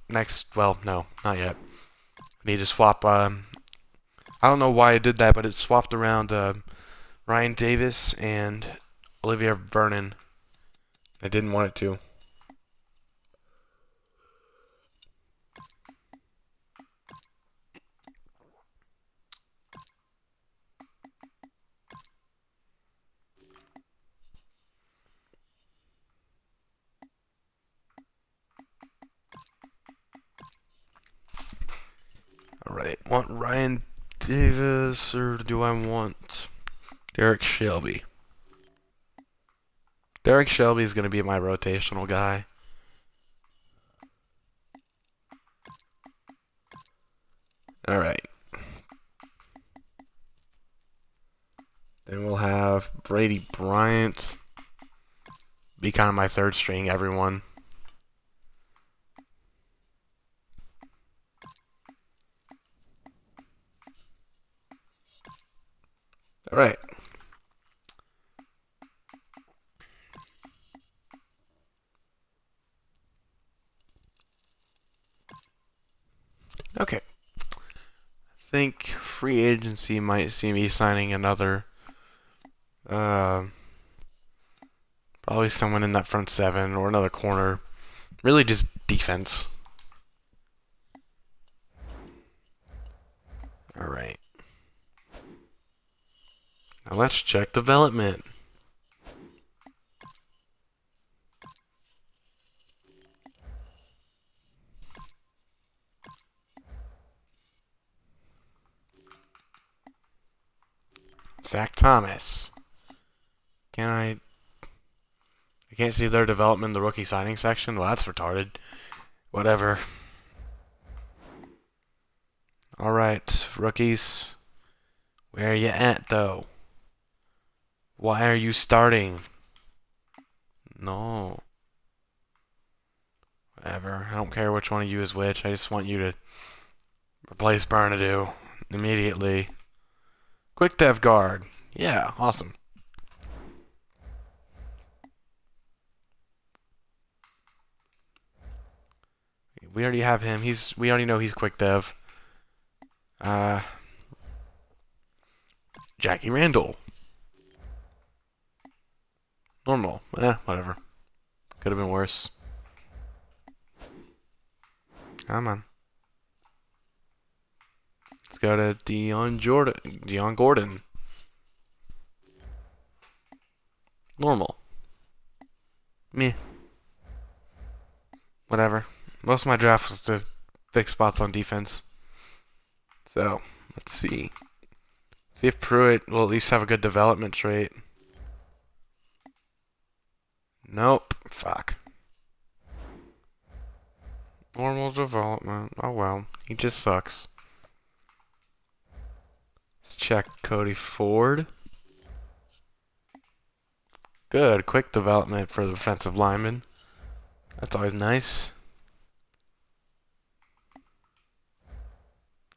next. Well, no, not yet. I need to swap. I don't know why I did that, but it swapped around Ryan Davis and Olivia Vernon. I didn't want it to. Alright, want Ryan Davis, or do I want Derek Shelby? Derek Shelby is going to be my rotational guy. Alright. Then we'll have Brady Bryant be kind of my third string, everyone. Alright. Okay. I think free agency might see me signing another. Probably someone in that front seven or another corner. Really just defense. Alright. Now let's check development. Zach Thomas. I can't see their development in the rookie signing section? Well, that's retarded. Whatever. Alright, rookies. Where are you at, though? Why are you starting? No. Whatever. I don't care which one of you is which. I just want you to replace Bernadou immediately. Quick dev guard. Yeah, awesome. We already have him. We already know he's quick dev. Jackie Randall. Normal. Whatever. Could have been worse. Come on. Let's go to Dion Gordon. Normal. Meh. Whatever. Most of my draft was to fix spots on defense. So, let's see. See if Pruitt will at least have a good development trait. Nope. Fuck. Normal development. Oh well. He just sucks. Let's check Cody Ford. Good. Quick development for the defensive lineman. That's always nice.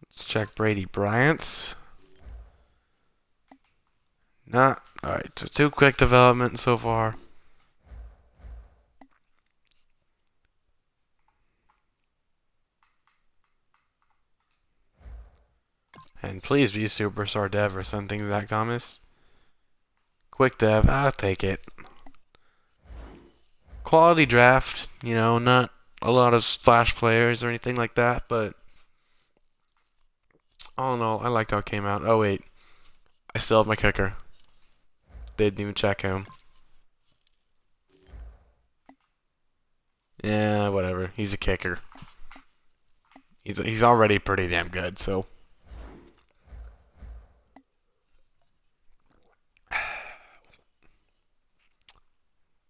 Let's check Brady Bryant's. Not. Alright, so 2 quick development so far. And please be superstar dev or something, Zach Thomas. Quick dev, I'll take it. Quality draft, not a lot of splash players or anything like that, but all in all, I liked how it came out. Oh wait, I still have my kicker. Didn't even check him. Yeah, whatever. He's a kicker. He's already pretty damn good, so.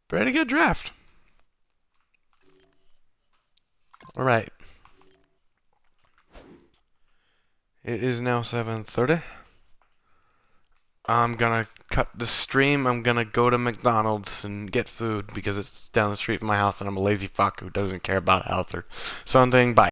Pretty good draft. Alright. It is now 7:30. I'm gonna cut the stream. I'm gonna go to McDonald's and get food because it's down the street from my house and I'm a lazy fuck who doesn't care about health or something. Bye.